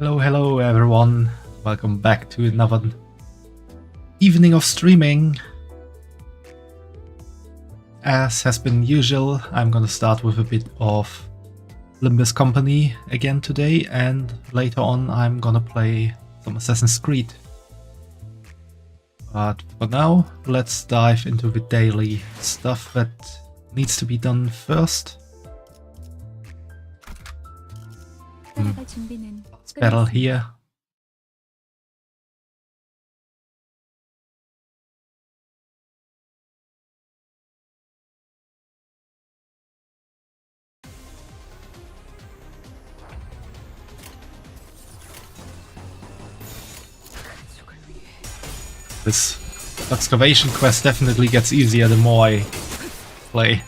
Hello everyone, welcome back to another evening of streaming. As has been usual, I'm gonna start with a bit of Limbus Company again today, and later on I'm gonna play some Assassin's Creed. But for now, let's dive into the daily stuff that needs to be done first. Let's battle here. This excavation quest definitely gets easier the more I play.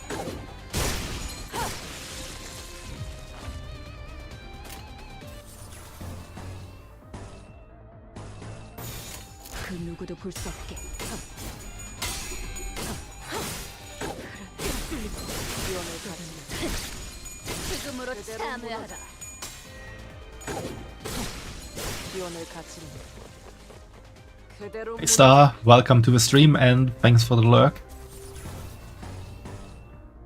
Hey Star, welcome to the stream and thanks for the lurk.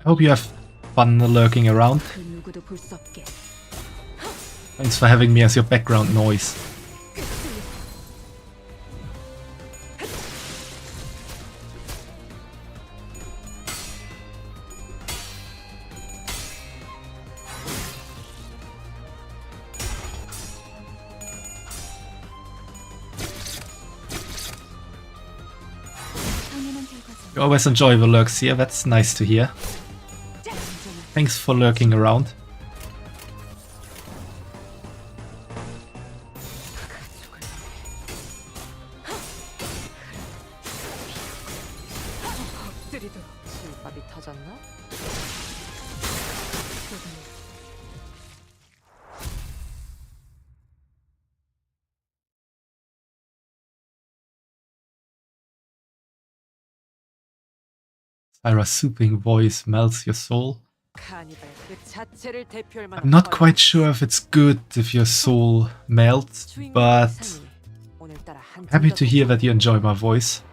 I hope you have fun lurking around. Thanks for having me as your background noise. You always enjoy the lurks here, that's nice to hear. Thanks for lurking around. Syra's soothing voice melts your soul. I'm not quite sure if it's good if your soul melts, but I'm happy to hear that you enjoy my voice.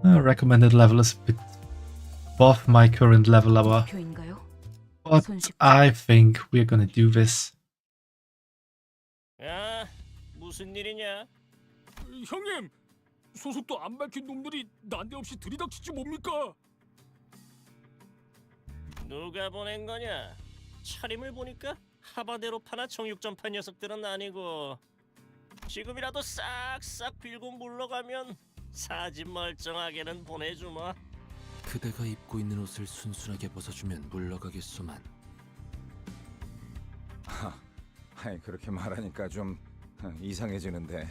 Recommended level is a bit above my current level, but I think we're gonna do this. 야, 무슨 일이냐? 형님, 소속도 안 밝힌 놈들이 난데없이 들이닥치지 뭡니까? 누가 보낸 거냐? 차림을 보니까 하바데로파나 정육점파 녀석들은 아니고 지금이라도 싹싹 빌고 물러가면 사진 멀쩡하게는 보내주마. 그대가 입고 있는 옷을 순순하게 벗어주면 물러가겠소만. 아이, 그렇게 말하니까 좀 이상해지는데.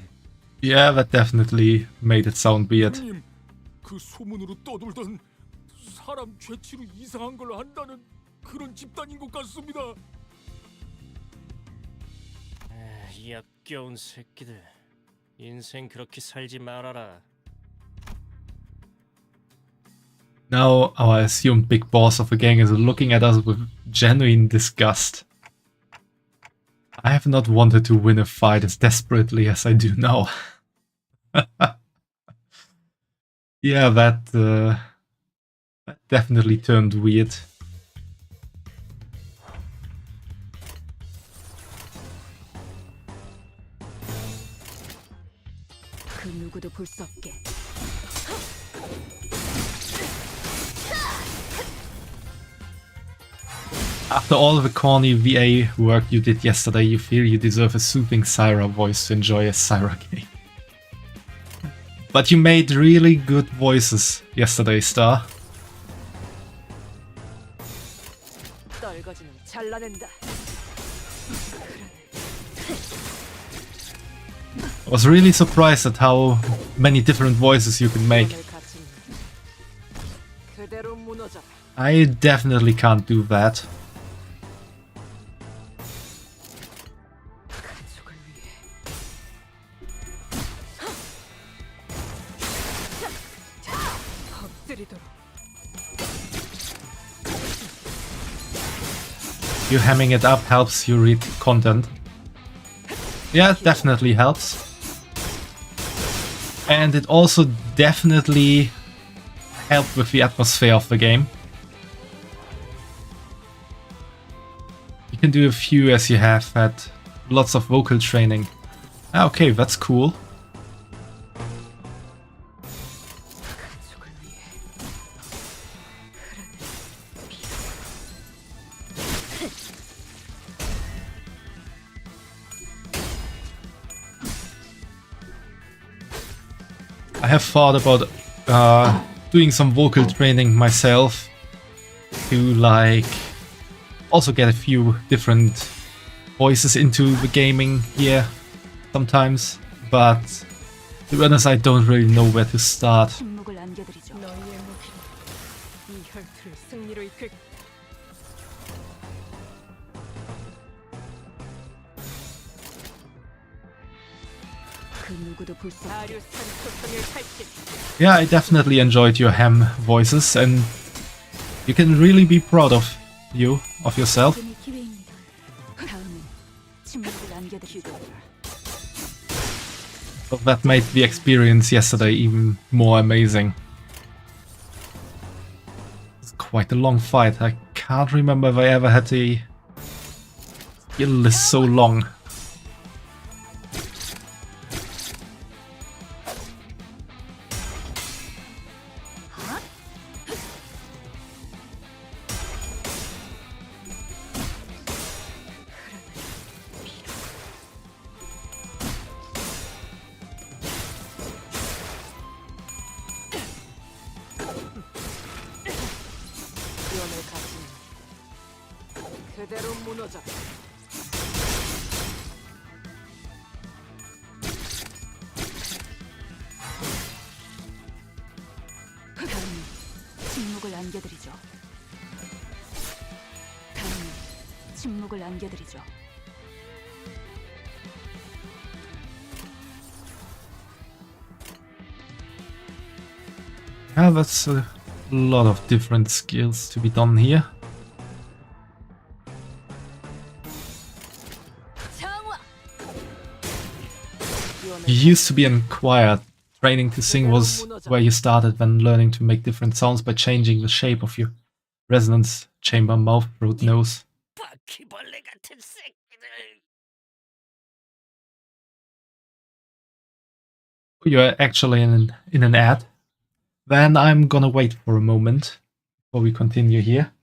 Yeah, that definitely made it sound weird. 형님, 그 소문으로 떠돌던 사람 죄치로 이상한 걸 한다는 그런 집단인 것 같습니다. 역겨운 새끼들. 인생 그렇게 살지 말아라. Now our assumed big boss of the gang is looking at us with genuine disgust. I have not wanted to win a fight as desperately as I do now. Yeah, that definitely turned weird. After all the corny VA work you did yesterday, you feel you deserve a soothing Syra voice to enjoy a Syra game. But you made really good voices yesterday, Star. I was really surprised at how many different voices you can make. I definitely can't do that. you hamming it up helps you read content. Yeah, it definitely helps. And it also definitely helped with the atmosphere of the game. You can do a few as you have had lots of vocal training. Ah, okay, that's cool. I have thought about doing some vocal training myself to like also get a few different voices into the gaming here sometimes, but to be honest I don't really know where to start. 침묵을 안겨드리죠. 너희의 무기로 이 혈투를 승리로 이끌. 그 누구도 볼 수 없게. 소통의 칼집. Yeah, I definitely enjoyed your ham voices and you can really be proud of yourself. 지금이 기회입니다. 다음은 침묵을 안겨드리죠. So that made the experience yesterday even more amazing. It's quite a long fight. I can't remember if I ever had a skill list so long. 위험을 가진 그대로 무너져. 다음은 침묵을 안겨드리죠. 다음은 침묵을 안겨드리죠. Yeah, that's a lot of different skills to be done here. 정화. You used to be in choir. Training to sing was where you started when learning to make different sounds by changing the shape of your resonance chamber, mouth, throat, nose. 바퀴벌레 같은 새끼들. You're actually in an ad. Then I'm gonna wait for a moment before we continue here.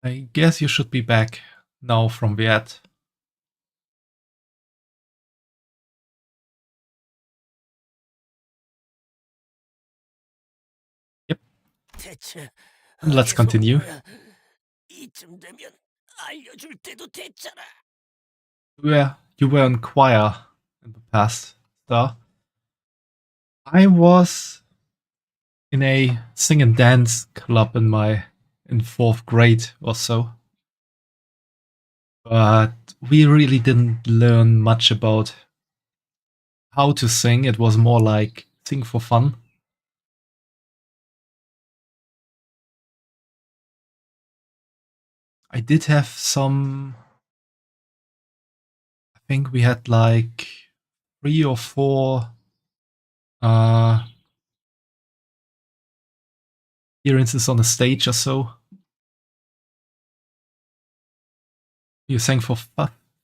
I guess you should be back now from the ad. Yep. 대체 Let's continue. 이쯤 되면 알려줄 때도 됐잖아. You were in choir in the past, so I was in a sing and dance club in 4th grade or so. But we really didn't learn much about how to sing. It was more like sing for fun. I did have some... I think we had like 3 or 4 appearances on a stage or so. You sang for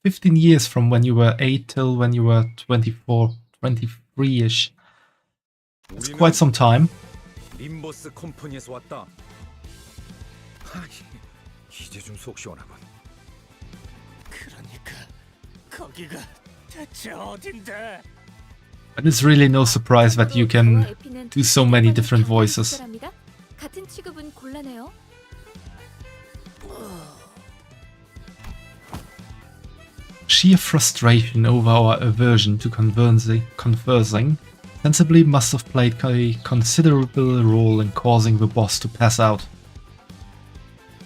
15 years from when you were 8 till when you were 24, 23-ish. It's quite some time. 림버스 컴퍼니에서 왔다. 이제 좀 속 시원하군. 그러니까 거기가 대체 어딘데? And it's really no surprise that you can do so many different voices. 같은 취급은 곤란해요. Sheer frustration over our aversion to conversing sensibly must have played a considerable role in causing the boss to pass out.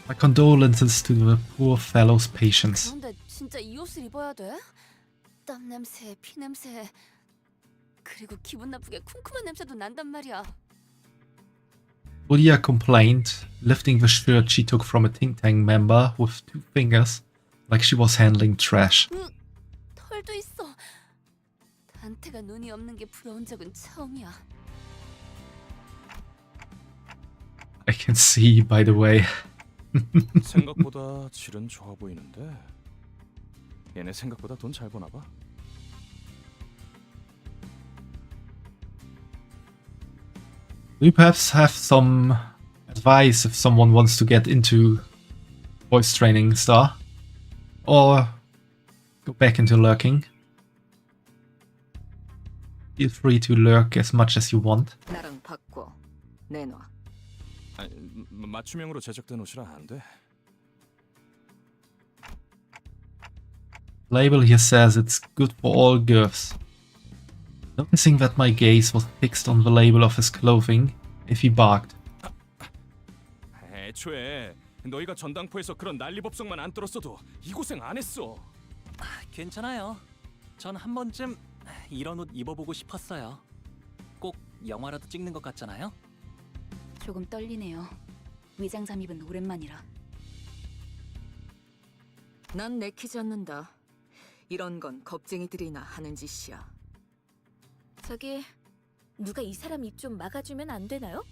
My condolences to the poor fellow's patience. 그런데 진짜 이 옷을 입어야 돼? 땀 냄새, 피 냄새, 그리고 기분 나쁘게 쿰쿰한 냄새도 난단 말이야. Udia complained, lifting the shirt she took from a Think Tank member with 2 fingers, like she was handling trash. 털도 있어. 단테가 눈이 없는 게 부러운 적은 처음이야. I can see, by the way. 생각보다 질은 좋아 보이는데 얘네 생각보다 돈 잘 버나 봐. Do you perhaps have some advice if someone wants to get into voice training, Star? Or go back into lurking? Feel free to lurk as much as you want. 나랑 바꿔. 내놔. 아니, 맞춤형으로 제작된 옷이라 안 돼. Label here says it's good for all girths. Noticing that my gaze was fixed on the label of his clothing, if he barked. 애초에 너희가 전당포에서 그런 난리법석만 안 떨었어도 이 고생 안 했어. 괜찮아요. 전 한 번쯤 이런 옷 입어보고 싶었어요. 꼭 영화라도 찍는 것 같잖아요. 조금 떨리네요. 위장 잠입은 오랜만이라. 난 내키지 않는다. 이런 건 겁쟁이들이나 하는 짓이야. 저기 누가 이 사람 입 좀 막아주면 안 되나요?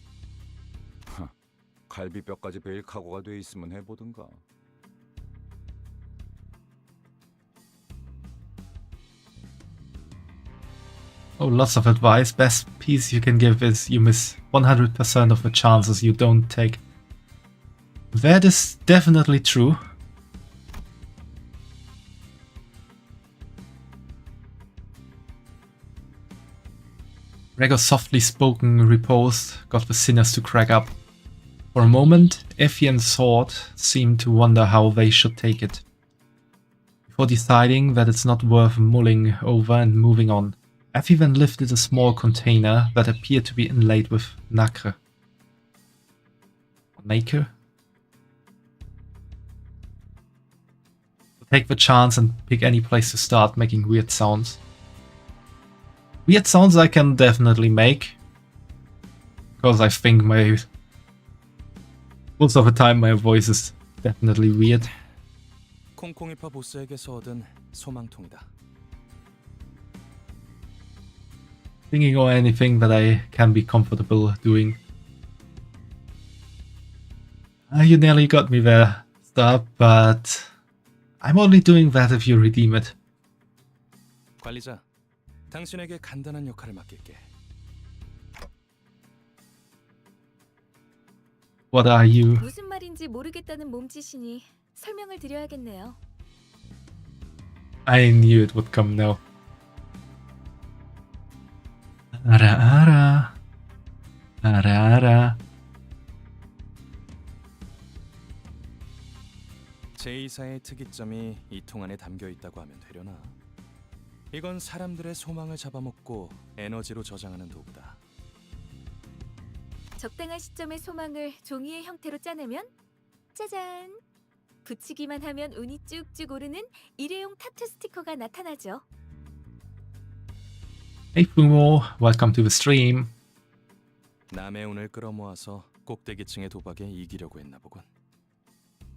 갈비뼈까지 베일 각오가 돼 있으면 해보든가. Oh, lots of advice. Best piece you can give is you miss 100% of the chances you don't take. That is definitely true. Gregor's softly spoken riposte got the sinners to crack up. For a moment, Effie and Sword seemed to wonder how they should take it, before deciding that it's not worth mulling over and moving on. Effie then lifted a small container that appeared to be inlaid with nacre. Nacre? Take the chance and pick any place to start making weird sounds. Weird sounds I can definitely make, because I think most of the time my voice is definitely weird. 콩콩이파 보스에게서 얻은 소망통이다. Singing or anything that I can be comfortable doing. You nearly got me there, Star, but I'm only doing that if you redeem it. 관리자, 당신에게 간단한 역할을 맡길게. What are you? 무슨 말인지 모르겠다는 몸짓이니 설명을 드려야겠네요. I knew it would come now. 아라. 제2사의 특이점이 이 통 안에 담겨 있다고 하면 되려나? 이건 사람들의 소망을 잡아먹고 에너지로 저장하는 도구다. 적당한 시점에 소망을 종이의 형태로 짜내면 짜잔! 붙이기만 하면 운이 쭉쭉 오르는 일회용 타투 스티커가 나타나죠. Hey Fumo, welcome to the stream. 남의 운을 끌어모아서 꼭대기층의 도박에 이기려고 했나 보군.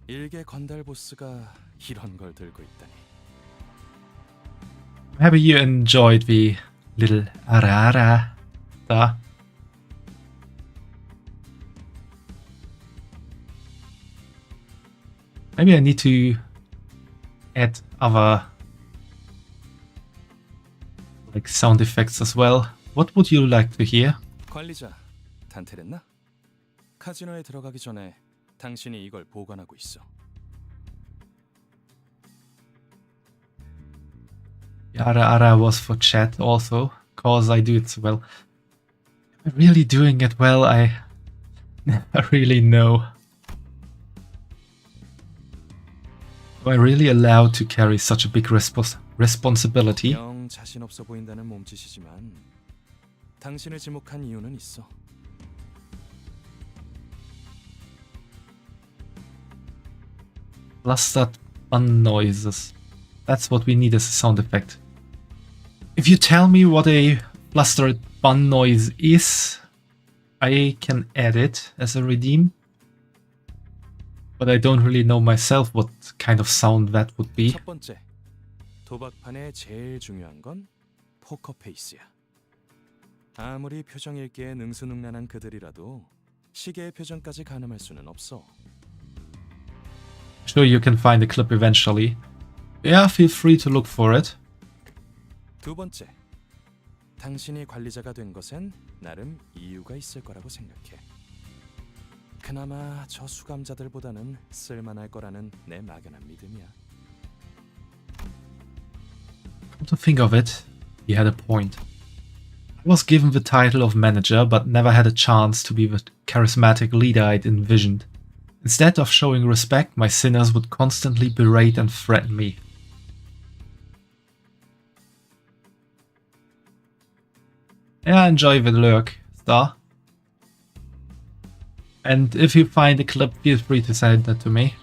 일개 건달 보스가 이런 걸 들고 있다니. I'm happy you enjoyed the little ara. Maybe I need to add other like sound effects as well. What would you like to hear? 관리자, 단테랬나? 카지노에 들어가기 전에 당신이 이걸 보관하고 있어. Yara Ara was for chat also, cause I do it so well. Am I really doing it well? I never really know. Am I really allowed to carry such a big responsibility? 영 자신 없어 보인다는 몸짓이지만 당신을 지목한 이유는 있어. Clustered bun noises. That's what we need as a sound effect. If you tell me what a clustered bun noise is, I can add it as a redeem. But I don't really know myself what kind of sound that would be. 첫 번째, 도박판의 제일 중요한 건 포커 페이스야. 아무리 표정 읽기에 능수능란한 그들이라도 시계의 표정까지 가늠할 수는 없어. Sure, you can find the clip eventually. Yeah, feel free to look for it. 두 번째, 당신이 관리자가 된 것엔 나름 이유가 있을 거라고 생각해. 그나마 저 수감자들보다는 쓸만할 거라는 내 막연한 믿음이야. Come to think of it, he had a point. I was given the title of manager, but never had a chance to be the charismatic leader I'd envisioned. Instead of showing respect, my sinners would constantly berate and threaten me. Yeah, enjoy the lurk, Star. And if you find a clip, feel free to send that to me.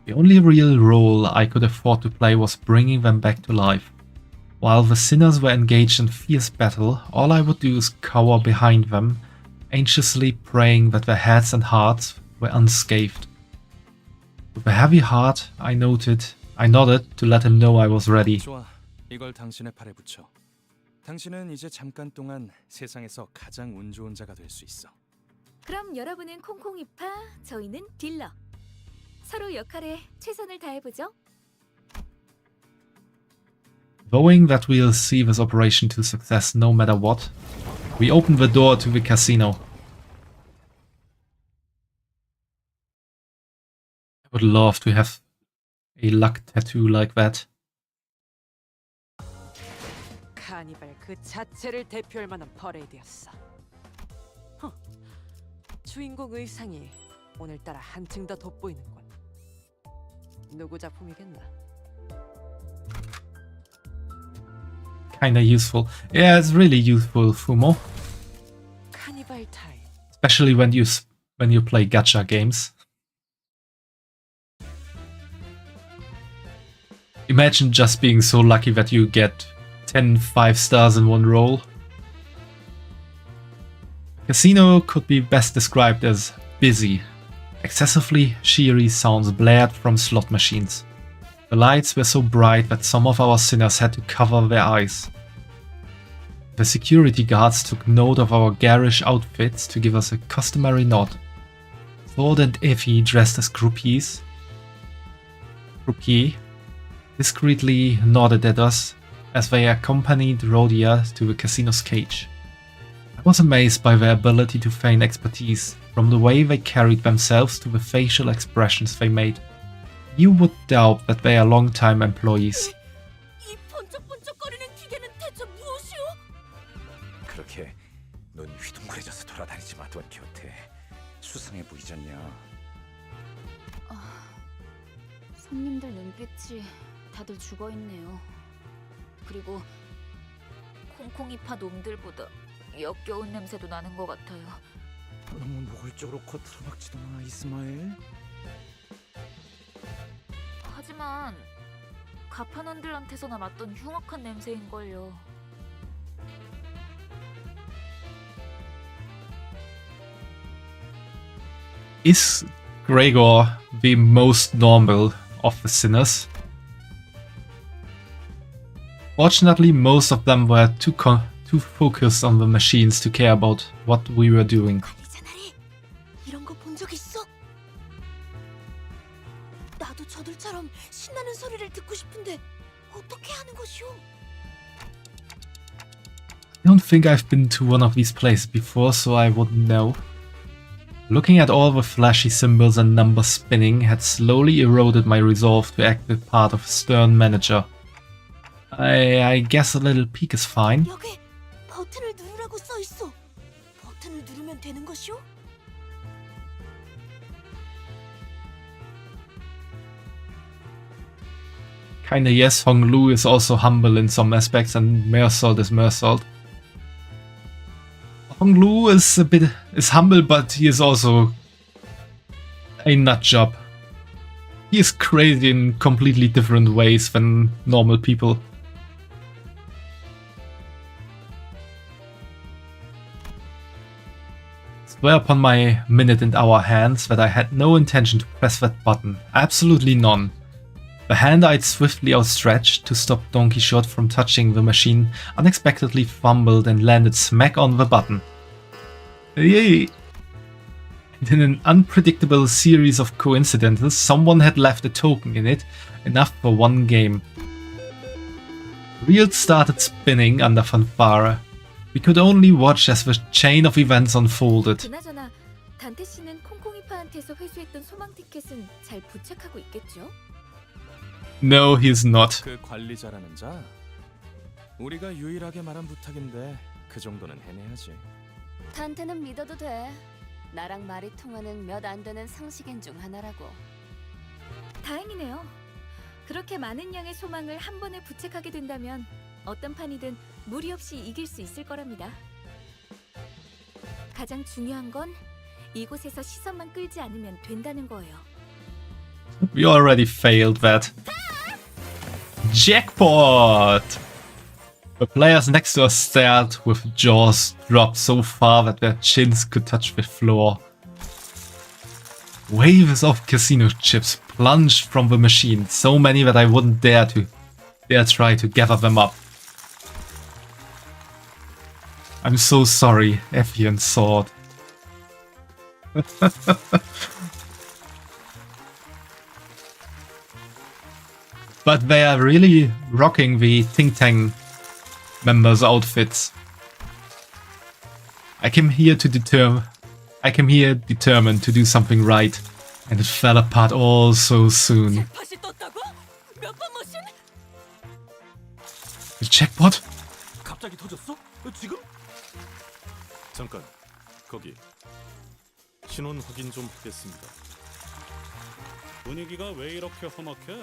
The only real role I could afford to play was bringing them back to life. While the sinners were engaged in fierce battle, all I would do is cower behind them, anxiously praying that their heads and hearts were unscathed. With a heavy heart, I nodded to let him know I was ready. 좋아, 이걸 당신의 팔에 붙여. 당신은 이제 잠깐 동안 세상에서 가장 운 좋은 자가 될 수 있어. 그럼 여러분은 콩콩이파, 저희는 딜러. 서로 역할에 최선을 다해보죠. Knowing that we'll see this operation to success no matter what, we open the door to the casino. I would love to have a luck tattoo like that. 카니발 그 자체를 대표할 만한 퍼레이드였어. 주인공 의상이 오늘따라 한층 더 돋보이는군. 누구 작품이겠나? Kinda useful. Yeah, it's really useful, Fumo. 카니발 타임. Especially when you play gacha games. Imagine just being so lucky that you get 10 5 stars in one roll. Casino could be best described as busy. Excessively cheery sounds blared from slot machines. The lights were so bright that some of our sinners had to cover their eyes. The security guards took note of our garish outfits to give us a customary nod. Thord and Effie, dressed as croupier, discreetly nodded at us as they accompanied Rhodia to the casino's cage. I was amazed by their ability to feign expertise, from the way they carried themselves to the facial expressions they made. You would doubt that they are long-time employees. 이 번쩍번쩍거리는 기계는 대체 무엇이오? 그렇게 눈 휘둥그레져서 돌아다니지 마, 돈 곁에. 수상해 보이지 않냐? 손님들 눈빛이 다들 죽어있네요. 그리고 콩콩이파 놈들보다 역겨운 냄새도 나는 것 같아요. 너무 노골적으로 겉으로 박지도 마, 이스마엘. 하지만 가판원들한테서나 맡던 흉악한 냄새인걸요. Is Gregor the most normal of the sinners? Fortunately, most of them were too focused on the machines to care about what we were doing. 이런 거 본 적 있어? 나도 저들처럼 신나는 소리를 듣고 싶은데 어떻게 하는 것이오? I don't think I've been to one of these places before, so I wouldn't know. Looking at all the flashy symbols and numbers spinning had slowly eroded my resolve to act the part of a stern manager. I guess a little peek is fine. 여기 버튼을 누르라고 써 있어. 버튼을 누르면 되는 것이오? Kinda yes, Honglu is also humble in some aspects and Mersault is Mersault. Honglu is humble, but he is also a nutjob. He is crazy in completely different ways than normal people. Swear upon my minute and hour hands that I had no intention to press that button. Absolutely none. The hand I'd swiftly outstretched to stop Don Quixote from touching the machine unexpectedly fumbled and landed smack on the button. Yay! And in an unpredictable series of coincidences, someone had left a token in it, enough for one game. Reels started spinning under fanfare. We could only watch as the chain of events unfolded. 그나저나 단테 씨는 콩콩이파한테서 회수했던 소망 티켓은 잘 부착하고 있겠죠? No, he's not. 그 관리자라는 자? 우리가 유일하게 말한 부탁인데 그 정도는 해내야지. 단테는 믿어도 돼. 나랑 말이 통하는 몇 안 되는 상식인 중 하나라고. 다행이네요. 그렇게 많은 양의 소망을 한 번에 부착하게 된다면 어떤 판이든 무리 없이 이길 수 있을 거랍니다. 가장 중요한 건 이곳에서 시선만 끌지 않으면 된다는 거예요. We already failed that. Jackpot! The players next to us stared with jaws dropped so far that their chins could touch the floor. Waves of casino chips plunged from the machine, so many that I wouldn't dare try to gather them up. I'm so sorry, Effie and Sword. But they are really rocking the Think Tank members' outfits. I came here determined to do something right, and it fell apart all so soon. 잭팟이 떴다고? 몇 번 머신? The jackpot? 갑자기 터졌어? 지금? 잠깐, 거기. 신원 확인 좀 하겠습니다. 분위기가 왜 이렇게 험악해?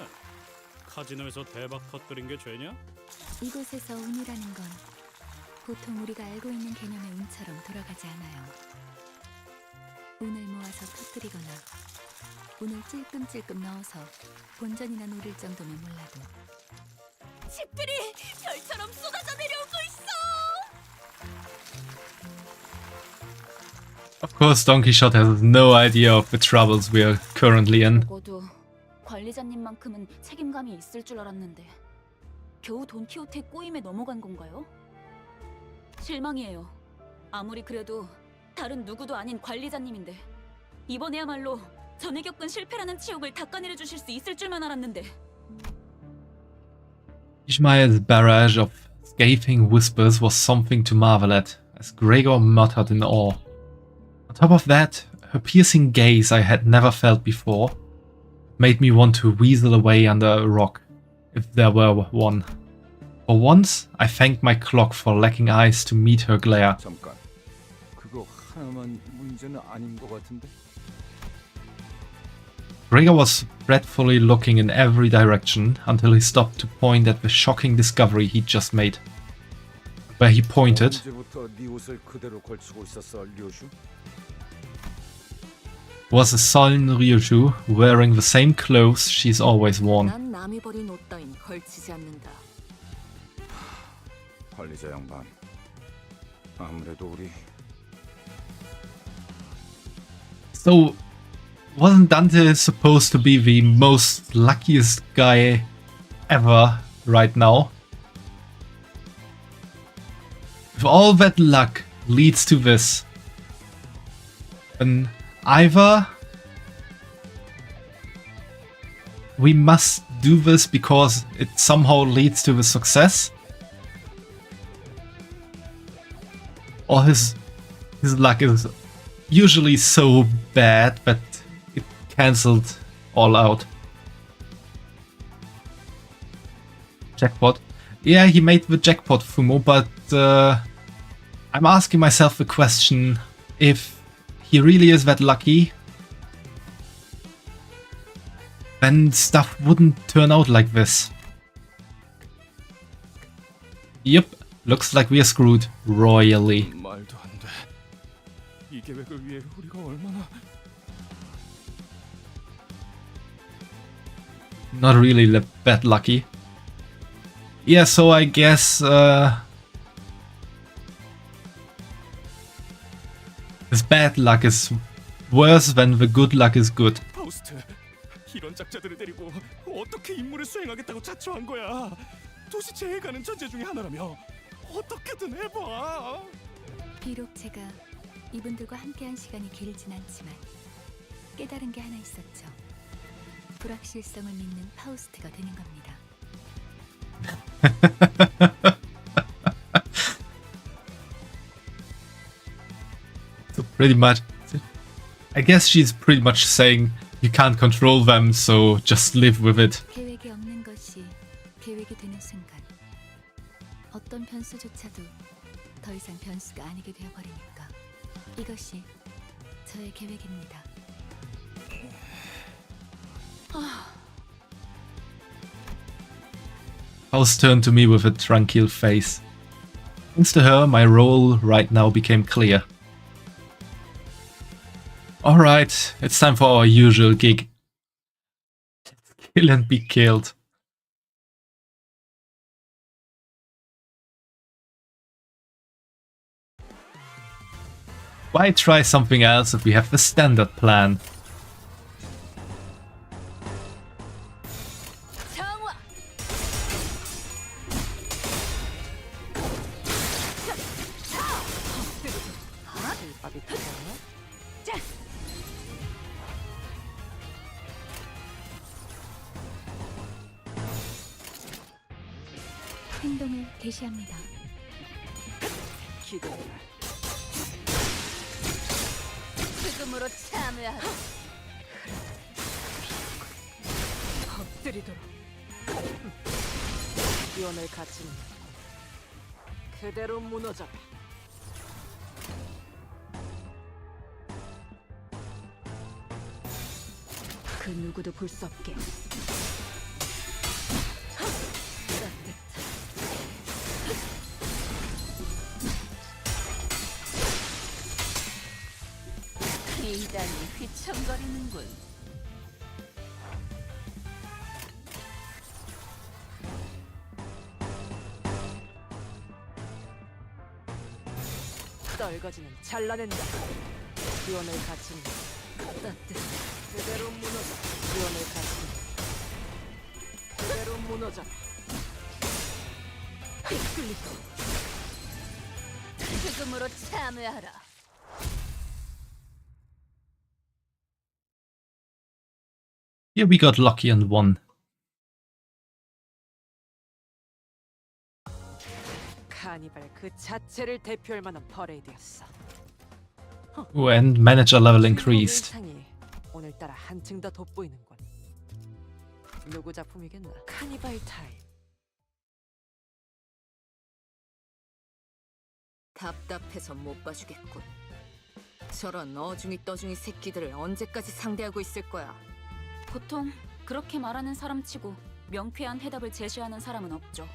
카지노에서 대박 터뜨린 게 죄냐? 이곳에서 운이라는 건 보통 우리가 알고 있는 개념의 운처럼 돌아가지 않아요. 운을 모아서 터뜨리거나 운을 찔끔찔끔 넣어서 본전이나 노릴 정도면 몰라도 집들이 별처럼 쏟아져 내려오고 있어! Of course, Don Quixote has no idea of the troubles we are currently in. 적어도 관리자님만큼은 책임감이 있을 줄 알았는데 겨우 돈키호테의 꼬임에 넘어간 건가요? 실망이에요. 아무리 그래도 다른 누구도 아닌 관리자님인데 이번에야말로 전에 겪은 실패라는 치욕을 닦아내려 주실 수 있을 줄만 알았는데. Ishmael's barrage of scathing whispers was something to marvel at, as Gregor muttered in awe. On top of that, her piercing gaze I had never felt before made me want to weasel away under a rock, if there were one. For once, I thanked my clock for lacking eyes to meet her glare. 잠깐. 그거 하나만 문제는 아닌 것 같은데. Gregor was dreadfully looking in every direction until he stopped to point at the shocking discovery he'd just made. Where he pointed 언제부터 네 옷을 그대로 걸치고 있었어, 류슈? was a sullen Ryuju wearing the same clothes she's always worn. 난 남이 버린 옷 따윈 걸치지 않는다. 관리자 양반. 아무래도 우리 So, wasn't Dante supposed to be the most luckiest guy ever right now? If all that luck leads to this, then either we must do this because it somehow leads to the success. Or his luck is usually so bad that it cancelled all out. Jackpot. Yeah, he made the jackpot, Fumo, but I'm asking myself the question, if he really is that lucky, then stuff wouldn't turn out like this. Yep, looks like we are screwed royally. 말도 안 돼. 이 계획을 위해 우리가 얼마나 Not really that lucky. Yeah, so I guess his bad luck is worse than the good luck is good. 파우스트, 이런 작자들을 데리고 어떻게 임무를 수행하겠다고 자초한 거야? 도시 제일 가는 천재 중에 하나라며 어떻게든 해봐. 비록 제가 이분들과 함께한 시간이 길진 않지만 깨달은 게 하나 있었죠. 불확실성을 믿는 파우스트가 되는 겁니다. So pretty much, I guess she's pretty much saying you can't control them, so just live with it. 계획이 없는 것이 계획이 되는 순간 어떤 변수조차도 더 이상 변수가 아니게 되어버리니까 이것이 저의 계획입니다. House turned to me with a tranquil face. Thanks to her, my role right now became clear. Alright, it's time for our usual gig. Kill and be killed. Why try something else if we have the standard plan? 행동을 개시합니다. 지금으로 참여하라. 엎드리도록. 기원을 갖추는 그대로 무너져라. 그 누구도 볼 수 없게. 이단이 휘청거리는군. 떨거지는 잘라낸다. 기원을 갖추는 따뜻. 그대로 무너져. 기원을 갖추는 그대로 무너져라. 이끌리고 지금으로 참여하라. Yeah, we got lucky and won. 카니발 그 자체를 대표할 만한 퍼레이드였어. Oh, and manager level increased. 상이 오늘따라 한층 더 돋보이는군. 누구 작품이겠나? 카니발 타임. 답답해서 못 봐주겠군. 저런 어중이 떠중이 새끼들을 언제까지 상대하고 있을 거야. 보통 그렇게 말하는 사람치고 명쾌한 해답을 제시하는 사람은 없죠.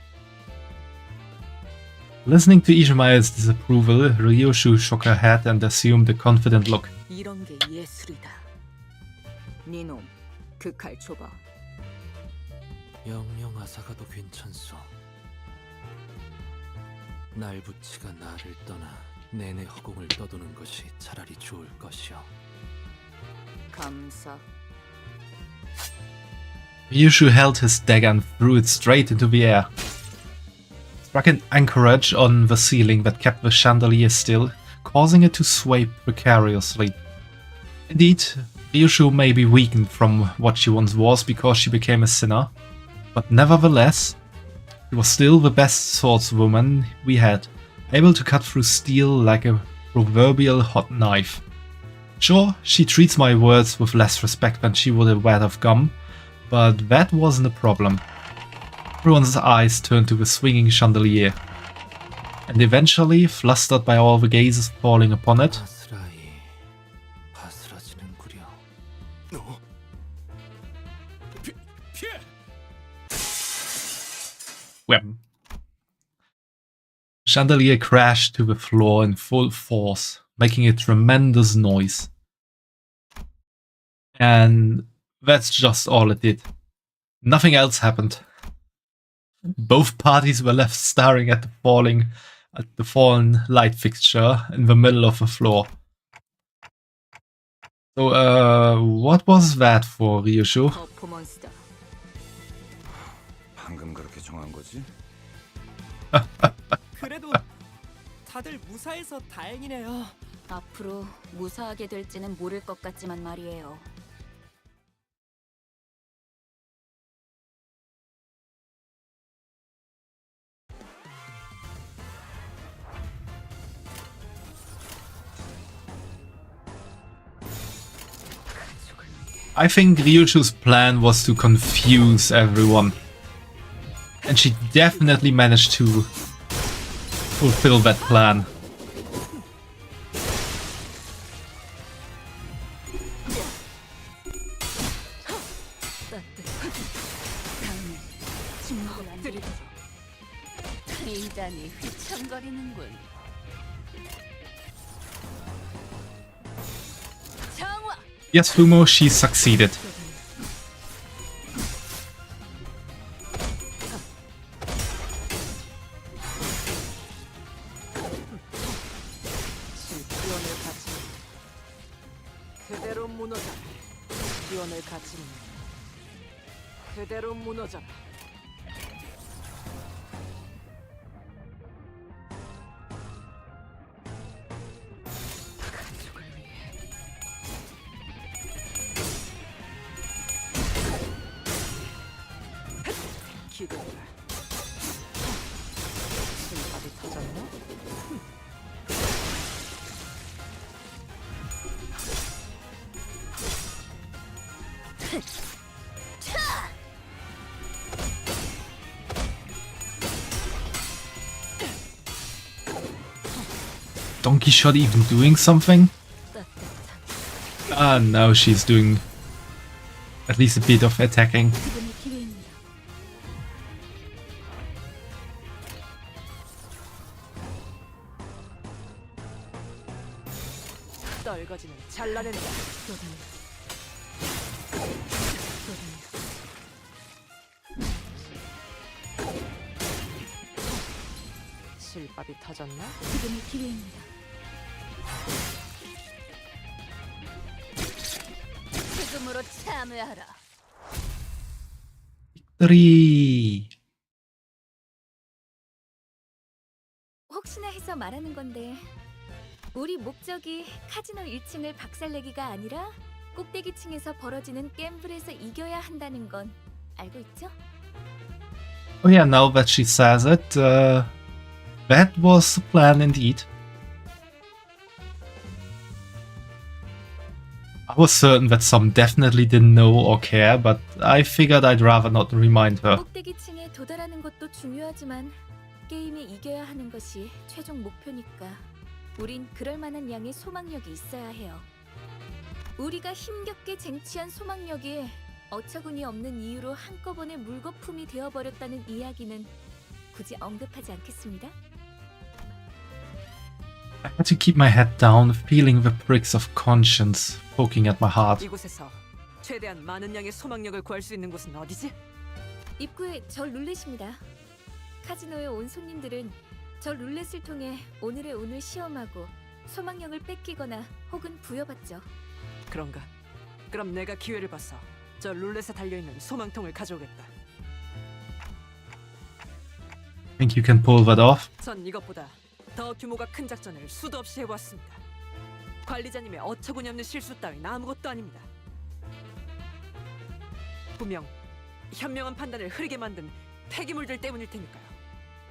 Listening to Ishimael's disapproval, Ryoshu shook her head and assumed a confident look. 이런 게 예술이다. 니놈, 그 칼 줘봐. 영영 아사가도 괜찮소. 날부치가 나를 떠나 내내 허공을 떠도는 것이 차라리 좋을 것이오. 감사. Ryoshu held his dagger and threw it straight into the air. Struck an anchorage on the ceiling that kept the chandelier still, causing it to sway precariously. Indeed, Ryushu may be weakened from what she once was because she became a sinner, but nevertheless, she was still the best swordswoman we had, able to cut through steel like a proverbial hot knife. Sure, she treats my words with less respect than she would a wad of gum, but that wasn't a problem. Everyone's eyes turned to the swinging chandelier, and eventually, flustered by all the gazes falling upon it, 바스라이 바스라지는구려. wham. Chandelier crashed to the floor in full force, making a tremendous noise. And that's just all it did. Nothing else happened. Both parties were left staring at the fallen light fixture in the middle of the floor. So, what was that for, Ryushu? 퍼포먼스다. 방금 그렇게 정한 거지? 그래도 다들 무사해서 다행이네요. 앞으로 무사하게 될지는 모를 것 같지만 말이에요. I think Ryushu's plan was to confuse everyone. And she definitely managed to fulfill that plan. 인간이 휘청거리는군. Yes, Fumo, she succeeded. 그대로 무너져라. 기원을 갖추는 그대로 무너져라. 가족을 위해 기도해라. 실밥이 터졌나? Donkey Shot even doing something? Ah, now she's doing at least a bit of attacking. 지금이 기회입니다. 떨거지는 잘라낸다. 실밥이 터졌나? 지금이 기회입니다. 지금으로 참여하라. Victory! 혹시나 해서 말하는 건데 우리 목적이 카지노 1층을 박살내기가 아니라 꼭대기층에서 벌어지는 갬블에서 이겨야 한다는 건 알고 있죠? Oh yeah, now that she says it, that was the plan indeed. I was certain that some definitely didn't know or care, but I figured I'd rather not remind her. 꼭대기층에 도달하는 것도 중요하지만 게임에 이겨야 하는 것이 최종 목표니까 우린 그럴 만한 양의 소망력이 있어야 해요. 우리가 힘겹게 쟁취한 소망력이 어처구니 없는 이유로 한꺼번에 물거품이 되어버렸다는 이야기는 굳이 언급하지 않겠습니다. I had to keep my head down, feeling the pricks of conscience poking at my heart. 이곳에서 최대한 많은 양의 소망력을 구할 수 있는 곳은 어디지? 입구에 저 룰렛입니다. 카지노에 온 손님들은 저 룰렛을 통해 오늘의 운을 시험하고 소망력을 뺏기거나 혹은 부여받죠. 그런가? 그럼 내가 기회를 봐서 저 룰렛에 달려있는 소망통을 가져오겠다. Think you can pull that off? 전 이것보다 더 규모가 큰 작전을 수도 없이 해보았습니다. 관리자님의 어처구니 없는 실수 따윈 아무것도 아닙니다. 분명 현명한 판단을 흐리게 만든 폐기물들 때문일 테니까요.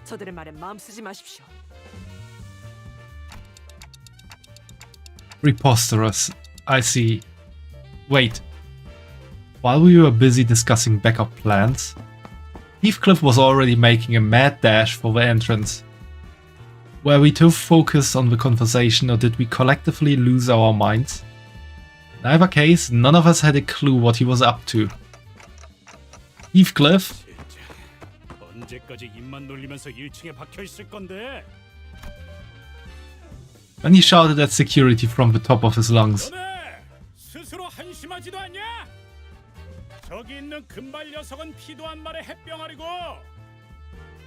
저들의 말에 마음 쓰지 마십시오. Preposterous. I see. Wait. While we were busy discussing backup plans, Heathcliff was already making a mad dash for the entrance. Were we too focused on the conversation, or did we collectively lose our minds? In either case, none of us had a clue what he was up to. Heathcliff? 언제까지 입만 놀리면서 1층에 박혀 있을 건데? Then he shouted at security from the top of his lungs. 너네 스스로 한심하지도 않냐? 저기 있는 금발 녀석은 피도 한 말의 햇병아리고,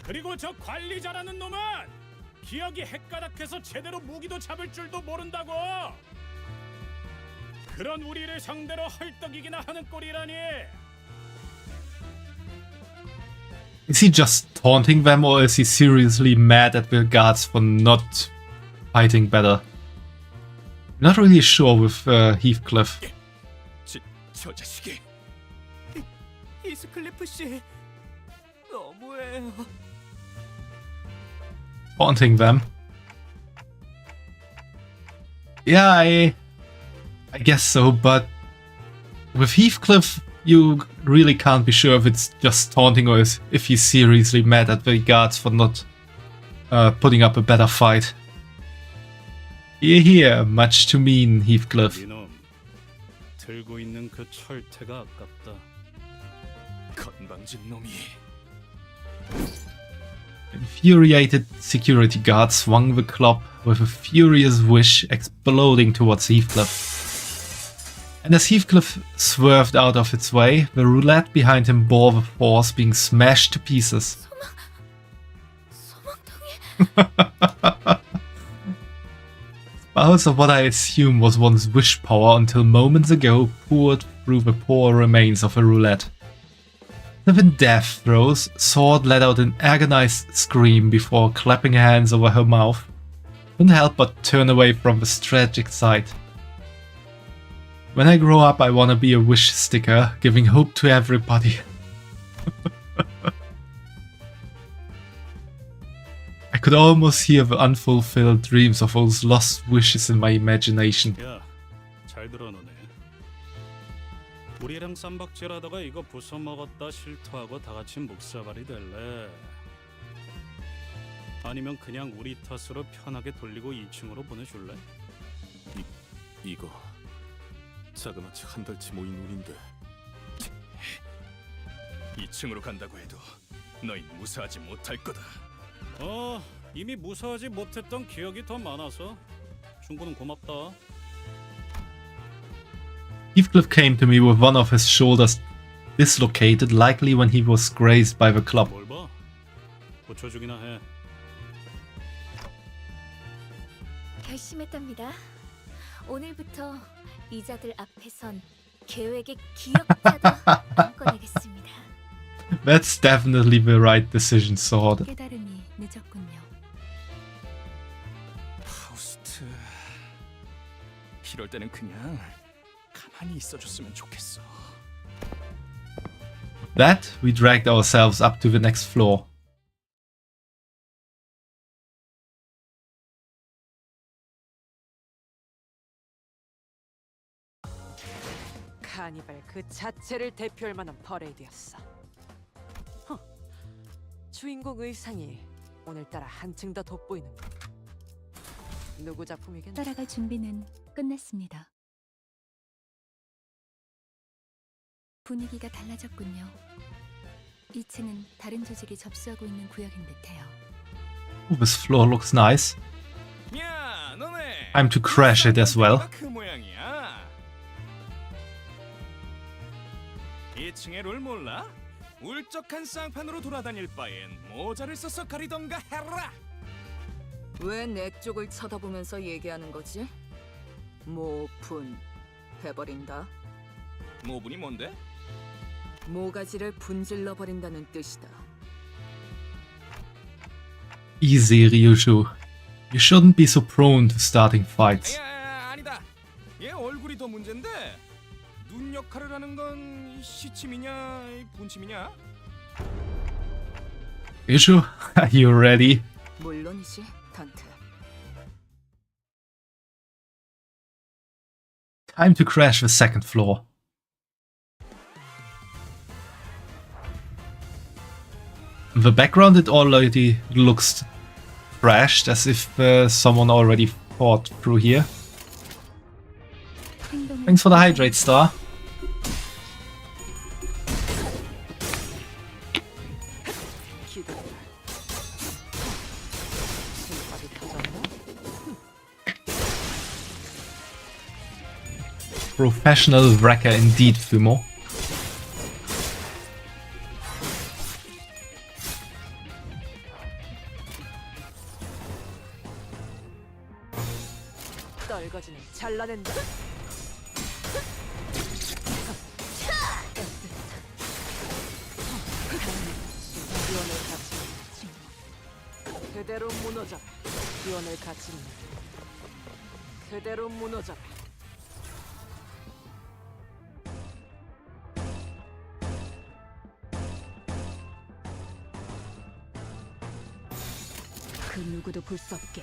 그리고 저 관리자라는 놈은 기억이 헷가닥해서 제대로 무기도 잡을 줄도 모른다고. 그런 우리를 상대로 헐떡이기나 하는 꼴이라니. Is he just taunting them, or is he seriously mad at the guards for not fighting better? I'm not really sure with Heathcliff. 저 자식이 이스클리프 씨 너무해요. Taunting them. Yeah, I guess so, but with Heathcliff, you really can't be sure if it's just taunting or if he's seriously mad at the guards for not putting up a better fight. Here, much too mean, Heathcliff. 이놈 들고 있는 그 철퇴가 아깝다. 건방진 놈이. Infuriated security guard swung the club with a furious wish exploding towards Heathcliff. And as Heathcliff swerved out of its way, the roulette behind him bore the force, being smashed to pieces. Spouts of what I assume was once wish power until moments ago poured through the poor remains of a roulette. Within death throes, Sword let out an agonized scream before clapping her hands over her mouth. Couldn't help but turn away from the tragic sight. When I grow up, I wanna be a wish sticker, giving hope to everybody. I could almost hear the unfulfilled dreams of those lost wishes in my imagination. 야, 잘 들어 너네. 우리랑 쌈박질하다가 이거 부숴 먹었다 실토하고 다 같이 묵사발이 될래? 아니면 그냥 우리 탓으로 편하게 돌리고 2층으로 보내줄래? 이거 자그마치 한 달치 모인 우린데 2층으로 간다고 해도 너희 무사하지 못할 거다. 이미 무사하지 못했던 기억이 더 많아서 충고는 고맙다. Heathcliff came to me with one of his shoulders dislocated, likely when he was grazed by the club. 뭘 봐? 고쳐주기나 해. 결심했답니다. 오늘부터 이자들 앞에선 계획의 기억자도 안 꺼내겠습니다. That's definitely the right decision, Sword. 깨달음이 늦었군요. 파우스트, 이럴 때는 그냥 가만히 있어줬으면 좋겠어. With that, we dragged ourselves up to the next floor. 카니발 그 자체를 대표할 만한 퍼레이드였어. 주인공 의상이 오늘따라 한층 더 돋보이는 것. 누구 작품이겠나? 따라갈 준비는 끝났습니다. 분위기가 달라졌군요. 2층은 다른 조직이 접수하고 있는 구역인 듯해요. Ooh, this floor looks nice. 야, 너네. Time to crash it as well. 그 모양이야. 2층의 룰 몰라? 울적한 쌍판으로 돌아다닐 바엔 모자를 써서 가리던가 해라. 왜 내 쪽을 쳐다보면서 얘기하는 거지? 모분 해버린다. 모분이 뭔데? 모가지를 분질러 버린다는 뜻이다. Easy, Ryushu. You shouldn't be so prone to starting fights. 아니다. 얘 얼굴이 더 문제인데 눈 이런 역할을 하는 건 시침이냐 분침이냐? You sure? Are you ready? 물론이지, 단테. Time to crash the second floor. The background, it already looks trashed, as if someone already fought through here. Thanks for the hydrate, star. Professional wrecker indeed, Fumo. 떨거지는 잘라낸다. 기원을 갖추는 그대로 무너져라. 기원을 갖추는 그대로 무너져라. 그 누구도 볼 수 없게.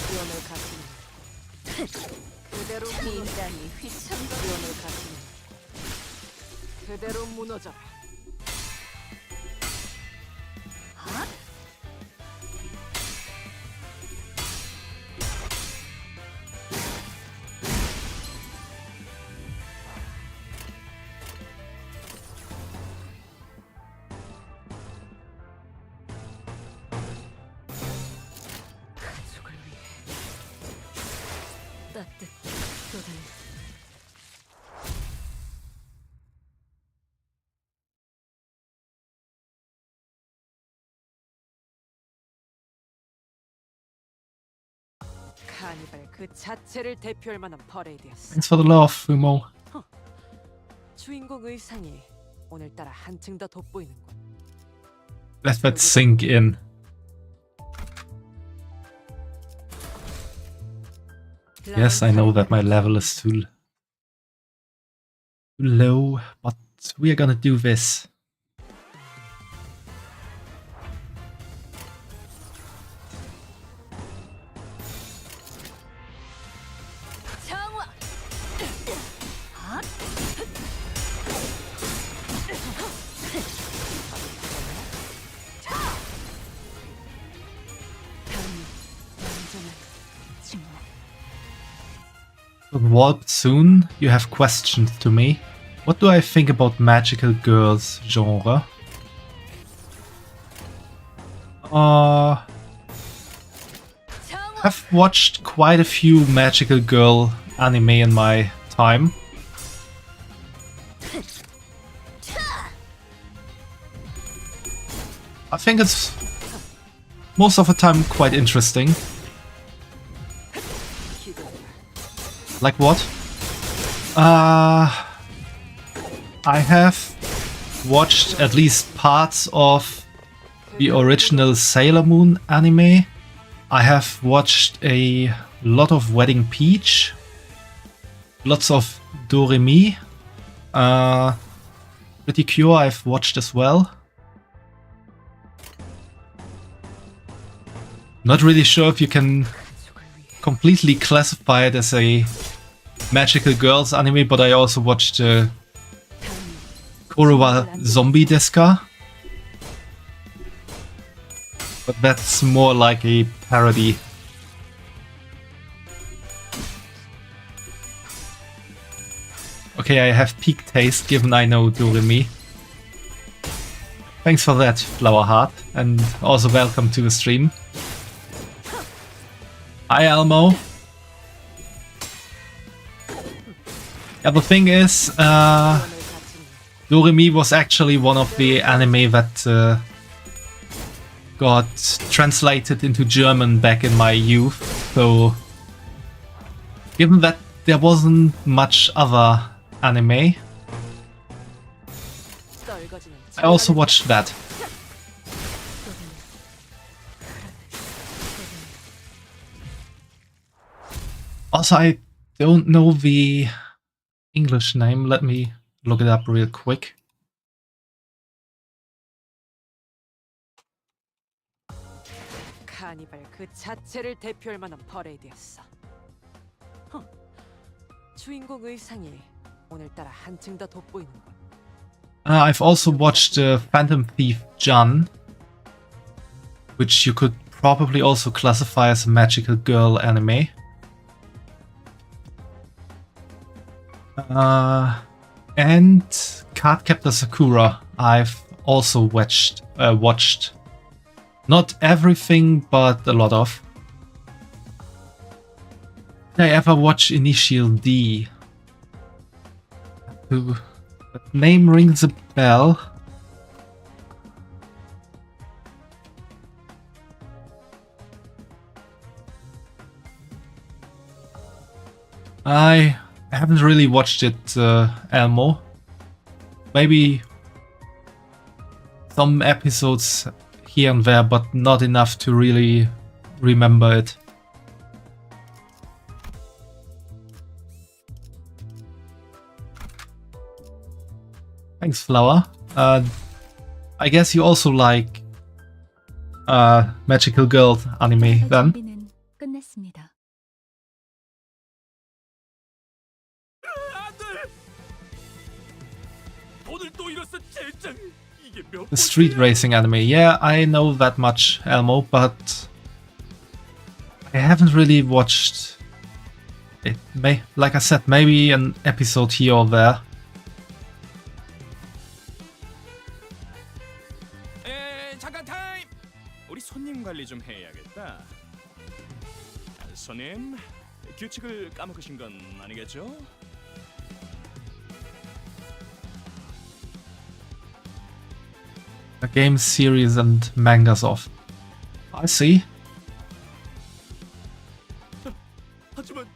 기원을 갖추는 그대로 인간이 휘청거려. 기원을 갖추는 그대로 무너져라. 가족을 위해 따뜻 쏟아내. 카니발 그 자체를 대표할 만한 퍼레이드였어. Thanks for the love, Fumo. 주인공 의상이 오늘따라 한층 더 돋보이는군. Let that sink in. Yes, I know that my level is too low, but we are gonna do this. 정화. Warped soon, you have questions to me. What do I think about magical girls genre? I've watched quite a few magical girl anime in my time. I think it's most of the time quite interesting. Like what? I have watched at least parts of the original Sailor Moon anime. I have watched a lot of Wedding Peach, lots of Doremi. Pretty Cure I've watched as well. Not really sure if you can completely classify it as a magical girls anime, but I also watched Korowa Zombie Deska. But that's more like a parody. Okay, I have peak taste given I know Doremi. Thanks for that, Flower Heart, and also welcome to the stream. Hi Elmo. Yeah, the thing is, Doremi was actually one of the anime that got translated into German back in my youth, so given that there wasn't much other anime, I also watched that. Also, I don't know the English name. Let me look it up real quick. 카니발 그 자체를 대표할 만한 퍼레이드였어. 주인공 의상이 오늘따라 한층 더 돋보이는군. I've also watched Phantom Thief Jun, which you could probably also classify as a magical girl anime. And Cardcaptor Sakura I've also watched. Not everything, but a lot of. Did I ever watch Initial D? The name rings a bell. I haven't really watched it, Elmo. Maybe some episodes here and there, but not enough to really remember it. Thanks, Flower. I guess you also like Magical Girl anime then? 준비는 끝났습니다. The street racing anime. Yeah, I know that much, Elmo, but I haven't really watched it. Like I said, maybe an episode here or there. 잠깐 타임. 우리 손님 관리 좀 해야겠다. 손님, 규칙을 까먹으신 건 아니겠죠? A game series and mangas off. I see. 하지만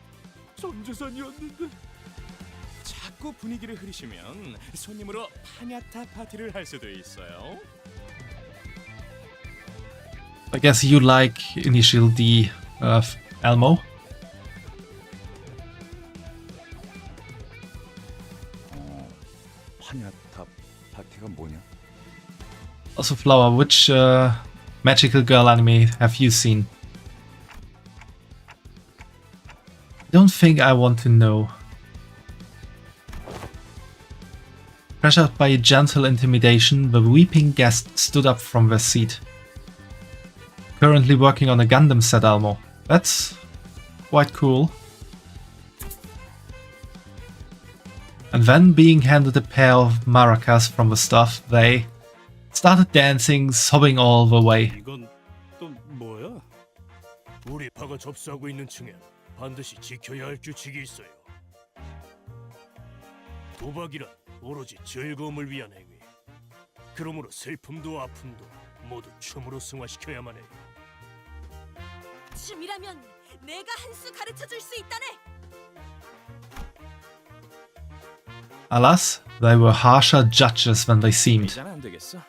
전재산이었는데. 자꾸 분위기를 흐리시면 손님으로 파냐타 파티를 할 수도 있어요. I guess you like Initial D, Elmo. 파냐타 파티가 뭐냐? Also, Flower, which Magical Girl anime have you seen? I don't think I want to know. Pressured by a gentle intimidation, the weeping guest stood up from their seat. Currently working on a Gundam set, Elmo. That's quite cool. And then being handed a pair of maracas from the staff, they started dancing, sobbing all the way. 이건 또 뭐야? 우리 파가 접수하고 있는 층엔 반드시 지켜야 할 규칙이 있어요. 도박이란 오로지 즐거움을 위한 행위. 그러므로 슬픔도 아픔도 모두 춤으로 승화시켜야만 해요. 춤이라면 내가 한 수 가르쳐 줄 수 있다네. Alas, they were harsher judges than they seemed. 이제는 안 되겠어.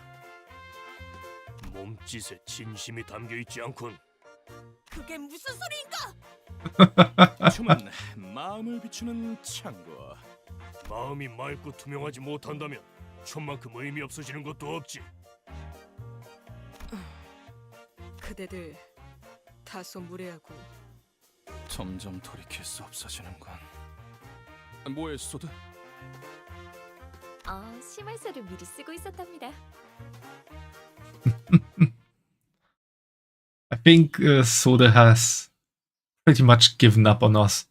몸짓에 진심이 담겨 있지 않군. 그게 무슨 소리인가? 춤은 마음을 비추는 창고. 마음이 맑고 투명하지 못한다면 춤만큼 의미 없어지는 것도 없지. 그대들 다소 무례하고 점점 돌이킬 수 없어지는군. 뭐해, 소드? 심할서를 미리 쓰고 있었답니다. I think Soda has pretty much given up on us.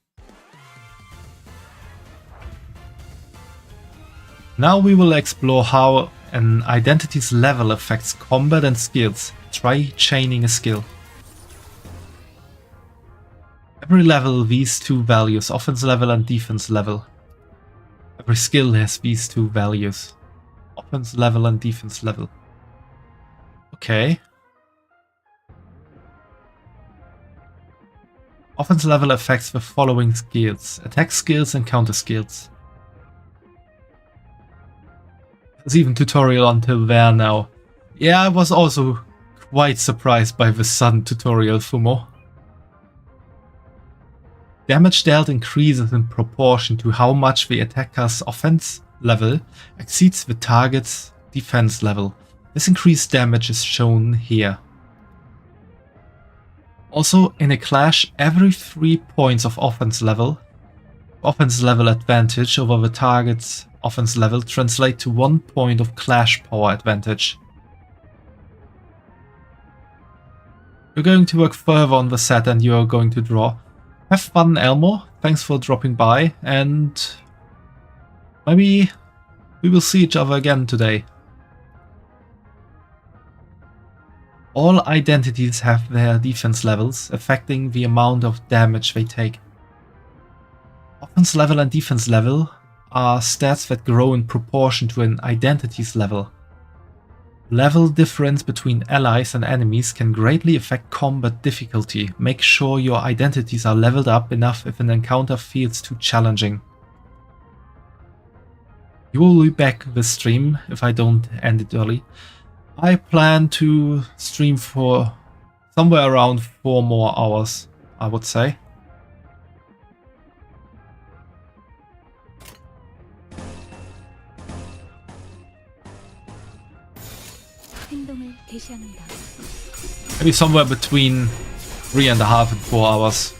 Now we will explore how an identity's level affects combat and skills. Try chaining a skill. Every level these two values, offense level and defense level. Every skill has these two values. Offense level and defense level. Okay. Offense level affects the following skills: attack skills and counter skills. There's even tutorial until there now. Yeah, I was also quite surprised by the sudden tutorial, Fumo. Damage dealt increases in proportion to how much the attacker's offense level exceeds the target's defense level. This increased damage is shown here. Also, in a clash, every 3 points of offense level advantage over the target's offense level translate to 1 point of clash power advantage. You're going to work further on the set and you're going to draw. Have fun, Elmo. Thanks for dropping by, and maybe we will see each other again today. All identities have their defense levels, affecting the amount of damage they take. Offense level and defense level are stats that grow in proportion to an identity's level. Level difference between allies and enemies can greatly affect combat difficulty. Make sure your identities are leveled up enough if an encounter feels too challenging. You will be back this stream if I don't end it early. I plan to stream for somewhere around 4 more hours, I would say. Maybe somewhere between 3.5 and 4 hours.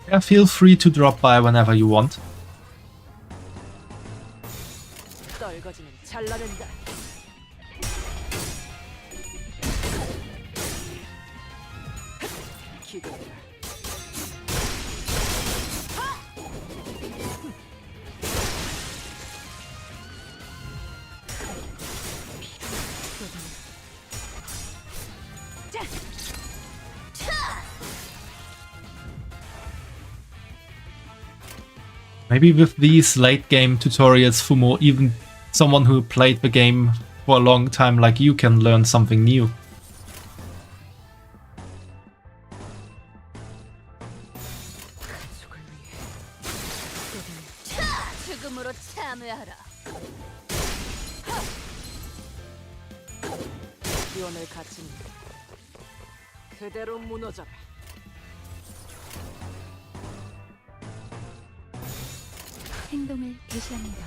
Yeah, feel free to drop by whenever you want. 떨거지는 잘라낸다. 기대해라. Maybe with these late game tutorials, Fumo, even someone who played the game for a long time like you can learn something new. 기원을 갖춘 그대로 무너져라. 행동을 개시합니다.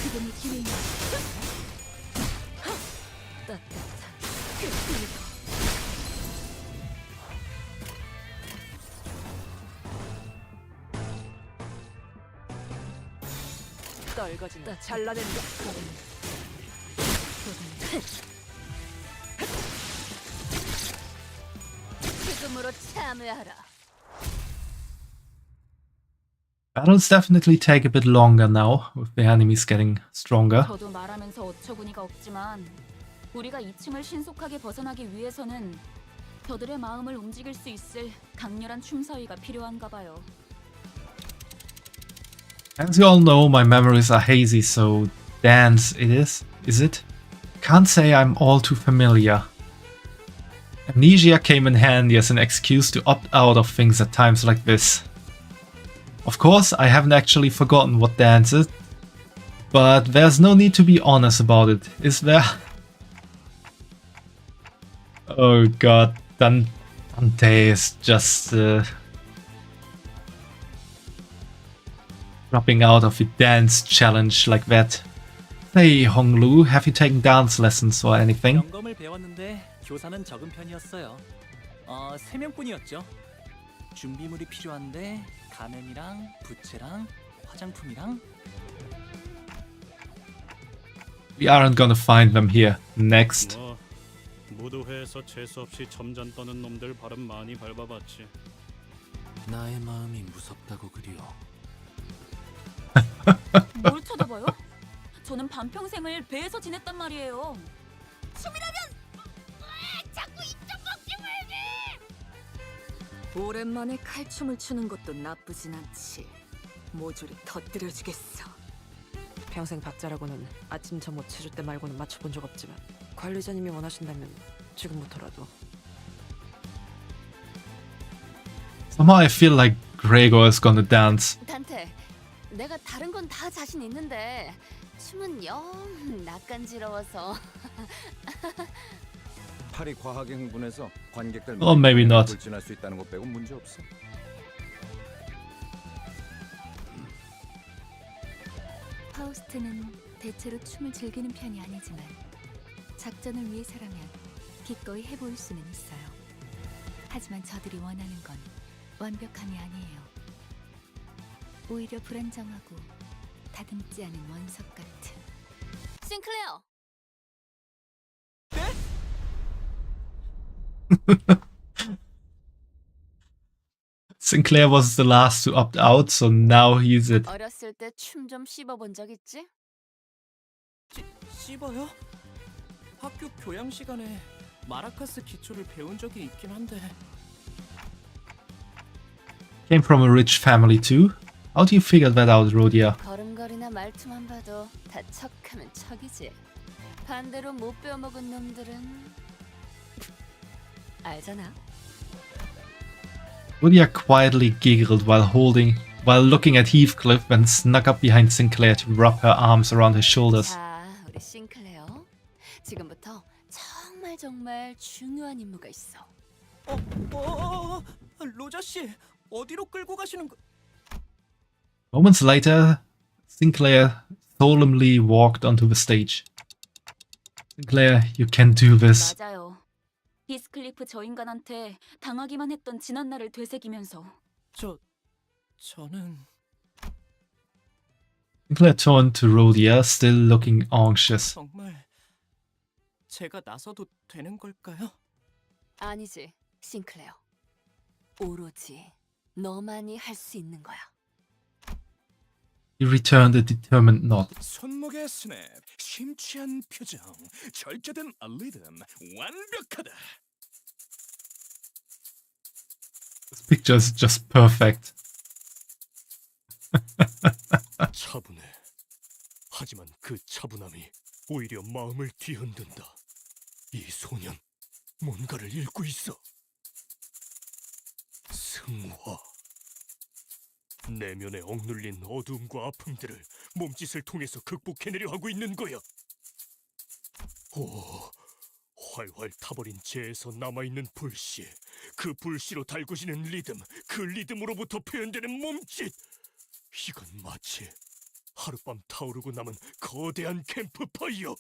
지금이 기회입니다. 따뜻한 떨거진다. 잘라낸다. 지금으로 참여하라. Battles definitely take a bit longer now, with the enemies getting stronger. 저도 말하면서 어처구니가 없지만 우리가 2층을 신속하게 벗어나기 위해서는 저들의 마음을 움직일 수 있을 강렬한 춤사위가 필요한가 봐요. As you all know, my memories are hazy, so dance it is it? Can't say I'm all too familiar. Amnesia came in handy as an excuse to opt out of things at times like this. Of course, I haven't actually forgotten what dance is, but there's no need to be honest about it, is there? Oh god, Dante is just dropping out of the dance challenge like that. Hey Honglu, have you taken dance lessons or anything? 영검을 배웠는데 교사는 적은 편이었어요. 3명뿐이었죠. 준비물이 필요한데 가면이랑 부채랑 화장품이랑. We aren't gonna find them here. Next. 무도회에서 재수 없이 점잔 떠는 놈들 발음 많이 밟아봤지. 나의 마음이 무섭다고 그리워. 뭘 쳐다봐요? 저는 반평생을 배에서 지냈단 말이에요. 춤이라면 왜 자꾸 이쪽 먹지 말게. 오랜만에 칼춤을 추는 것도 나쁘진 않지. 모조리 터뜨려주겠어. 평생 박자라고는 아침 점호 체조 때 말고는 맞춰본 적 없지만 관리자님이 원하신다면 지금부터라도. Somehow I feel like Gregor is gonna dance. 단테, 내가 다른 건 다 자신 있는데 춤은 영 낯간지러워서. 팔이 과하게 흥분해서 관객들 Or maybe not. 돌진할 수 있다는 것 빼고 문제 없어. 파우스트는 대체로 춤을 즐기는 편이 아니지만 작전을 위해서라면 기꺼이 해볼 수는 있어요. 하지만 저들이 원하는 건 완벽함이 아니에요. 오히려 불안정하고 다듬지 않은 원석 같은. 싱클레어, Sinclair was the last to opt out, so now he's it. 어렸을 때 춤 좀 씹어본 적 있지? 씹어요? 학교 교양 시간에 마라카스 기초를 배운 적이 있긴 한데. Came from a rich family too? How do you figure that out, Rhodia? 걸음걸이나 말투만 봐도 다 척하면 척이지. 반대로 못 배워먹은 놈들은 알잖아. Rhodia quietly giggled while looking at Heathcliff and snuck up behind Sinclair to rub her arms around his shoulders. 자, 우리 싱클레어. 지금부터 정말 중요한 임무가 있어. 로저 씨, 어디로 끌고 가시는 거? Moments later, Sinclair solemnly walked onto the stage. Sinclair, you can do this. 맞아요. 히스클리프 저 인간한테 당하기만 했던 지난 날을 되새기면서. 저는 Sinclair turned to Rhodia, still looking anxious. 정말 제가 나서도 되는 걸까요? 아니지, 싱클레어. 오로지 너만이 할 수 있는 거야. He returned a determined nod. 손목의 스냅, 심취한 표정, 절제된 리듬, 완벽하다. This picture is just perfect. 차분해. 하지만 그 차분함이 오히려 마음을 뒤흔든다. 이 소년, 뭔가를 읽고 있어. 승화. 내면에 억눌린 어두움과 아픔들을 몸짓을 통해서 극복해내려 하고 있는 거야. 오, 활활 타버린 재에서 남아있는 불씨, 그 불씨로 달구지는 리듬, 그 리듬으로부터 표현되는 몸짓. 이건 마치 하룻밤 타오르고 남은 거대한 캠프파이어.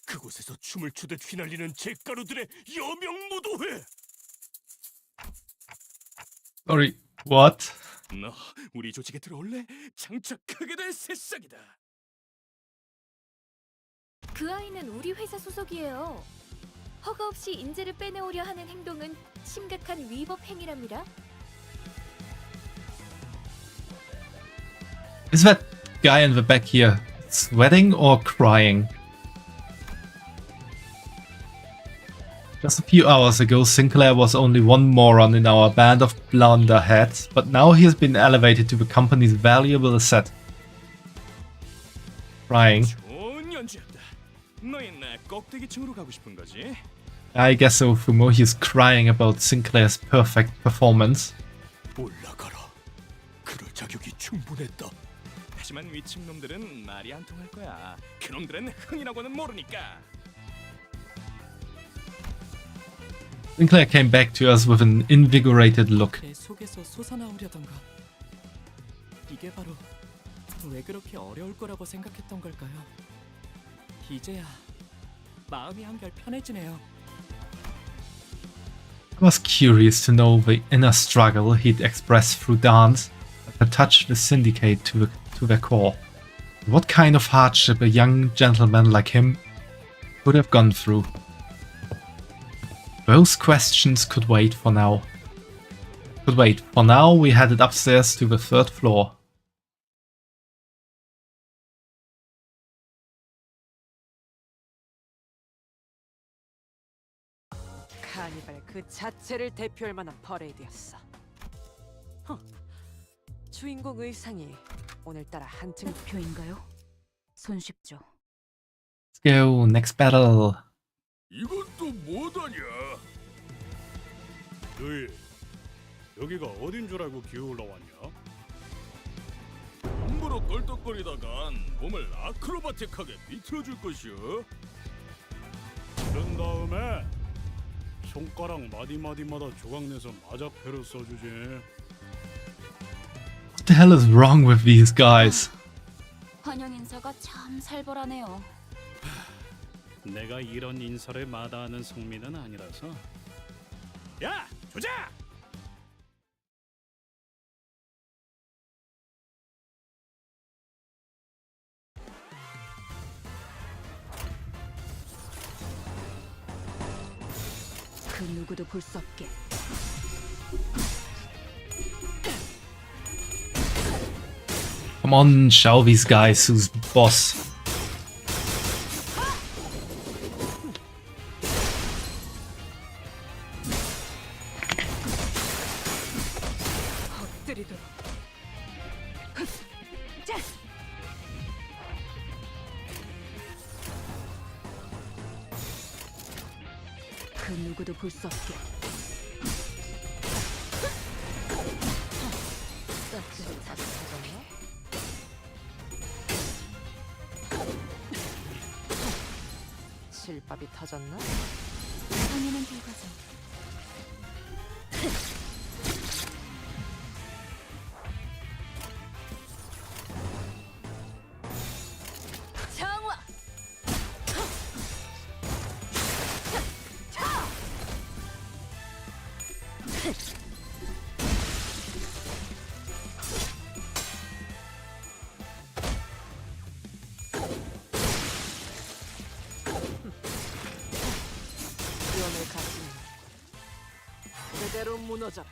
그곳에서 춤을 추듯 휘날리는 잿가루들의 여명무도회. Sorry, what? 너 우리 조직에 들어올래? 장착하게 될 새싹이다. 그 아이는 우리 회사 소속이에요. 허가 없이 인재를 빼내오려 하는 행동은 심각한 위법 행위랍니다. Is that guy in the back here sweating or crying? Just a few hours ago, Sinclair was only one moron in our band of blunderheads, but now he has been elevated to the company's valuable asset. Crying. 좋은 연주였다. 너희 나 껍데기층으로 가고 싶은 거지? I guess so, Fumo. He's crying about Sinclair's perfect performance. 올라가라. 그럴 자격이 충분했다. 하지만 위층 놈들은 말이 안 통할 거야. 그놈들은 흥이라고는 모르니까. Sinclair came back to us with an invigorated look. 내 속에서 솟아나오려던가. 이게 바로 왜 그렇게 어려울 거라고 생각했던 걸까요? 이제야 마음이 한결 편해지네요. I was curious to know the inner struggle he'd expressed through dance that touched the syndicate to their core. What kind of hardship a young gentleman like him could have gone through. Those questions could wait for now. For now, we headed upstairs to the third floor. 카니발 그 자체를 대표할 만한 퍼레이드였어. 주인공 의상이 오늘따라 한층 표인가요? 손쉽죠. Let's go, next battle. 이건 또 뭐다냐? 너희 여기가 어딘 줄 알고 기어올라 왔냐? 함부로 껄떡거리다간 몸을 아크로바틱하게 비틀어줄 것이오. 그런 다음에 손가락 마디마디마다 조각내서 마자표를 써주지. What the hell is wrong with these guys? 환영 인사가 참 살벌하네요. 내가 이런 인사를 마다하는 성민은 아니라서. 야, 조자! 그 누구도 볼 수 없게. Come on, show these guys who's boss. 엎드리도록. 그 누구도 볼 수 없게. 실밥이 터졌나? 실밥이 터졌나? 당연한 결과죠. 장화! 위험을 가지니 그대로 무너져라.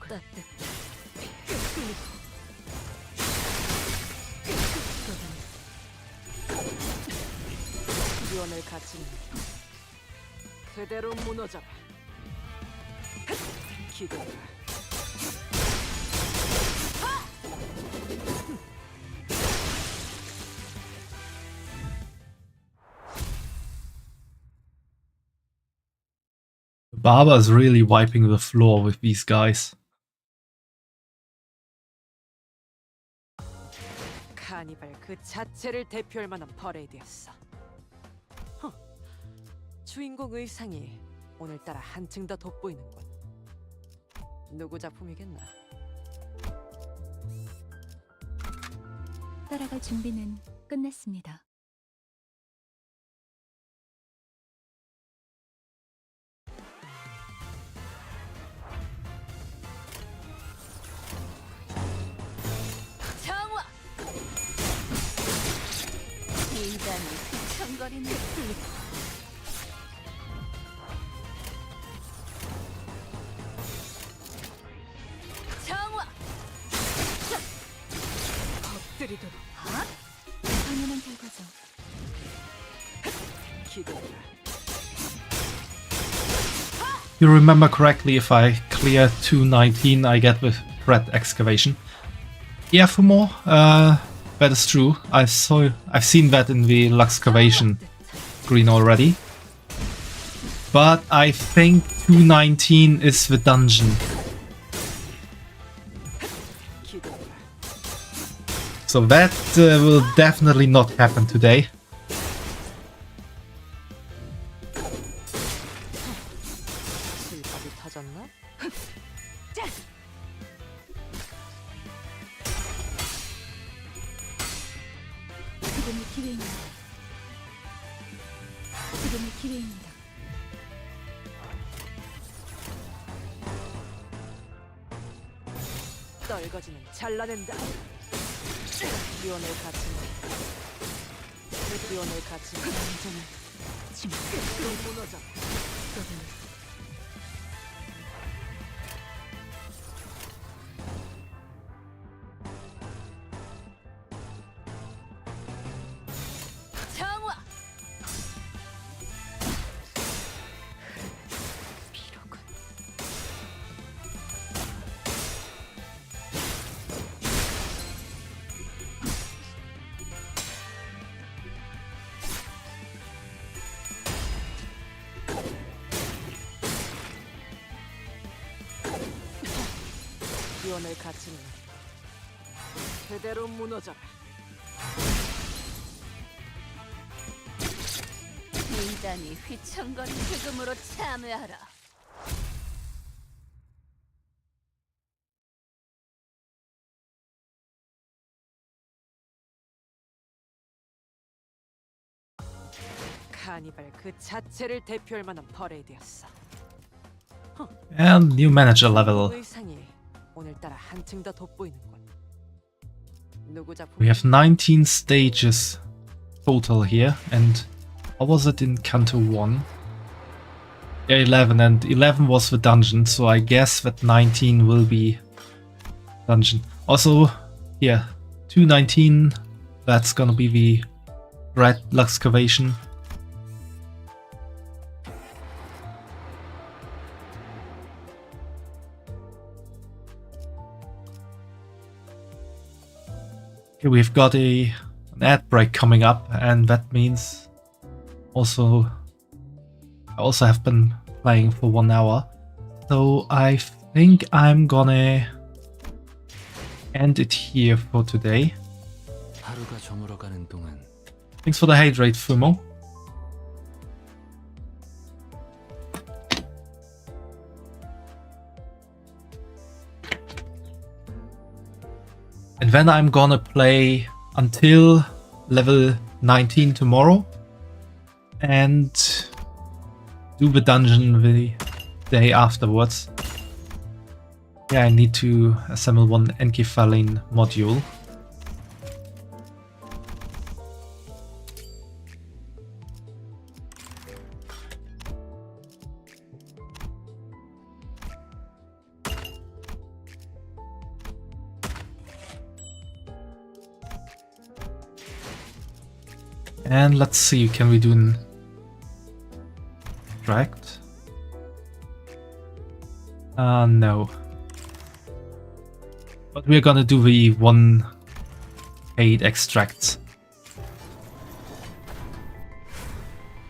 따뜻해. 위험을 가지니 그대로 무너져라. 기대라. Barber's really wiping the floor with these guys. 카니발 그 자체를 대표할 만한 퍼레이드였어. 주인공 의상이 오늘따라 한층 더 돋보이는군. 누구 작품이겠나? 따라갈 준비는 끝났습니다. 장화! 인간이 휘청거리는 장화! 엎드리도록. 당연한 결과죠. 기대라. You remember correctly, if I clear 219, I get the threat excavation. Yeah, for more. That is true. I've seen that in the Luxcavation screen already. But I think 219 is the dungeon. So that will definitely not happen today. 실밥이 터졌나? 지금이 기회입니다. 지금이 기회입니다. 떨거지는 잘라낸다. 위원을 갖추는 그 위원을 갖추는 완전히 지금 무너져. 장화! 비로군. 기원을 갖추는 그대로 무너져라. 인간이 휘청거린 죽음으로 참여하라. 카니발 그 자체를 대표할 만한 퍼레이드였어. And new manager level. 의상이 오늘따라 한층 더 돋보이는군. 누구 작품? We have 19 stages total here, and what was it in Canto 1? Yeah, 11, and 11 was the dungeon, so I guess that 19 will be dungeon. Also, yeah, 219, that's gonna be the Red Luxcavation. Okay, we've got an ad break coming up, and that means I also have been playing for 1 hour. So I think I'm gonna end it here for today. 하루가 저물어가는 동안 Thanks for the hate rate, Fumo. And then I'm gonna play until level 19 tomorrow and do the dungeon the day afterwards. Yeah, I need to assemble one Encephaline module. And let's see, can we do an extract? No. But we're gonna do the 1 paid extracts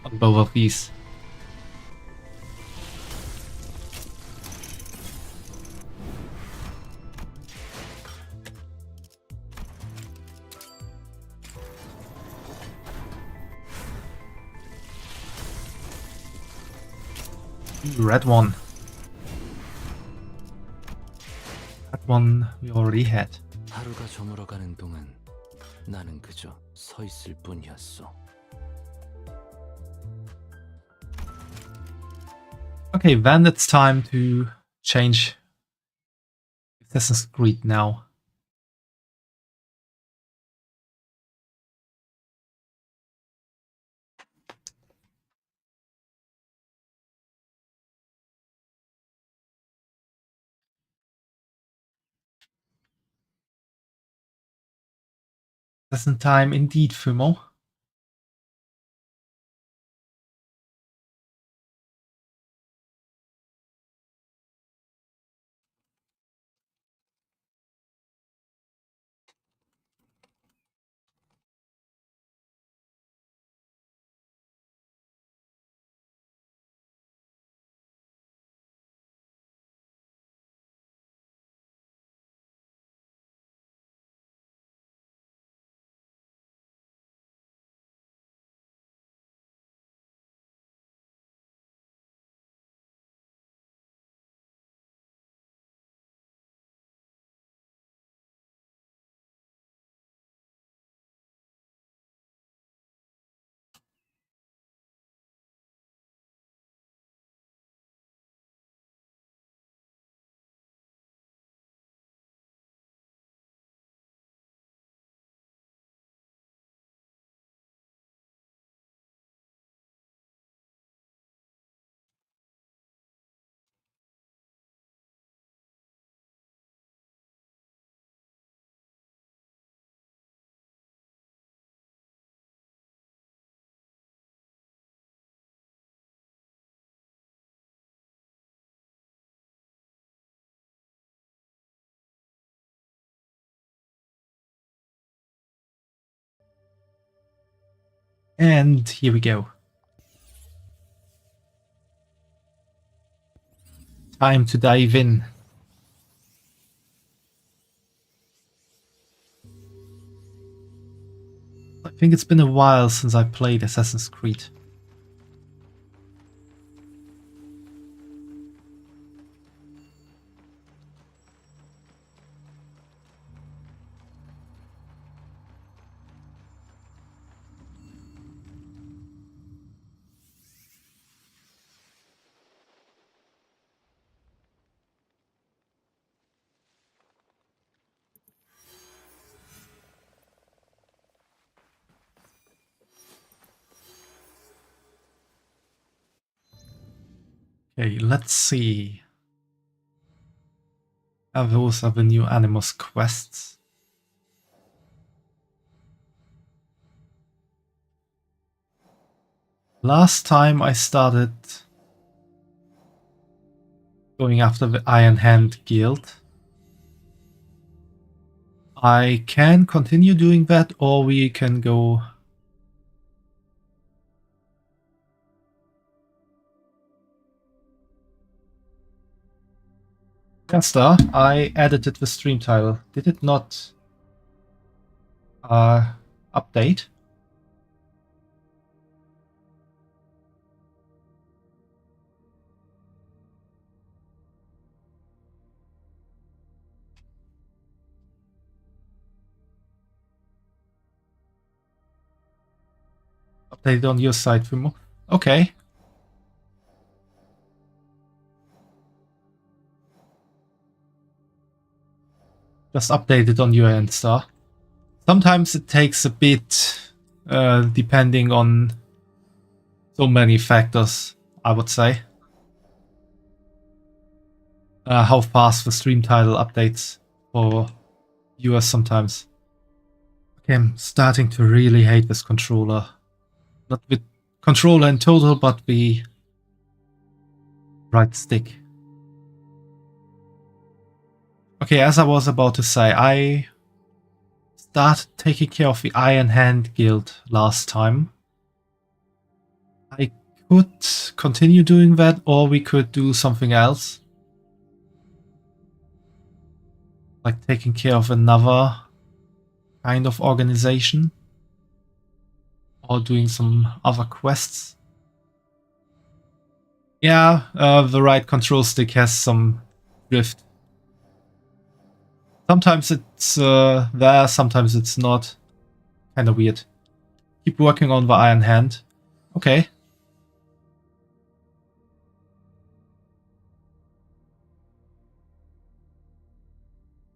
on both of these. Red one. That one we already had. 하루가 저물어가는 동안 나는 그저 서 있을 뿐이었어. Okay, then it's time to change Assassin's Creed now. Assassin time indeed, Fumo. And here we go. Time to dive in. think it's been a while since I played Assassin's Creed. Okay, let's see. Those are the new Animus quests. Last time I started going after the Iron Hand Guild. I can continue doing that, or we can go... Caster, I edited the stream title. Did it not update? Update on your side, Fumo. Okay. Just update it on your end, Star. Sometimes it takes a bit, depending on so many factors, I would say. How fast the stream title updates for viewers sometimes. Okay, I'm starting to really hate this controller. Not the controller in total, but the right stick. Okay, as I was about to say, I started taking care of the Iron Hand Guild last time. I could continue doing that, or we could do something else. Like taking care of another kind of organization. Or doing some other quests. Yeah, the right control stick has some drift. Sometimes it's there, sometimes it's not. Kinda weird. Keep working on the Iron Hand. Okay.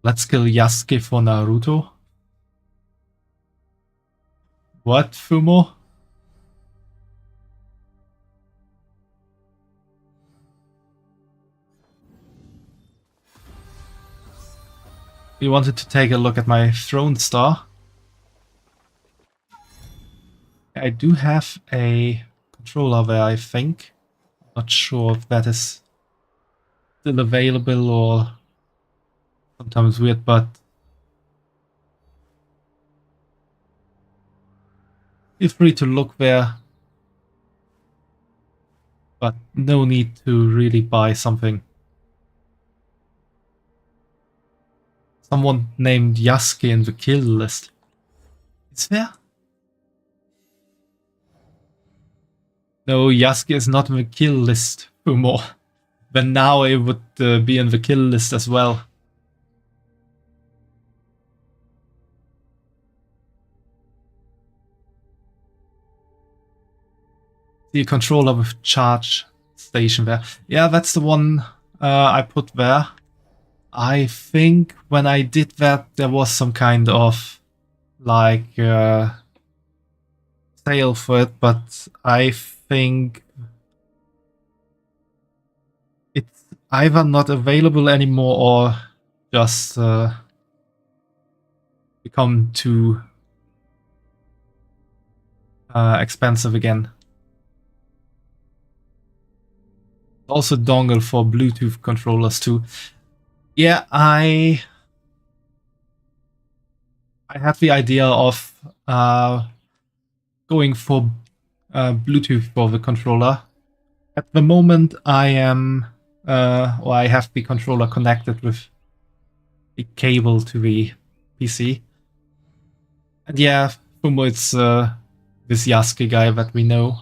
Let's kill Yasuke for Naruto. What, Fumo? You wanted to take a look at my throne star. I do have a controller there, I think. Not sure if that is still available or sometimes weird, but feel free to look there. But no need to really buy something. Someone named Yasuke in the kill list. Is there? No, Yasuke is not in the kill list for more. Then now it would be in the kill list as well. The controller with charge station there. Yeah, that's the one I put there. I think when I did that, there was some kind of like sale for it, but I think it's either not available anymore or just become too expensive again. Also dongle for Bluetooth controllers too. Yeah, I had the idea of going for Bluetooth for the controller. At the moment, I am, or I have the controller connected with a cable to the PC. And yeah, Fumo, it's this Yasuke guy that we know.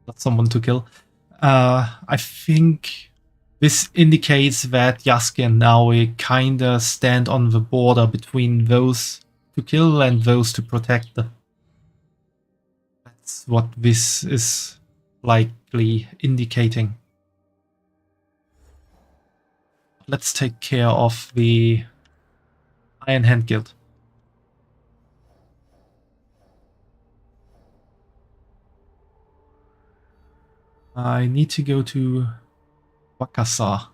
Not someone to kill. I think this indicates that Yasuke and Naoi kinda stand on the border between those to kill and those to protect them. That's what this is likely indicating. Let's take care of the Iron Hand Guild. I need to go to Wakasa.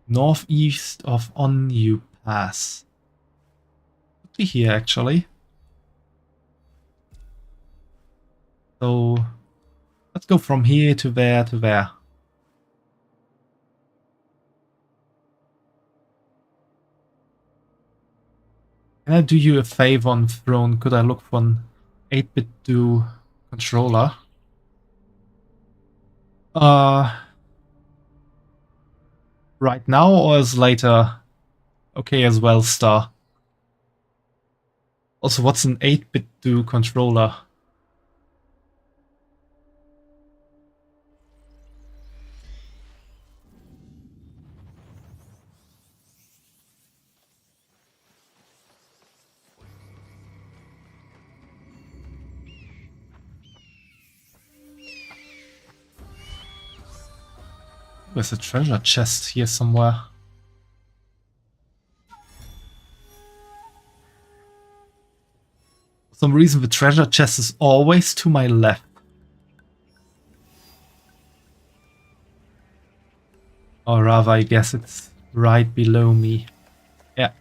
Northeast of Onyu Pass. Could be here actually. So let's go from here to there to there. Can I do you a favor on Throne? Could I look for an 8-bit do controller? Right now or is later? Okay as well, Star. Also, what's an 8-bit do controller? There's a treasure chest here somewhere. For some reason the treasure chest is always to my left. Or rather, I guess it's right below me. Yeah.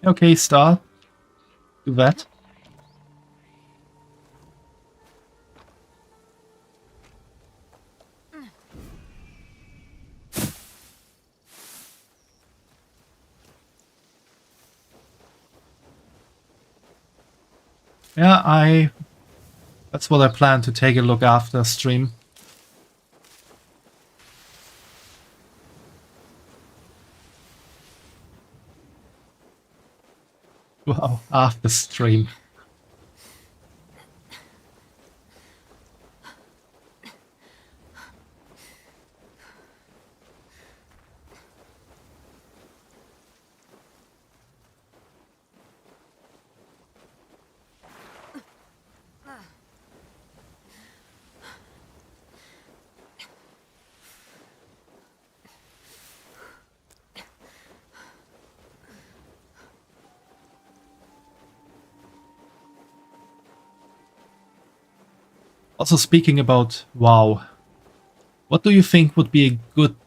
Okay, Star. Do that. Yeah, that's what I plan to take a look after stream. Wow, after stream. Also, speaking about WoW, what do you think would be a good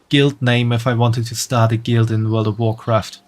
guild name if I wanted to start a guild in World of Warcraft?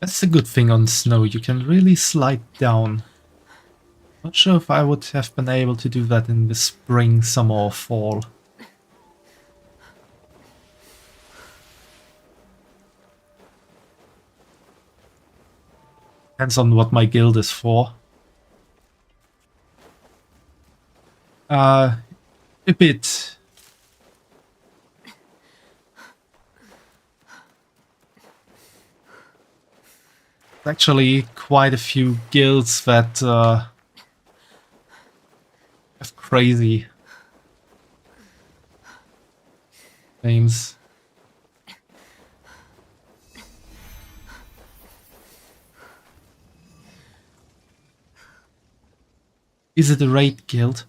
That's a good thing on snow, you can really slide down. Not sure if I would have been able to do that in the spring, summer or fall. Depends on what my guild is for. A bit. Actually, quite a few guilds that have crazy names. Is it a raid guild?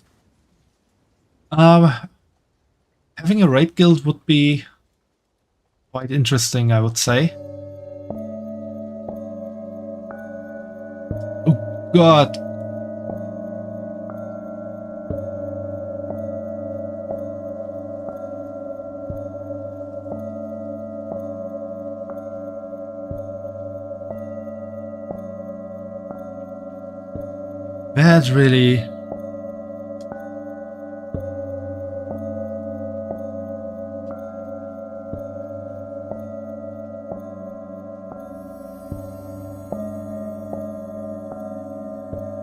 Having a raid guild would be quite interesting, I would say. Oh god. That really...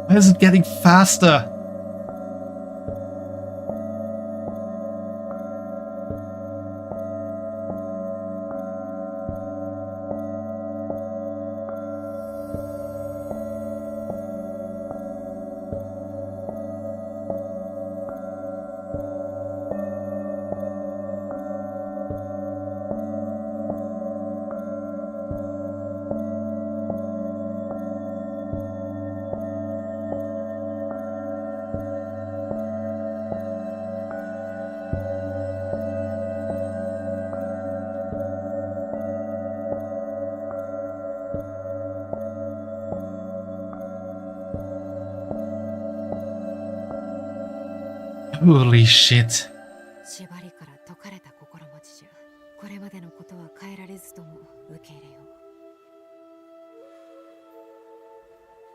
Why is it getting faster? Holy shit. 縛りから解かれた心持ちじゃ。これまでのことは変えられずとも受け入れよ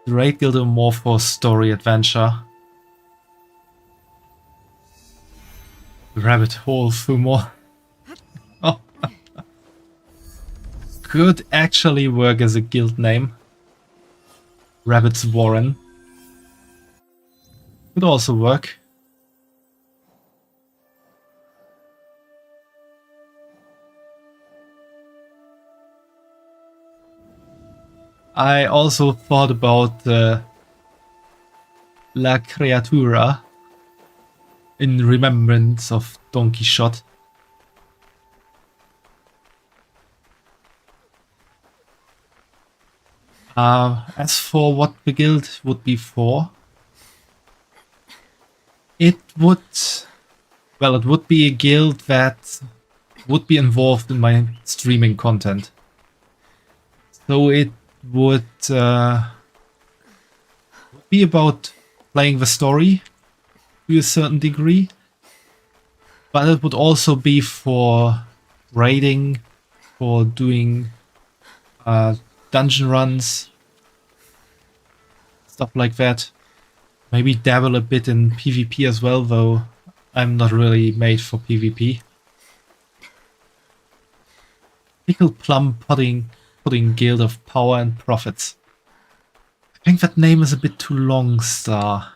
う。 The raid guild are more for story adventure. Rabbit hole Fumo. Oh. Could actually work as a guild name. Rabbit's Warren. Could also work. I also thought about La Creatura in remembrance of Don Quixote. As for what the guild would be for, it would... Well, it would be a guild that would be involved in my streaming content. So it would be about playing the story to a certain degree, but it would also be for raiding, for doing dungeon runs, stuff like that. Maybe dabble a bit in PvP as well, though I'm not really made for PvP. Pickled Plum Pudding Guild of Power and Profits. I think that name is a bit too long, Star,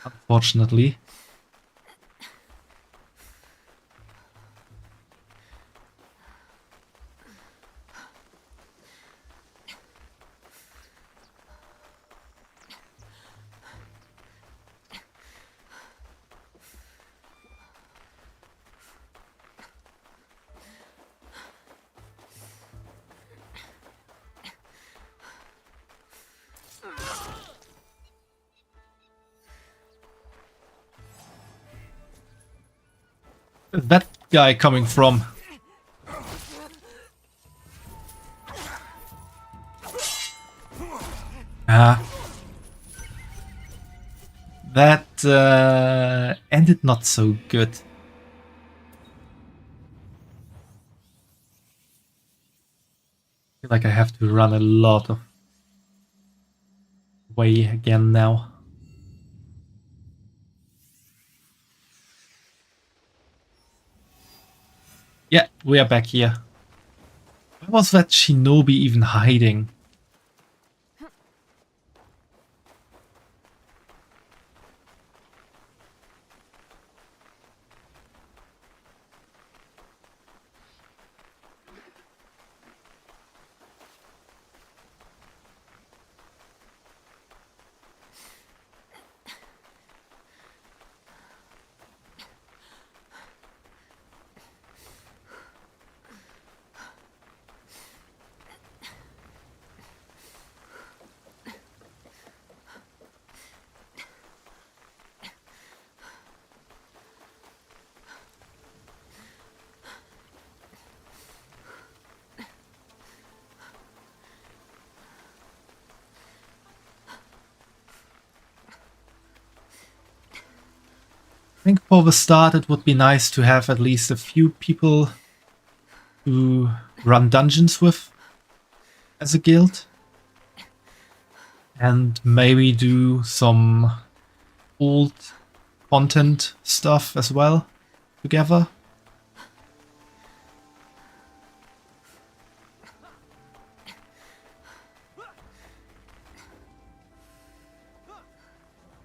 unfortunately. Where's that guy coming from? That ended not so good. I feel like I have to run a lot of way again now. Yeah, we are back here. Where was that shinobi even hiding? think for the start it would be nice to have at least a few people to run dungeons with as a guild. And maybe do some old content stuff as well together.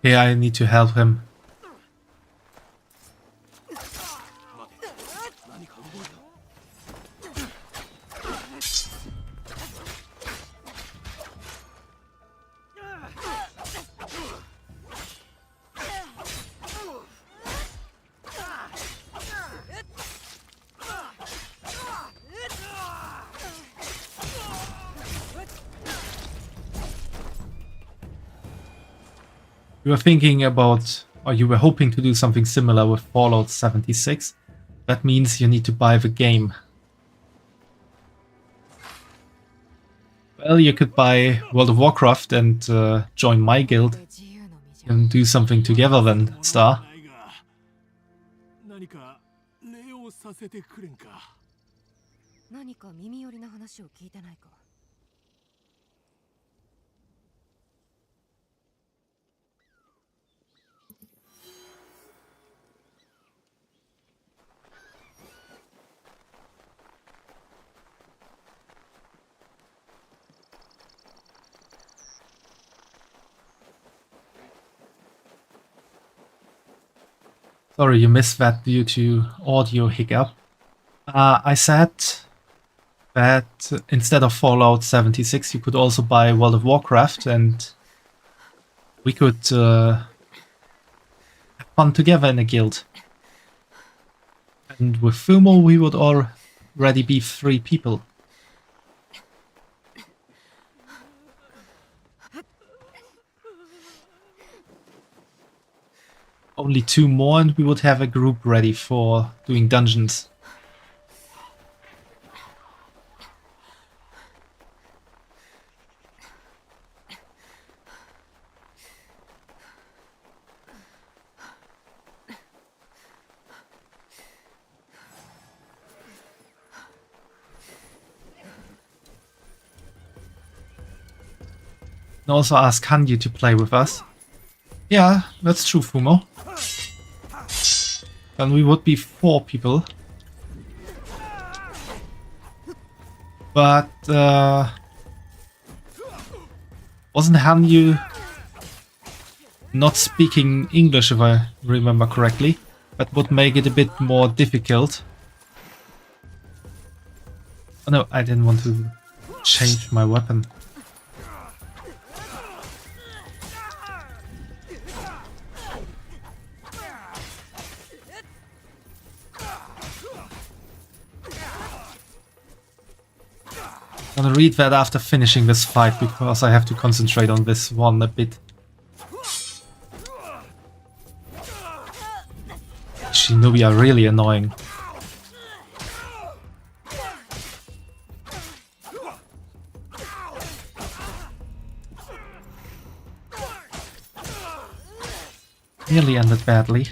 Yeah, I need to help him. You were thinking about, or you were hoping to do something similar with Fallout 76. That means you need to buy the game. Well, you could buy World of Warcraft and join my guild and do something together then, Star. 何か礼をさせてくれんか。何か耳寄りな話を聞いてないか。 Sorry, you missed that due to audio hiccup. I said that instead of Fallout 76, you could also buy World of Warcraft, and we could have fun together in a guild. And with Fumo, we would already be 3 people. Only 2 more and we would have a group ready for doing dungeons. And also ask Hanyu to play with us. Yeah, that's true, Fumo. Then we would be 4 people. But, wasn't Hanyu not speaking English, if I remember correctly? That would make it a bit more difficult. Oh no, I didn't want to change my weapon. I'm gonna read that after finishing this fight because I have to concentrate on this one a bit. Shinobi are really annoying. Nearly ended badly.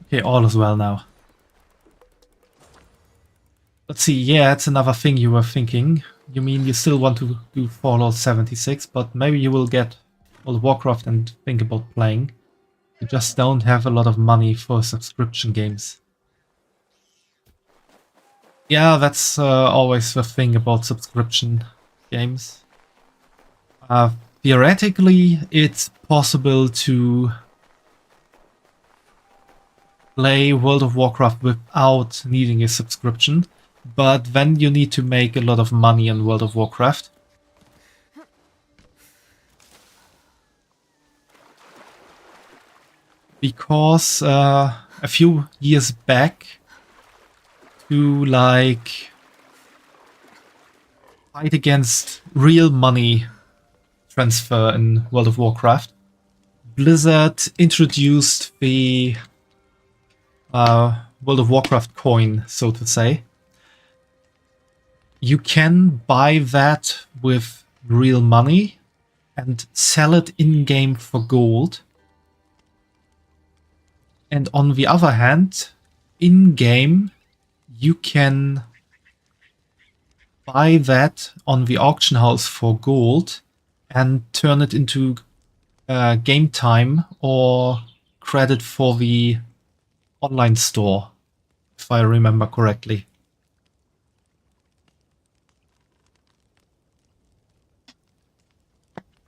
Okay, all is well now. Let's see, yeah, it's another thing you were thinking. You mean you still want to do Fallout 76, but maybe you will get World of Warcraft and think about playing. You just don't have a lot of money for subscription games. Yeah, that's always the thing about subscription games. Theoretically, it's possible to play World of Warcraft without needing a subscription, but then you need to make a lot of money on World of Warcraft. Because a few years back, to like fight against real money transfer in World of Warcraft. Blizzard introduced the World of Warcraft coin, so to say. You can buy that with real money and sell it in-game for gold. And on the other hand, in-game, you can buy that on the auction house for gold and turn it into game time or credit for the online store, if I remember correctly.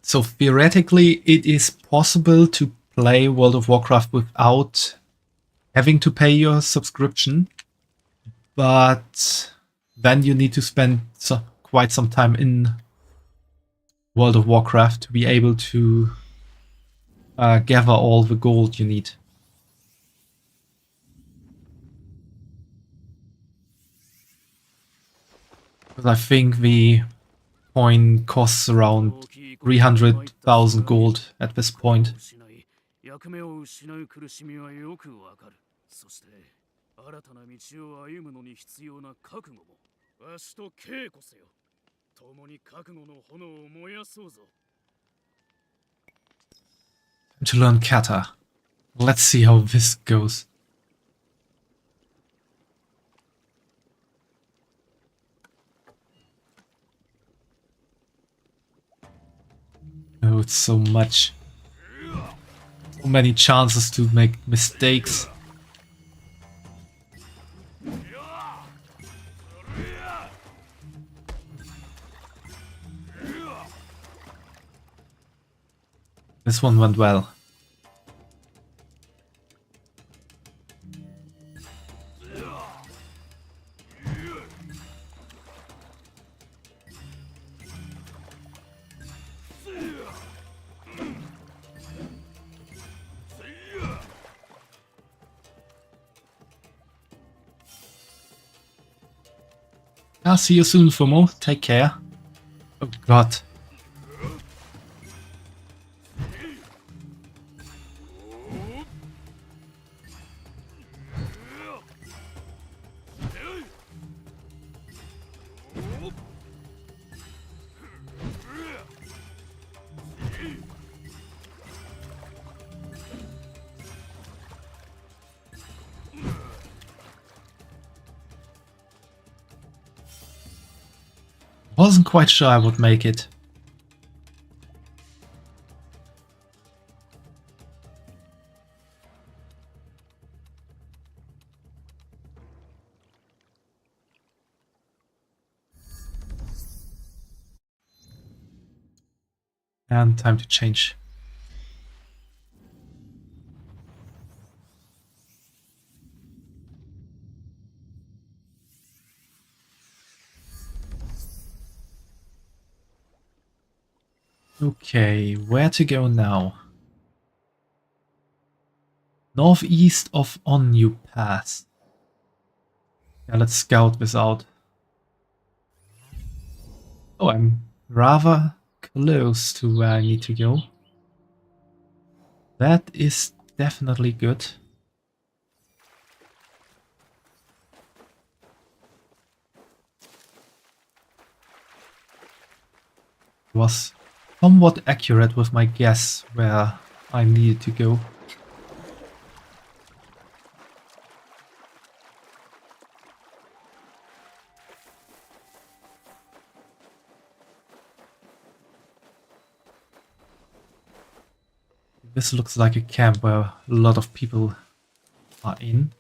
So theoretically, it is possible to play World of Warcraft without having to pay your subscription, but then you need to spend quite some time in World of Warcraft to be able to gather all the gold you need. Because I think the coin costs around 300,000 gold at this point. 役目を失う苦しみはよくわかる。そして新たな道を歩むのに必要な覚悟もわしと稽古せよ。共に覚悟の炎を燃やそうぞ。To learn kata. Let's see how this goes. Oh, it's so much. So many chances to make mistakes. This one went well. I'll see you soon, Fumo. Take care. Oh god. Wasn't quite sure I would make it. And time to change. Okay, where to go now? Northeast of Onyu Pass. Yeah, let's scout this out. Oh, I'm rather close to where I need to go. That is definitely good. Was somewhat accurate with my guess where I needed to go. This looks like a camp where a lot of people are in.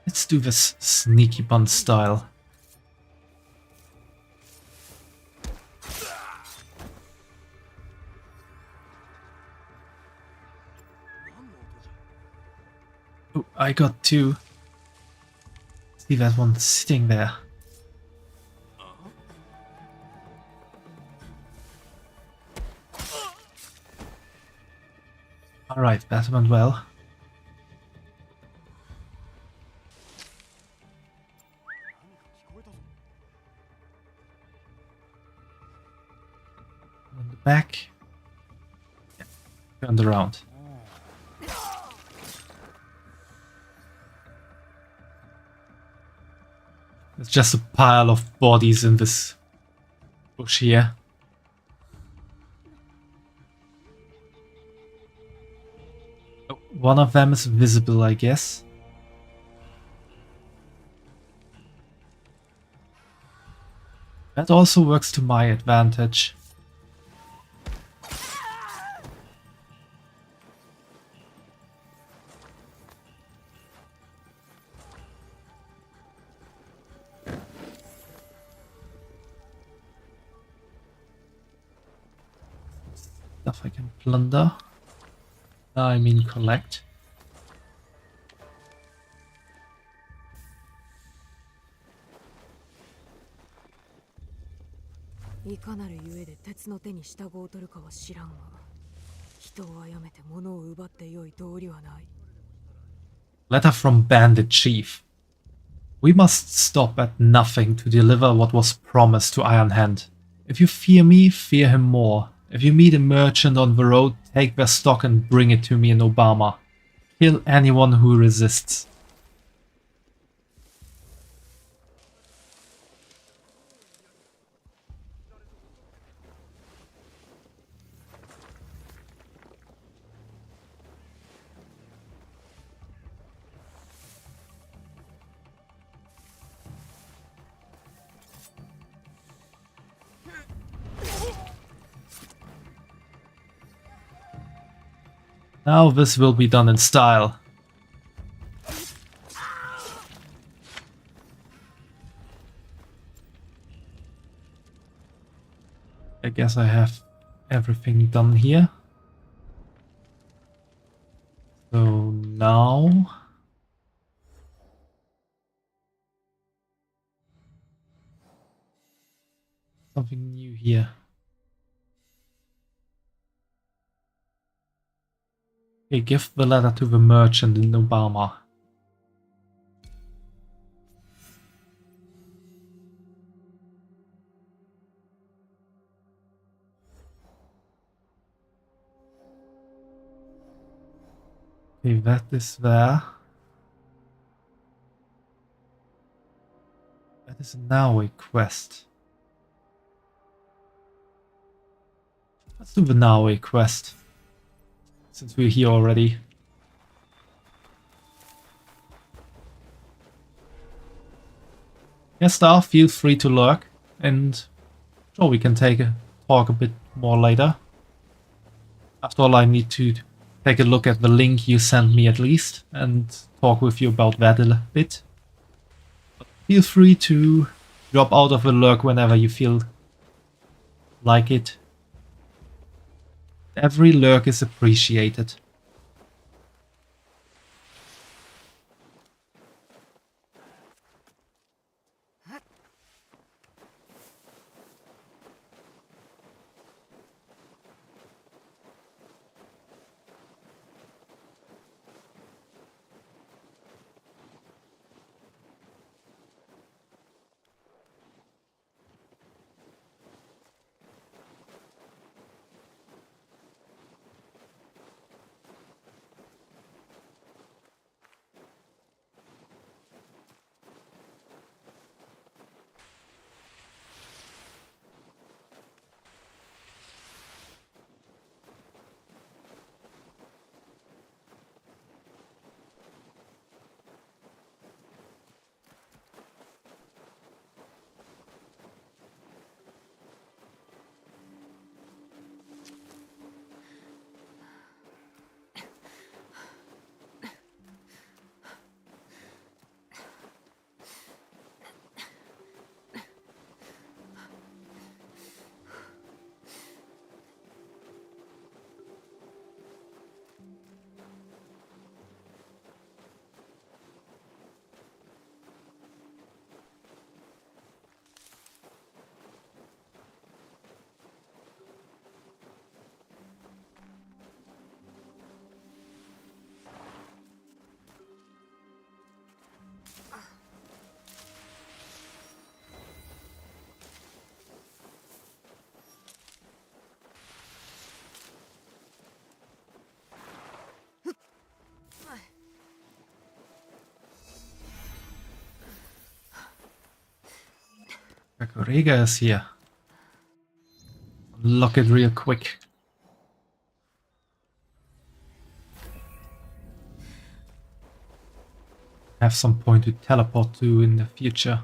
Let's do this sneaky bun style. Oh, I got two. See that one sitting there. Alright, that went well. On the back. Yeah, turned around. There's just a pile of bodies in this bush here. Oh, one of them is visible, I guess. That also works to my advantage. Stuff I can plunder. I mean collect. Letter from Bandit Chief. We must stop at nothing to deliver what was promised to Iron Hand. If you fear me, fear him more. If you meet a merchant on the road, take their stock and bring it to me in Obama. Kill anyone who resists. Now this will be done in style. I guess I have everything done here. So now... something new here. Okay, give the letter to the merchant in Obama. Okay, that is there. That is now a quest. Let's do the now a quest. Since we're here already. Yes, Star, feel free to lurk, and sure, we can talk a bit more later. After all, I need to take a look at the link you sent me at least, and talk with you about that a bit. But feel free to drop out of the lurk whenever you feel like it. Every lurk is appreciated. Rega is here. Unlock it real quick. Have some point to teleport to in the future.9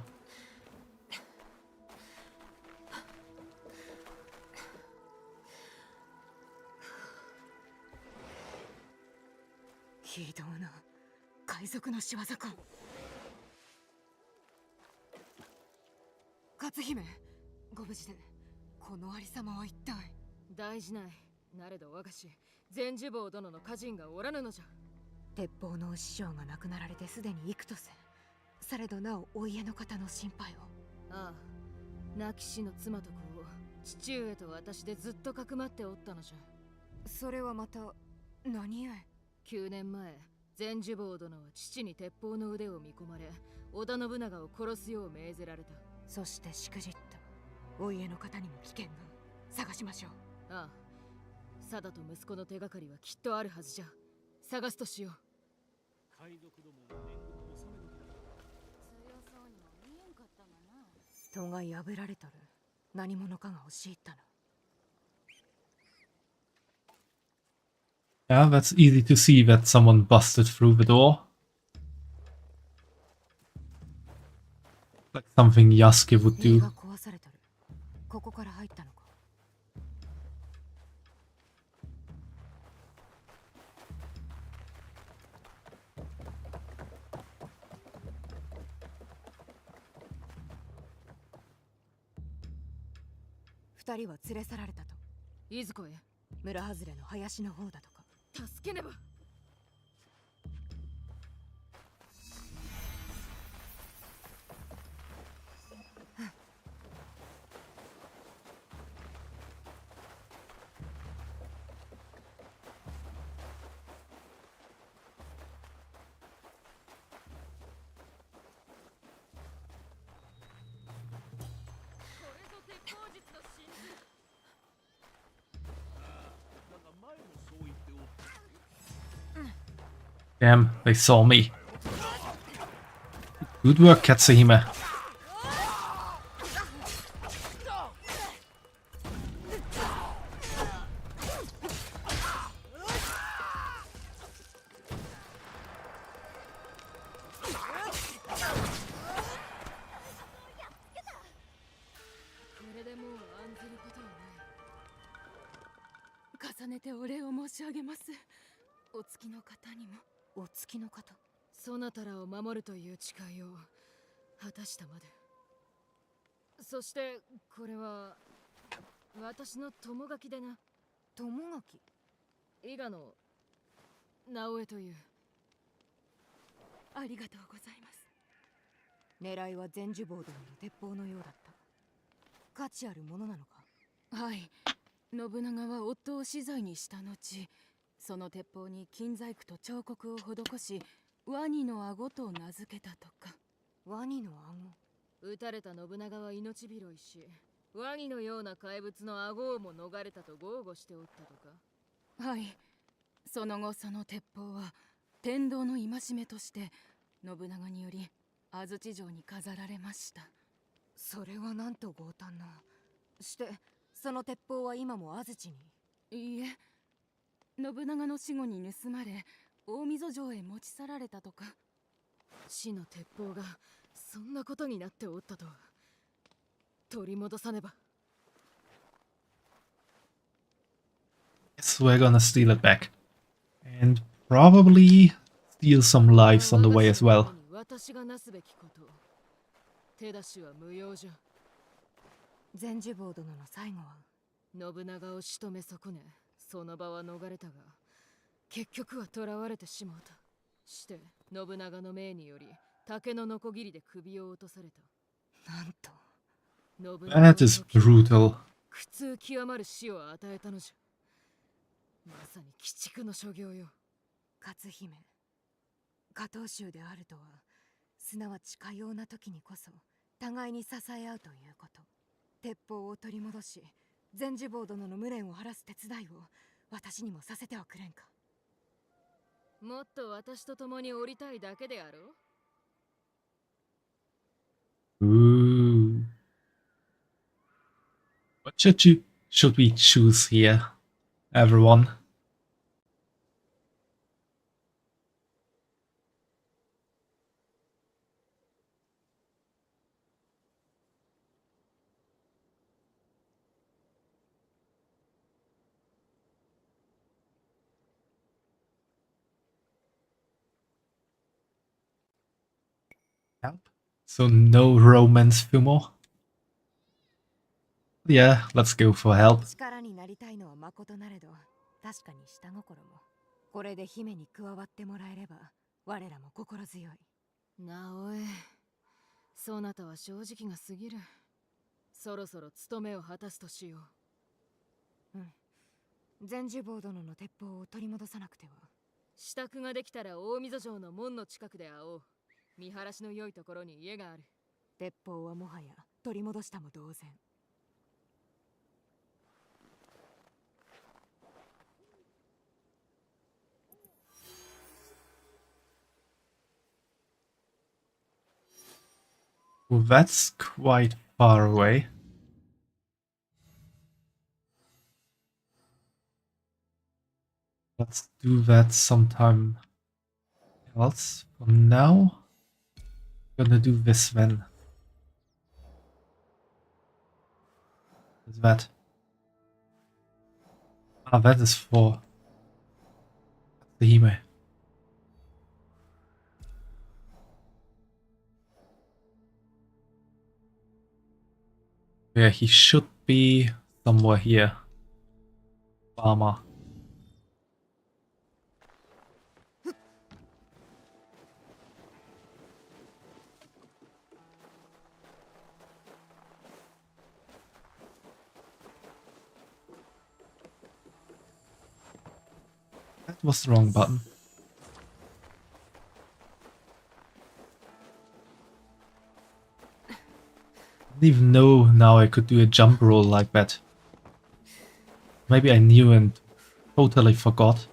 年前、全寿坊殿は父に鉄砲の腕を見込まれ、織田信長を殺すよう命ぜられた。そしてしくじった。お家の方にも危険が。探しましょう。ああ。貞と息子の手がかりはきっとあるはずじゃ。探すとしよう。海賊どもを煉獄を収める気だ。強そうにも見えんかったがな。戸が破られとる。何者かが押し入ったの。Yeah, that's easy to see that someone busted through the door. Like something Yasuke would do. ここから入ったのか。二人は連れ去られたと。いずこへ？村外れの林の方だとか。助けねば。Damn, they saw me. Good work, Katsuhime.そなたらを守るという誓いを果たしたまで。そしてこれは私の友書きでな。友書き？伊賀の直江という。ありがとうございます。狙いは全寿坊殿の鉄砲のようだった。価値あるものなのか？はい。信長は夫を死罪にした後、その鉄砲に金細工と彫刻を施し、ワニの顎と名付けたとか。ワニの顎？撃たれた信長は命拾いし、ワニのような怪物の顎をも逃れたと豪語しておったとか。はい。その後その鉄砲は天道の戒めとして信長により安土城に飾られました。それはなんと豪胆な。してその鉄砲は今も安土に？いいえ、信長の死後に盗まれ大溝城へ持ち去られたとか。死の鉄砲がそんなことになっておったとは。取り戻さねば。Yes, we're gonna steal it back. And probably steal some lives on the way as well. 私がなすべきこと。手出しは無用じゃ。全寿坊殿の最後は信長を仕留め損ね、その場は逃れたが、結局は囚われてしまうた。して信長の命により竹のノコギリで首を落とされた。なんと信長 That is brutal. 苦痛極まる死を与えたのじゃ。まさに鬼畜の所業よ。勝姫、加藤衆であるとは、すなわちかような時にこそ互いに支え合うということ。鉄砲を取り戻し、全寿坊殿の無念を晴らす手伝いを私にもさせてはくれんか。もっと私と共に降りたいだけであろう。Ooh. What should we choose here, everyone? Help? So no romance Fumo? Yeah, let's go for help. 力になりたいのは誠なれど、確かに下心も。これで姫に加わってもらえれば、我らも心強い。直江、そなたは正直が過ぎる。そろそろ務めを果たすとしよう。うん。全寿坊殿の鉄砲を取り戻さなくては。支度ができたら大溝城の門の近くで会おう。見晴らしの良いところに家がある。鉄砲はもはや取り戻したも同然。Well, that's quite far away. Let's do that sometime else. For now, I'm gonna do this then. What's that? Ah, that is for the Hime. Yeah, he should be somewhere here. Farmer. That was the wrong button. I didn't even know now I could do a jump roll like that. Maybe I knew and totally forgot.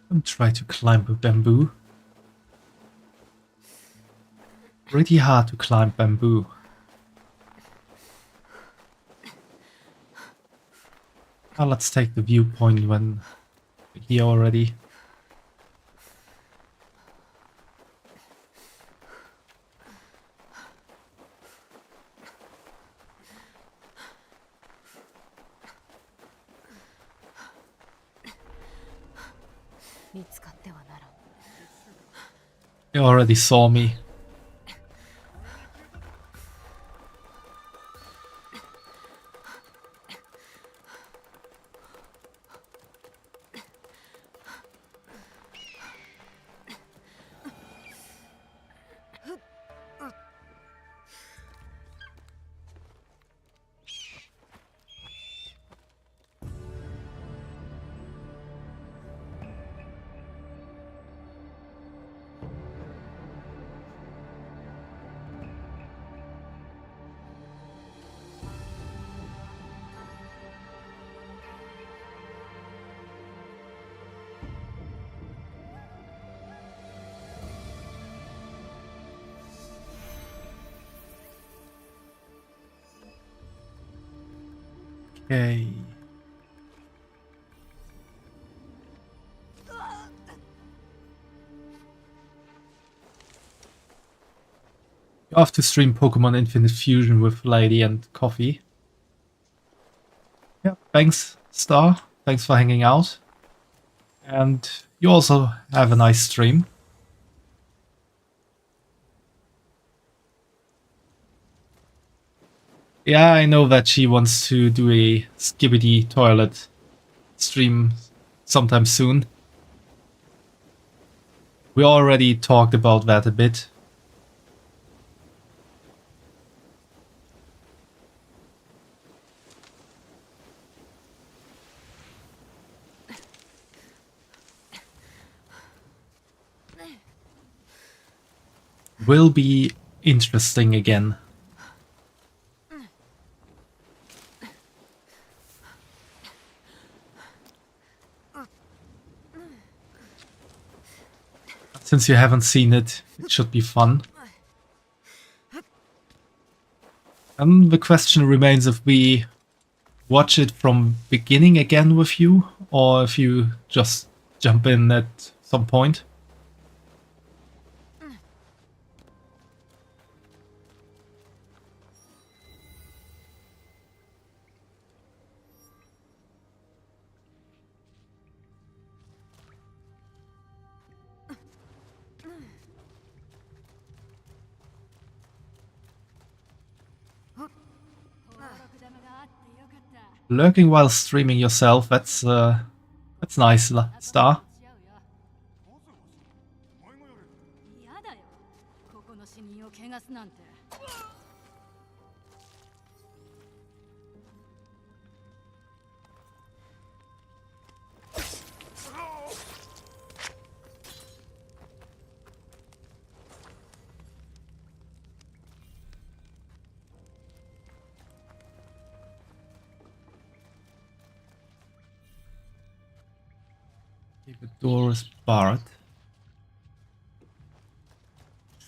Don't try to climb a bamboo. Pretty hard to climb bamboo. Now let's take the viewpoint when we're here already. They already saw me. Okay. You have to stream Pokemon Infinite Fusion with Lady and Coffee. Yeah, thanks, Star. Thanks for hanging out. And you also have a nice stream. Yeah, I know that she wants to do a Skibidi toilet stream sometime soon. We already talked about that a bit. Will be interesting again. Since you haven't seen it, it should be fun. And the question remains if we watch it from beginning again with you, or if you just jump in at some point. Lurking while streaming yourself, that's nice, Star. 嫌だよ。ここの死人を汚すなんて。The door is barred.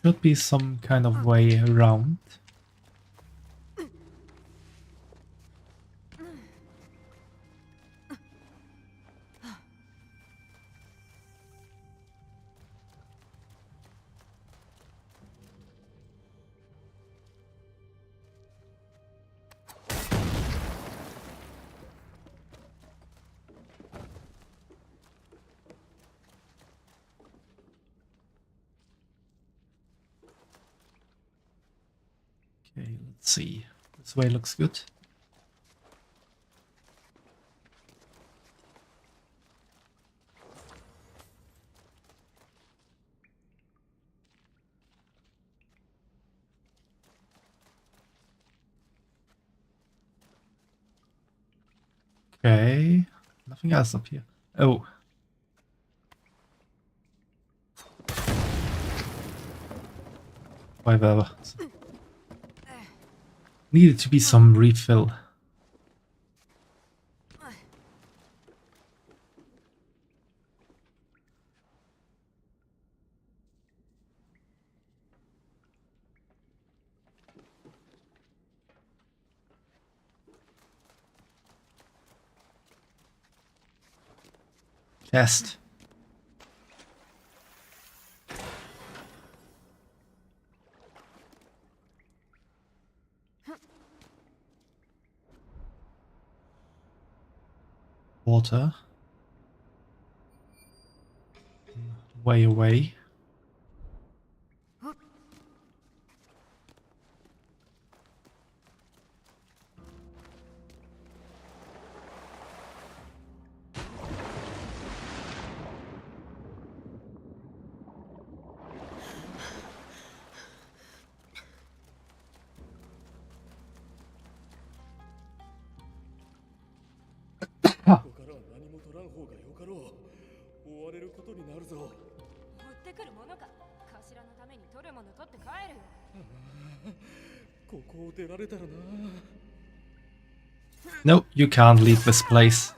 Should be some kind of way around. Okay, let's see. This way looks good. Okay, nothing else up here. Oh. Whatever. Needed to be some refill. Test. Water. Way away. No, you can't leave this place.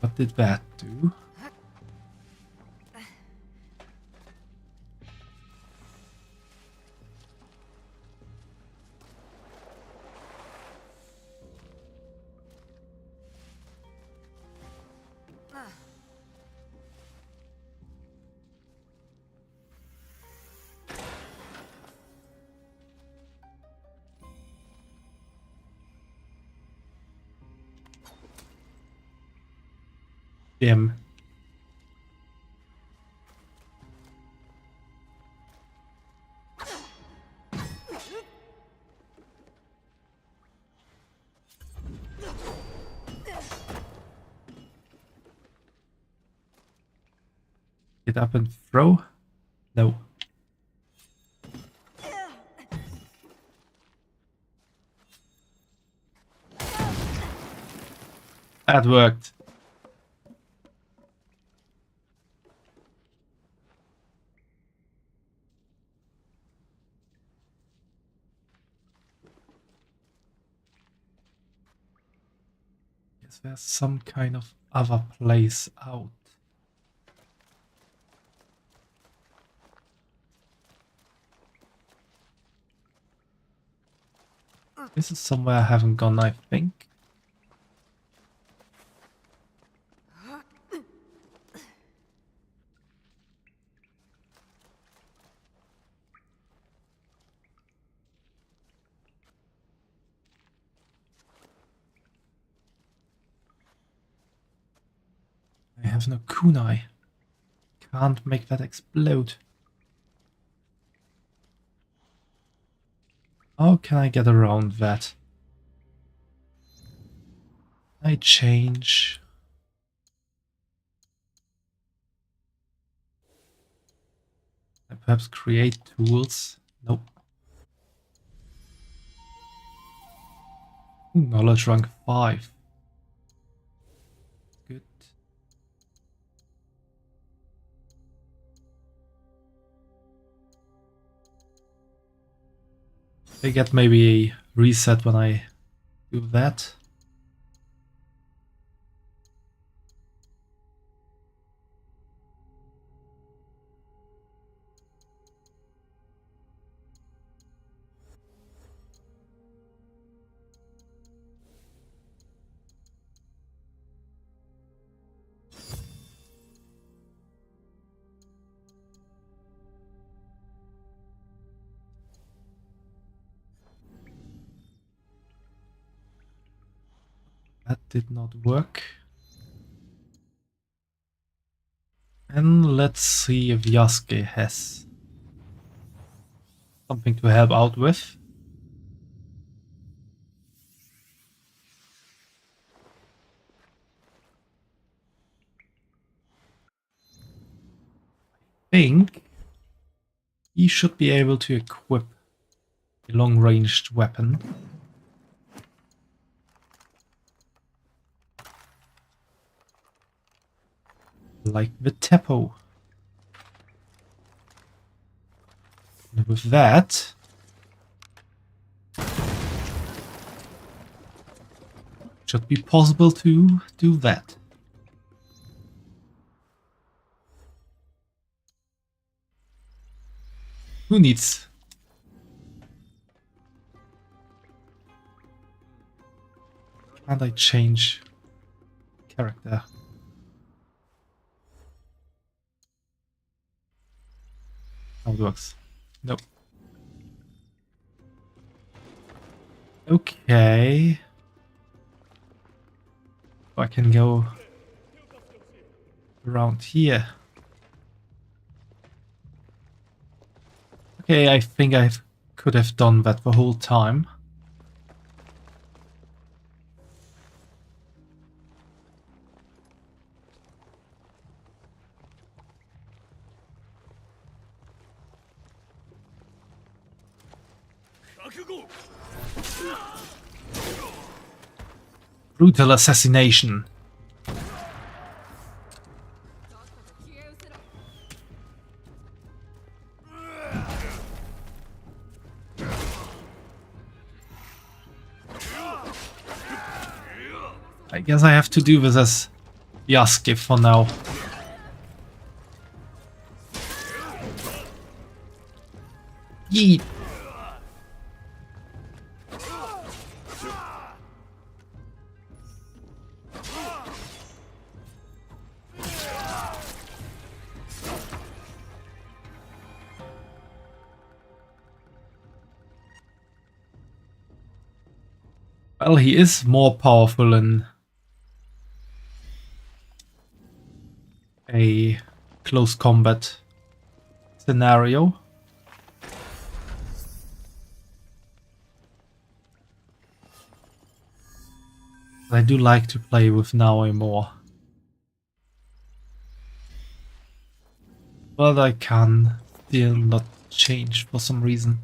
What did that do? him. Get up and throw? No. That worked. Guess there's some kind of other place out. This is somewhere I haven't gone, I think. I have no kunai. Can't make that explode. How can I get around that? I change. I perhaps create tools. Nope. Ooh, knowledge rank 5. Good. I get maybe a reset when I do that. That did not work. And let's see if Yasuke has something to help out with. I think he should be able to equip a long-ranged weapon. Like the Teppo. And with that, should be possible to do that. Who needs? Can't I change character? How it works? Nope. Okay. I can go around here. Okay, I think I could have done that the whole time. Brutal assassination. I guess I have to do this as Yasuke for now. Yeet. Well, he is more powerful in close combat scenario. I do like to play with Naoe more. But I can still not change for some reason.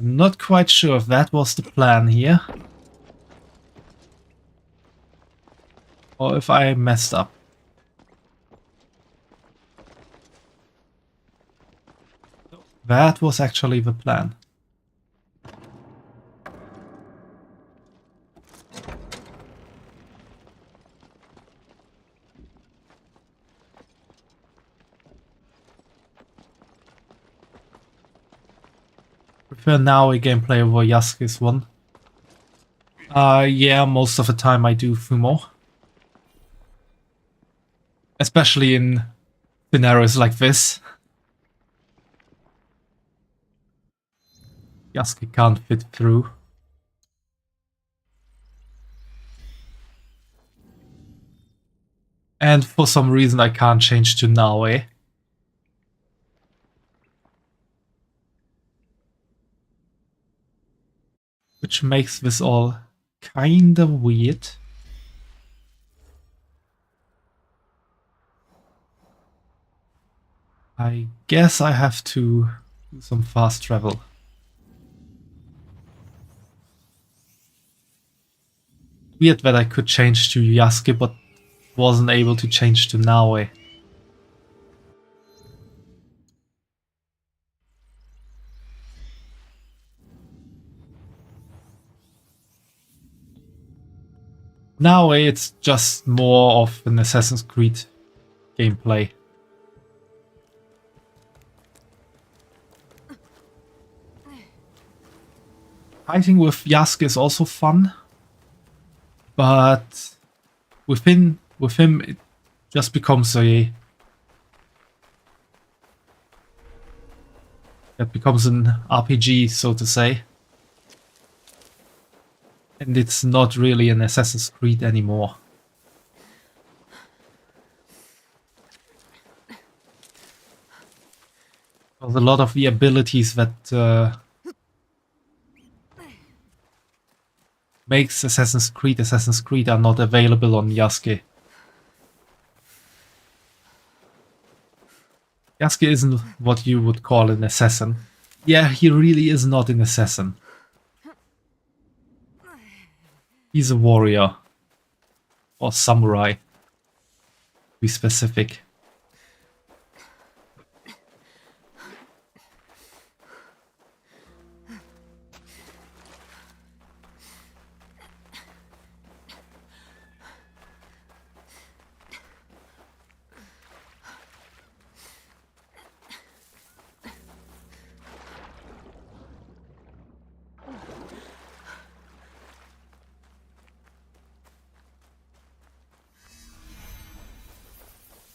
I'm not quite sure if that was the plan here. Or if I messed up. That was actually the plan. Prefer Naoe gameplay over Yasuke's one. Yeah, most of the time I do Fumo. Especially in scenarios like this. Yasuke can't fit through. And for some reason I can't change to Naoe. Which makes this all kinda weird. I guess I have to do some fast travel. Weird that I could change to Yasuke but wasn't able to change to Naoe. Naoe, it's just more of an Assassin's Creed gameplay. Fighting with Yasuke is also fun, but with him it just becomes an RPG, so to say. And it's not really an Assassin's Creed anymore. Because a lot of the abilities that makes Assassin's Creed are not available on Yasuke. Yasuke isn't what you would call an assassin. Yeah, he really is not an assassin. He's a warrior. Or samurai, to be specific.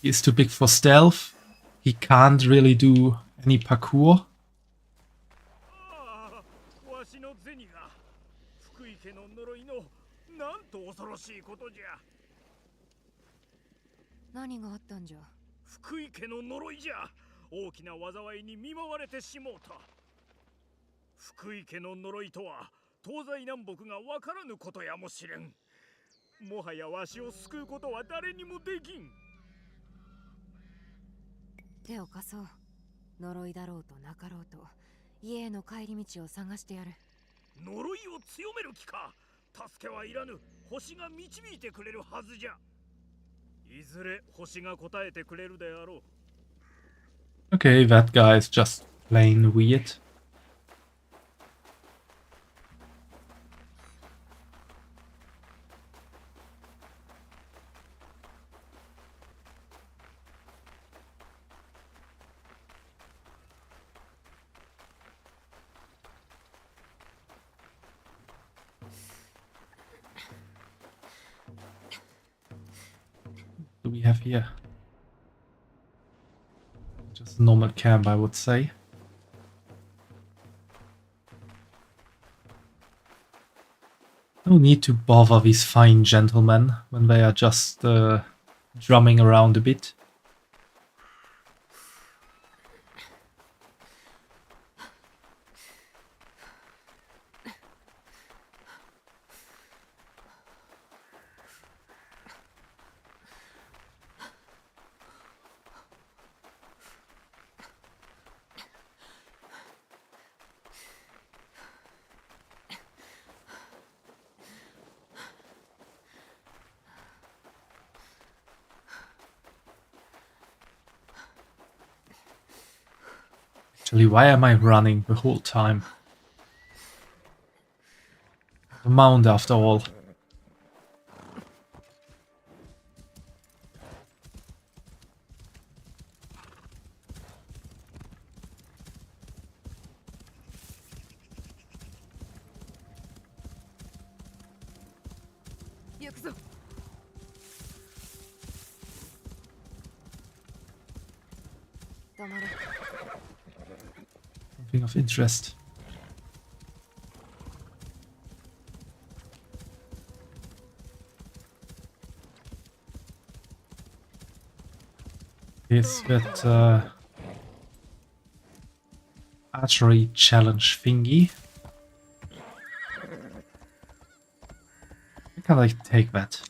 He's too big for stealth. He can't really do any parkour. わしの銭が福井家の呪いのなんと恐ろしいことじゃ。何があったんじゃ。福井家の呪いじゃ。大きな災いに見舞われてしもうた。福井家の呪いとは東西南北が分からぬことやもしれん。もはやわしを救うことは誰にもできん。手を貸そう。呪いだろうとなかろうと家への帰り道を探してやる。呪いを強める気か。助けはいらぬ。星が導いてくれるはずじゃ。いずれ星が答えてくれるであろう。Okay, that guy is just plain weird. Do we have here? Just a normal camp, I would say. No need to bother these fine gentlemen when they are just drumming around a bit. Actually, why am I running the whole time? The mound, after all. Something of interest. It's that archery challenge thingy. Why can't I take that?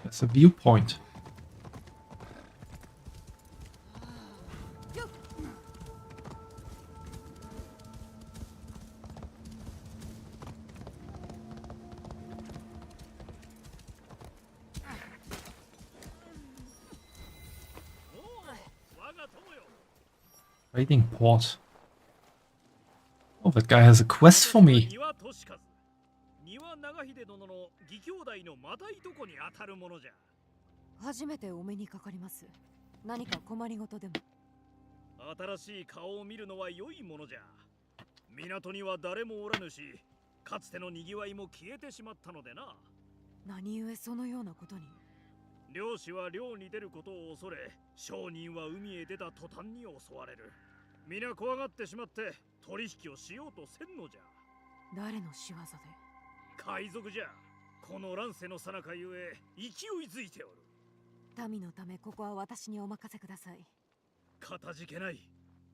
That's a viewpoint. Trading port. Oh, that guy has a quest for me. 初めてお目にかかります。何か困りごとでも。新しい顔を見るのは良いものじゃ。港には誰もおらぬし、かつての賑わいも消えてしまったのでな。何故そのようなことに。漁師は漁に出ることを恐れ、商人は海へ出た途端に襲われる。皆怖がってしまって取引をしようとせんのじゃ。誰の仕業で。海賊じゃ。この乱世の最中ゆえ勢いづいておる。民のためここは私にお任せください。かたじけない。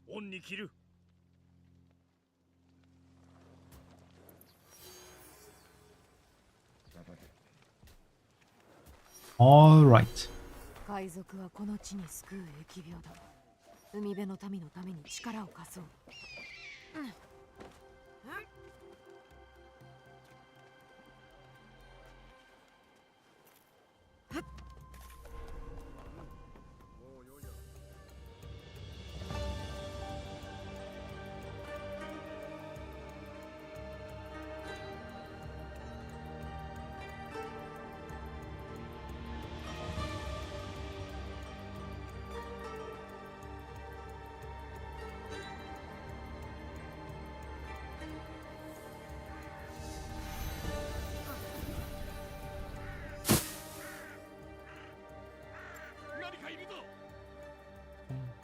恩に着る。Alright. 海賊はこの地に救う疫病だ。海辺の民のために力を貸そう。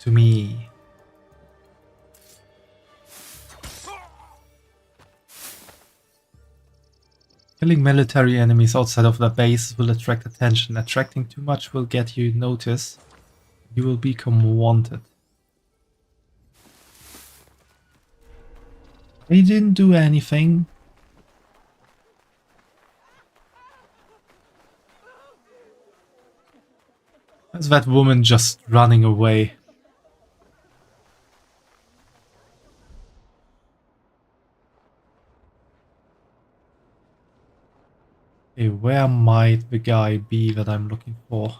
To me. Killing military enemies outside of their base will attract attention. Attracting too much will get you noticed. You will become wanted. They didn't do anything. Is that woman just running away? Okay, where might the guy be that I'm looking for?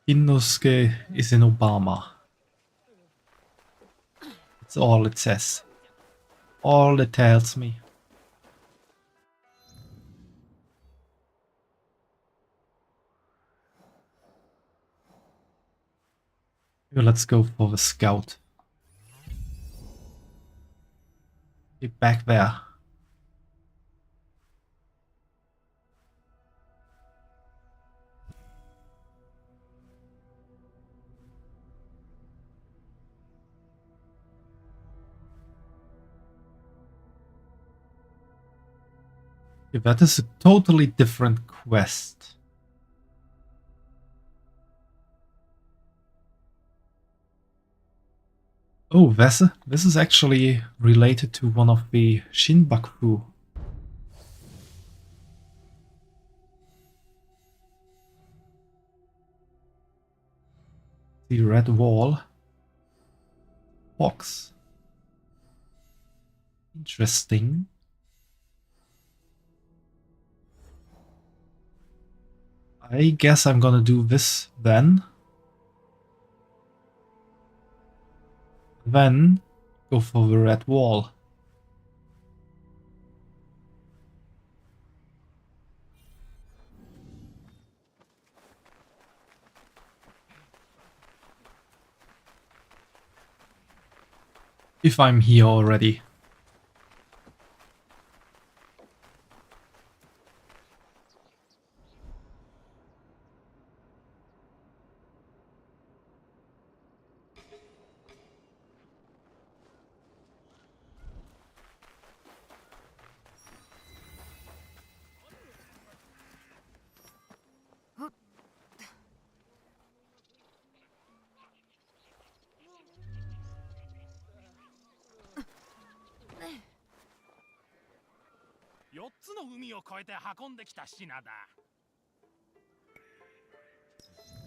Inosuke is in Obama. That's all it says. All it tells me. Let's go for the scout. Get back there. Okay, that is a totally different quest. Oh, this is actually related to one of the Shinbaku. The red wall. Box. Interesting. I guess I'm gonna do this then. Then go for the red wall. If I'm here already.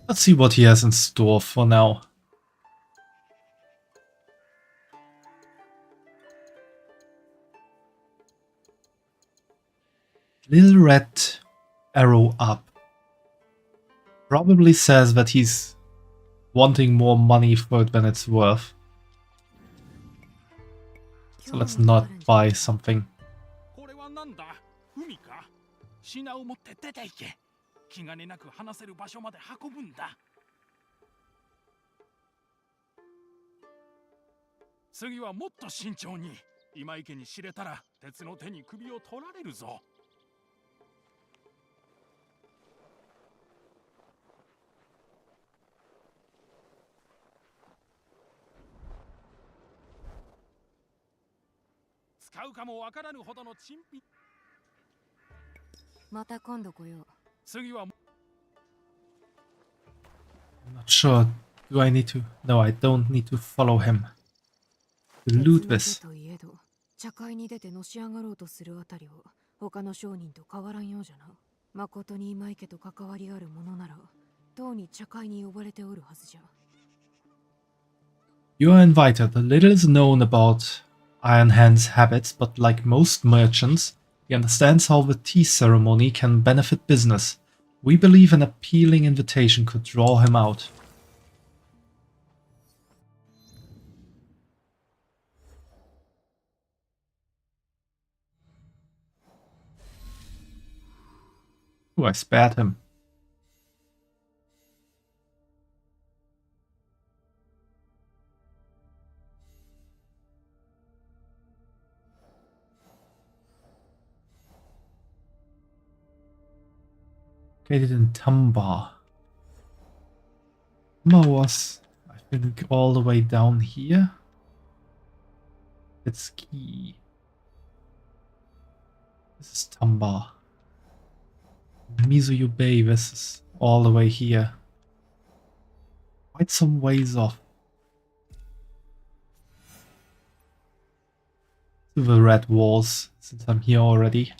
Let's see what he has in store for now. Little red arrow up. Probably says that he's wanting more money for it than it's worth. So let's not buy something. 品を持って出て行け。気兼ねなく話せる場所まで運ぶんだ。次はもっと慎重に。今池に知れたら鉄の手に首を取られるぞ。使うかもわからぬほどの珍品。 また今度来よう。 I'm not sure. Do I need to? No, I don't need to follow him. To loot this. といえど、茶会に出てのし上がろうとするあたりは他の商人と変わらんようじゃな。誠に今池と関わりあるものなら、とうに茶会に呼ばれておるはずじゃ。 You are invited. Little is known about Iron Hand's habits, but like most merchants, he understands how the tea ceremony can benefit business. We believe an appealing invitation could draw him out. Ooh, I spared him. Located in Tamba. Tamba was, I think, all the way down here. It's key. This is Tamba. Mizuyu Bay, this is all the way here. Quite some ways off. to the red walls, since I'm here already.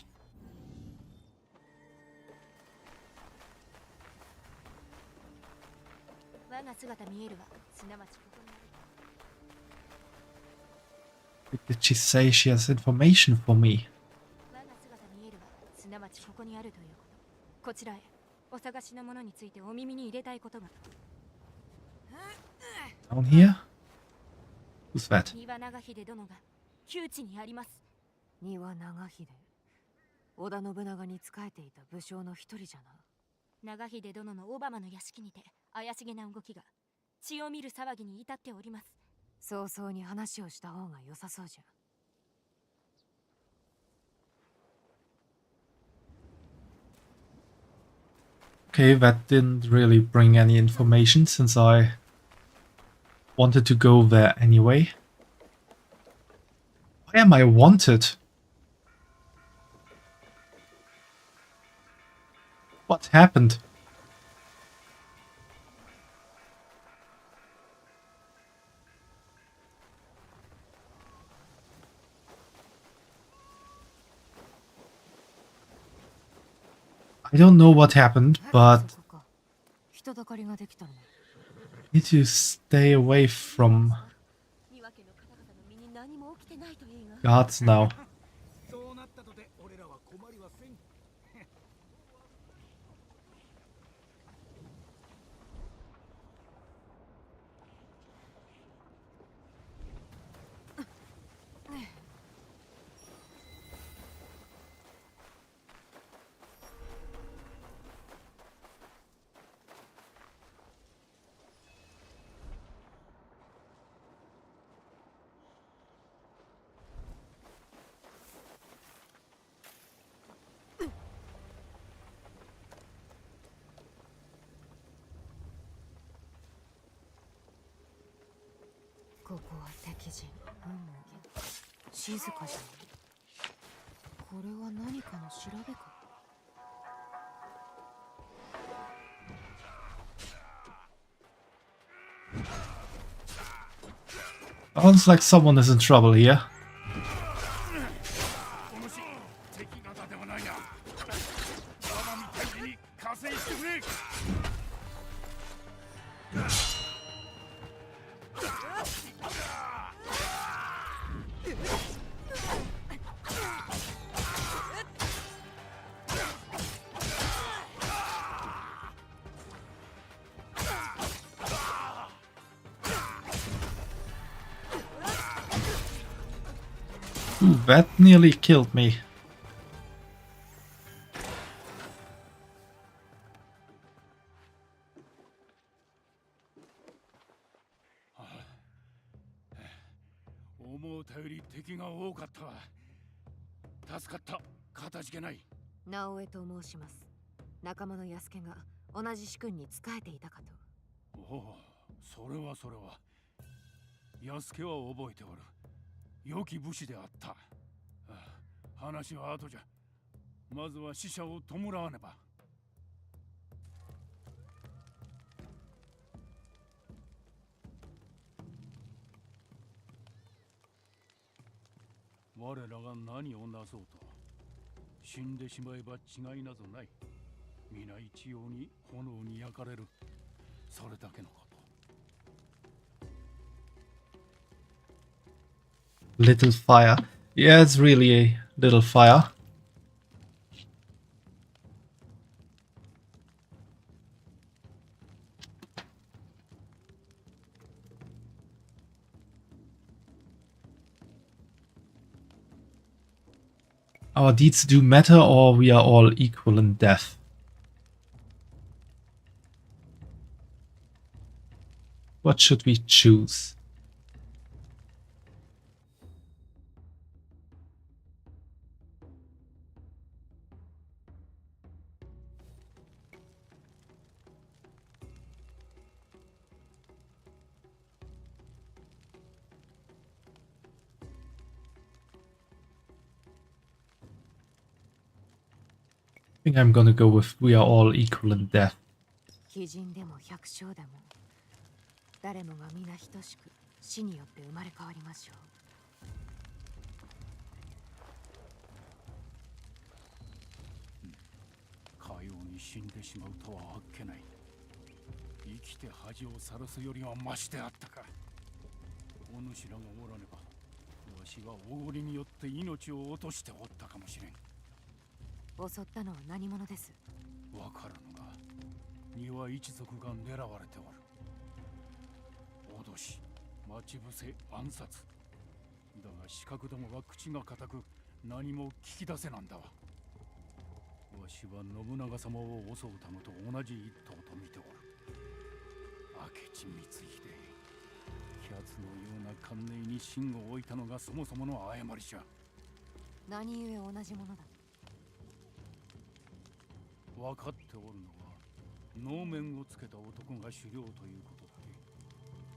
Did she say she has information for me? Down here? Who's that? 丹羽長秀。織田信長に仕えていた武将の一人じゃな。長秀殿のオバマの屋敷にて怪しげな動きが血を見る騒ぎに至っております。早々に話をした方が良さそうじゃ。Okay, that didn't really bring any information since I wanted to go there anyway. Why am I wanted? What happened? I don't know what happened, but need to stay away from guards now. Sounds like someone is in trouble here. Ooh, that nearly killed me. Yasuke 良き武士であった。話は後じゃ。まずは死者を弔わねば。我らが何をなそうと、死んでしまえば違いなどない。皆一様に炎に焼かれる。それだけのこと。Little fire. Yeah, it's really a little fire. Our deeds do matter, or we are all equal in death. What should we choose? I think I'm gonna go with we are all equal in death. かように死んでしまうとはあっけない。生きて恥をさらすよりはマシであったか。お主らがおらねば、わしはおごりによって命を落としておったかもしれん。襲ったのは何者です？わからぬが、庭一族が狙われておる。脅し、待ち伏せ、暗殺。だが四角どもは口が固く、何も聞き出せなんだわ。わしは信長様を襲うためと同じ一党と見ておる。明智光秀、キャツのような奸佞に芯を置いたのがそもそもの誤りじゃ。何故同じものだ。分かっておるのは、能面をつけた男が首領ということだ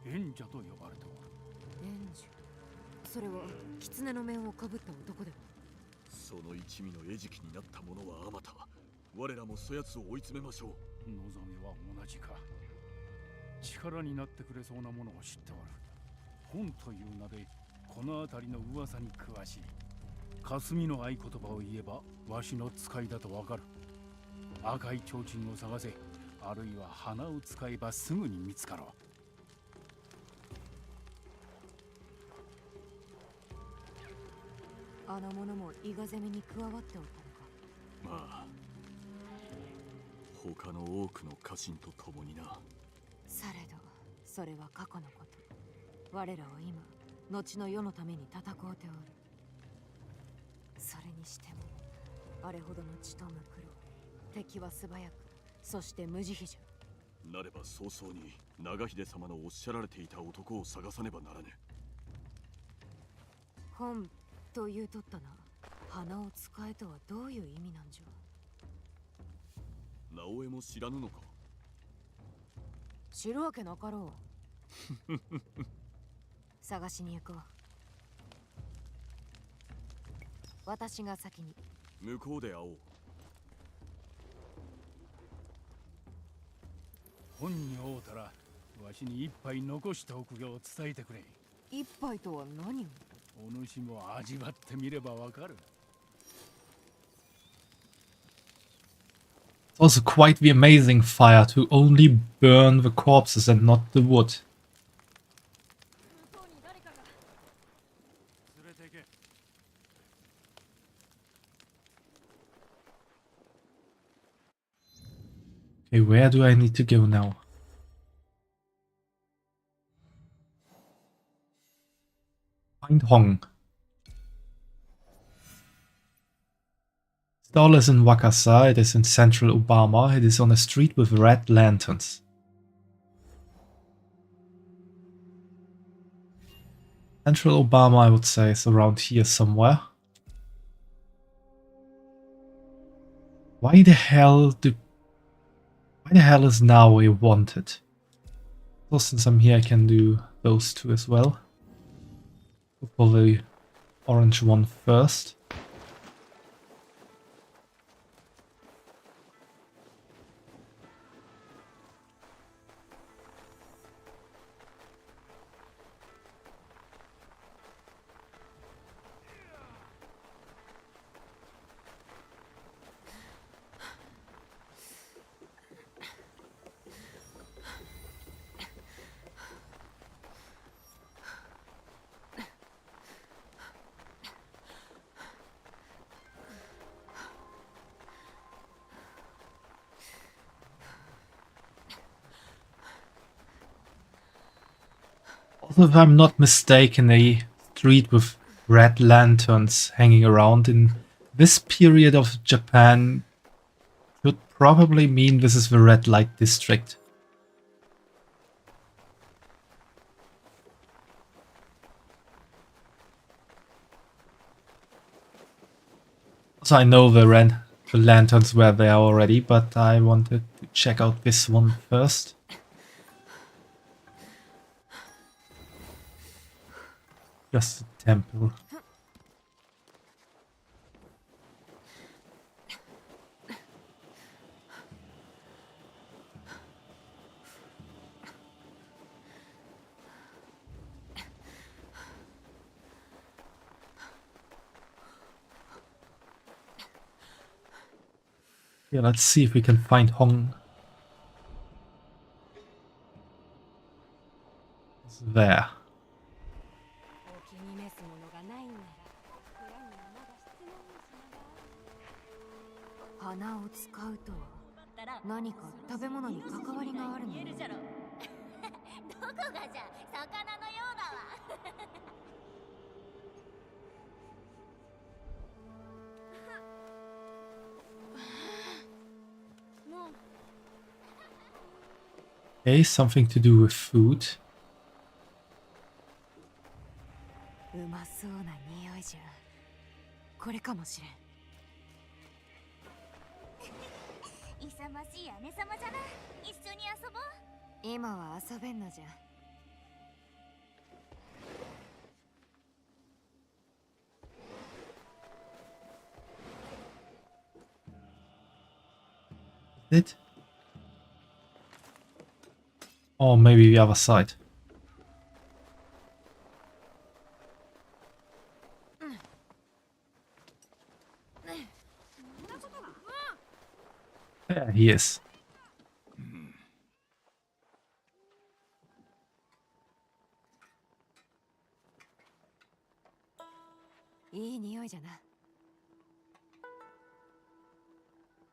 け。縁者と呼ばれておる。縁者。それは狐の面をかぶった男では。その一味の餌食になった者はあまた。我らもそやつを追い詰めましょう。望みは同じか。力になってくれそうなものを知っておる。本という名でこの辺りの噂に詳しい。霞の合言葉を言えばわしの使いだとわかる。赤い提灯を探せ、あるいは花を使えばすぐに見つかろう。あの者も伊賀攻めに加わっておったのか。まあ、他の多くの家臣と共にな。されど、それは過去のこと。我らは今、後の世のために戦うておる。それにしても、あれほどの血とむくろ。敵は素早く、そして無慈悲じゃ。なれば早々に長秀様のおっしゃられていた男を探さねばならぬ。本と言うとったな。花を使えとはどういう意味なんじゃ。直江も知らぬのか。知るわけなかろう。探しに行こう。私が先に。向こうで会おう。本に会うたら、わしに一杯残しておくよう伝えてくれ。一杯とは何を？お主も味わってみればわかる。It's also quite the amazing fire to only burn the corpses and not the wood. Okay, where do I need to go now? Find Hong. Stall is in Wakasa, it is in central Obama, it is on a street with red lanterns. Central Obama, I would say, is around here somewhere. Why the hell is now a wanted? So since I'm here, I can do those two as well. Go for the orange one first. Also, if I'm not mistaken, a street with red lanterns hanging around in this period of Japan could probably mean this is the red light district. So I know the lanterns were there already, but I wanted to check out this one first. Just a temple. Yeah, let's see if we can find Hong. It's there. お気に召すものがないなら部屋にまだ質問しながら花を使うとは何か食べ物に関わりがあるの？どこがじゃ魚のようだわ。Okay, something to do with food. うまそうな匂いじゃ。これかもしれん。勇ましい姉様じゃな。一緒に遊ぼう。今は遊べんのじゃ。It? Or maybe the other side. There he is. いい匂いじゃな。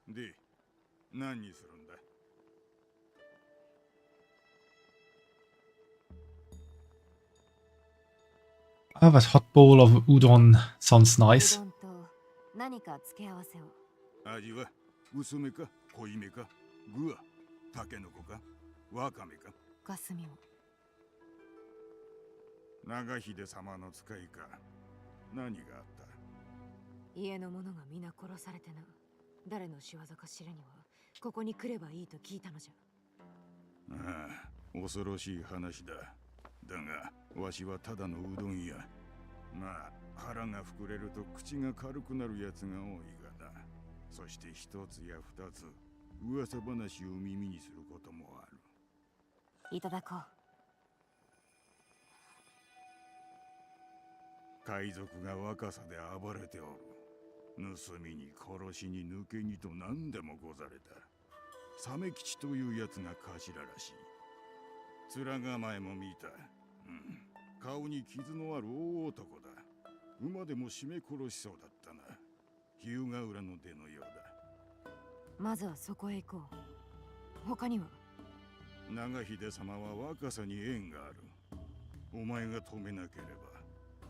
で、何にするんだ？ Ah, that hot bowl of udon sounds nice. うどんと何か付け合わせを。味は薄めか濃いめか、具はタケノコかワカメか。霞を。長秀様の使いか。何があった？家の者が皆殺されてな。誰の仕業か知るにはここに来ればいいと聞いたのじゃ。ああ、恐ろしい話だ。だがわしはただのうどん屋。まあ腹が膨れると口が軽くなるやつが多いがな。そして一つや二つ噂話を耳にすることもある。いただこう。海賊が若さで暴れておる。盗みに殺しに抜けにと何でもござれた。サメ吉というやつが頭らしい。面構えも見た。顔に傷のある大男だ。馬でも絞め殺しそうだったな。日向浦の出のようだ。まずはそこへ行こう。他には？長秀様は若さに縁がある。お前が止めなけれ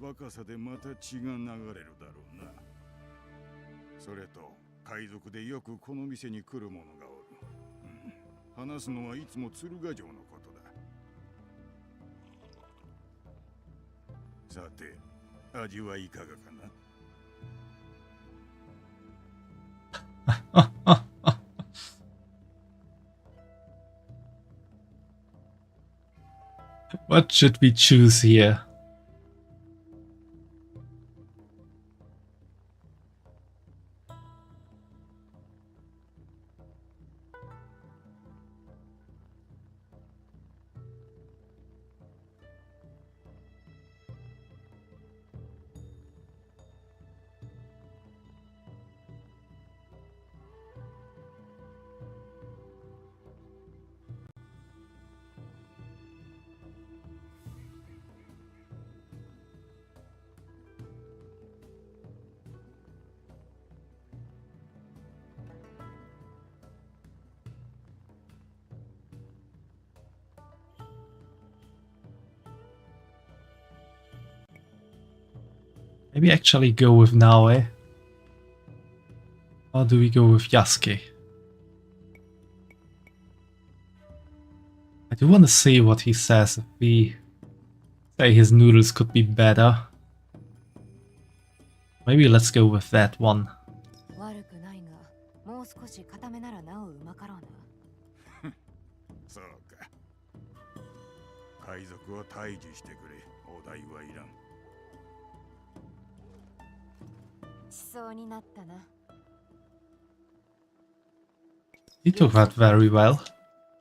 ば若さでまた血が流れるだろうな。それと海賊でよくこの店に来る者がおる。話すのはいつも鶴ヶ城のことだ。さて味はいかがかな？What should we choose here? Maybe actually go with Naoe. Or do we go with Yasuke? I do want to see what he says if we say his noodles could be better. Maybe let's go with that one. 悪くないが、もう少し固めならなおうまかろうな。そうか。海賊を退治してくれ。お代はいらん。しそうになったな。He took that very well.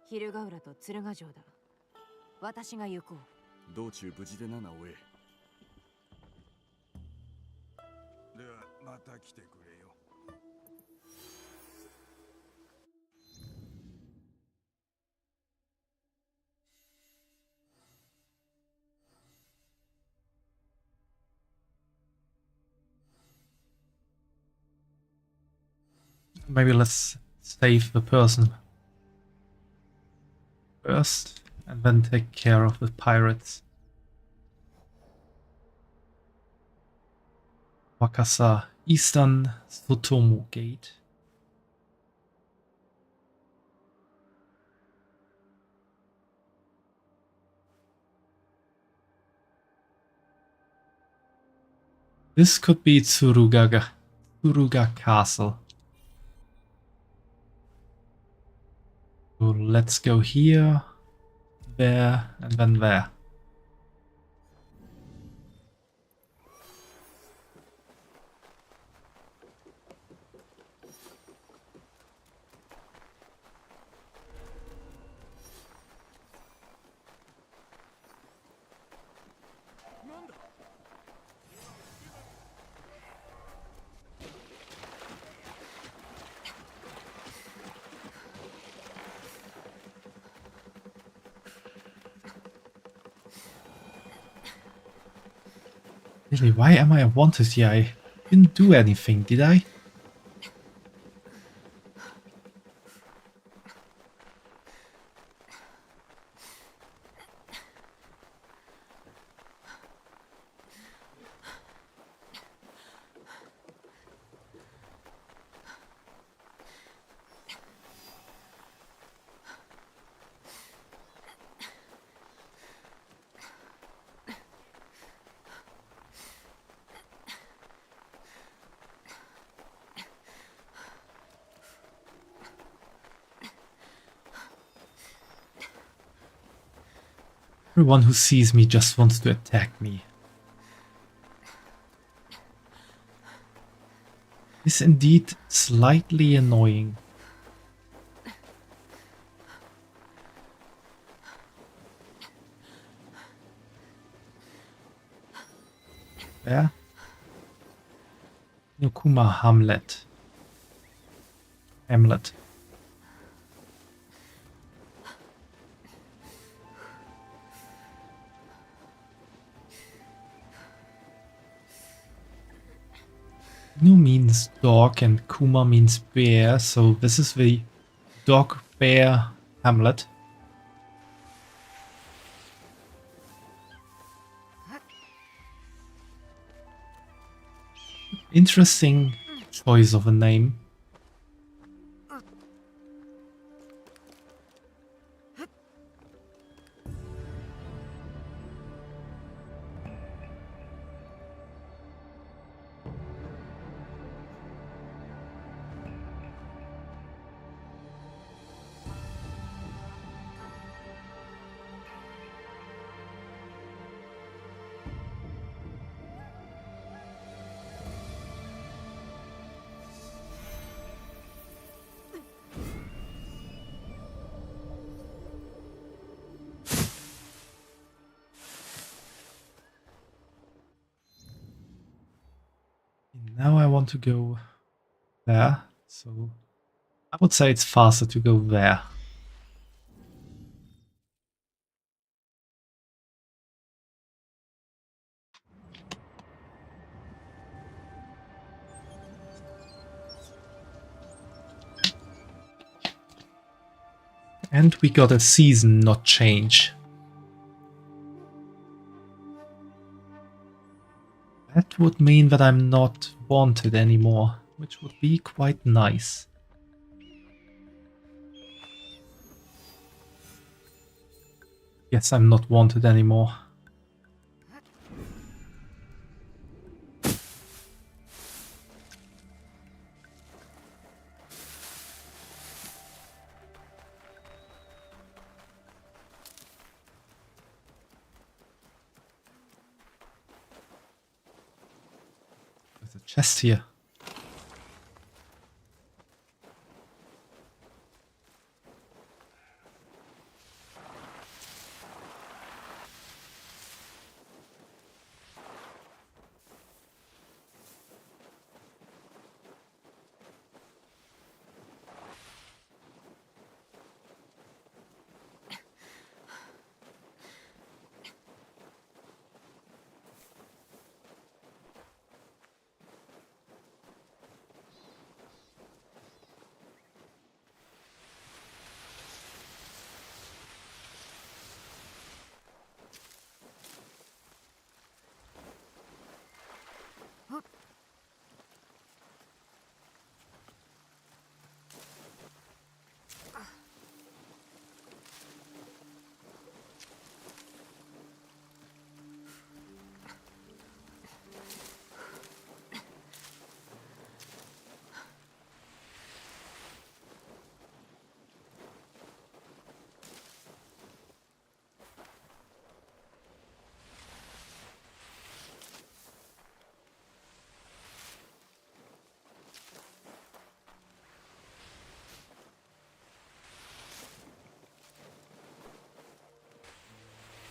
昼ヶ浦と鶴ヶ城だ。私が行こう。道中無事でな、直江。ではまた来てくれよ。Maybe let's save the person first and then take care of the pirates. Wakasa, Eastern Sotomo Gate. This could be Tsuruga Castle. So let's go here, there, and then there. Really, why am I wanted here? I didn't do anything, did I? Everyone who sees me just wants to attack me. It's indeed slightly annoying. There. Nokuma Hamlet. Nu means dog and Kuma means bear, so this is the dog bear hamlet. Interesting choice of a name. Now I want to go there, so I would say it's faster to go there. And we got a season, not change. That would mean that I'm not wanted anymore, which would be quite nice. Yes, I'm not wanted anymore. There's a chest here.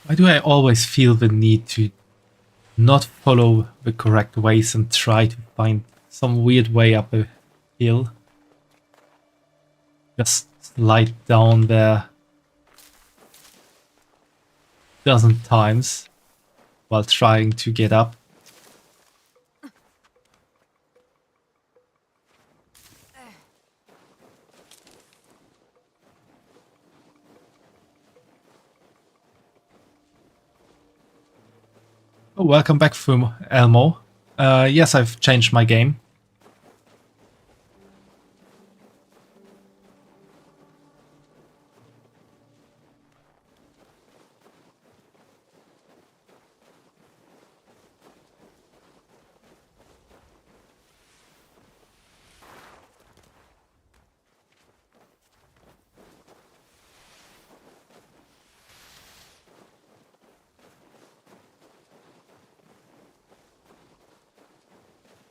Why do I always feel the need to not follow the correct ways and try to find some weird way up a hill? Just slide down there a dozen times while trying to get up. Oh, welcome back, Elmo. Yes, I've changed my game.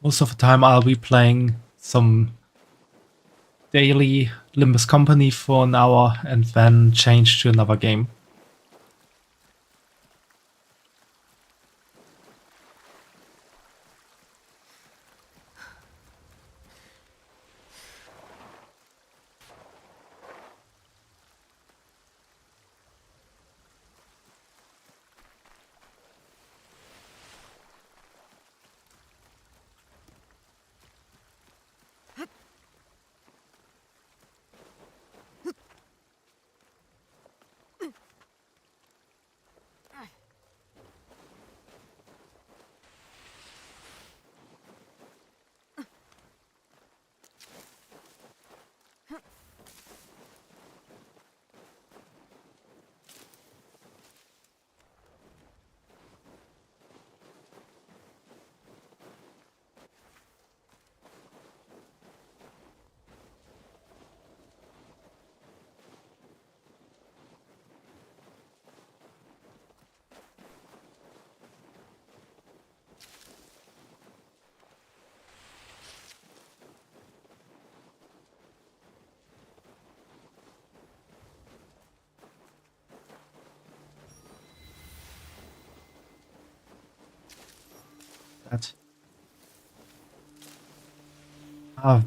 Most of the time I'll be playing some daily Limbus Company for an hour and then change to another game. That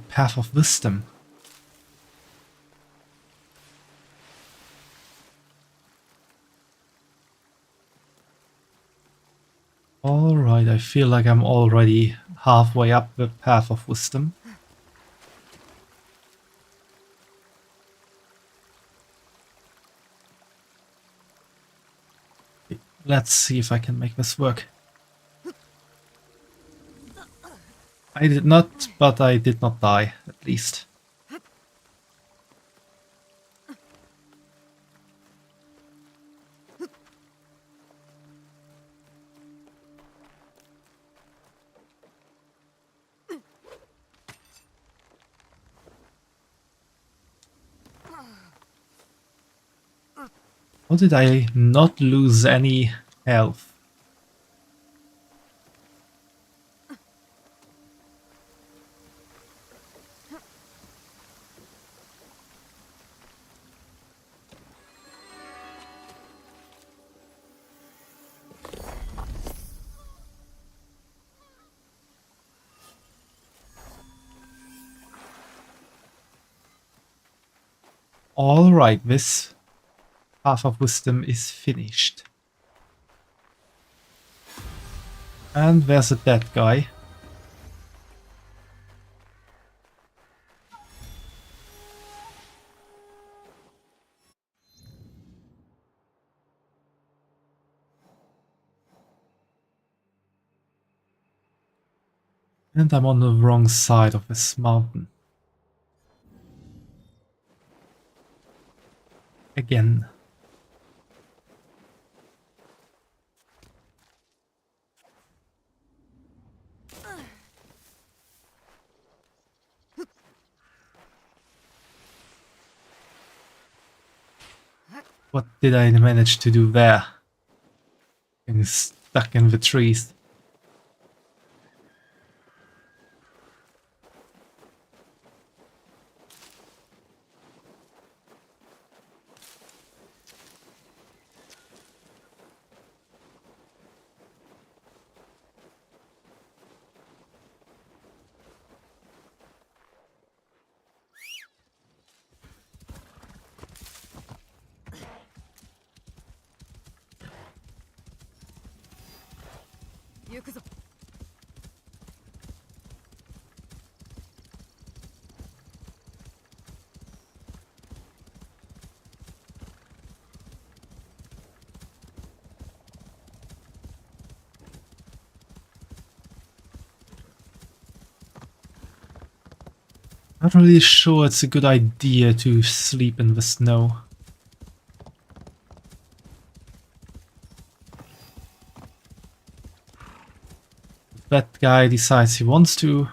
Path of Wisdom. Alright, I feel like I'm already halfway up the Path of Wisdom. Let's see if I can make this work. I did not, but I did not die, at least. How did I not lose any health? Alright, this Path of Wisdom is finished. And there's a dead guy. And I'm on the wrong side of this mountain. Again. What did I manage to do there? Getting stuck in the trees. Not really sure it's a good idea to sleep in the snow. If that guy decides he wants to,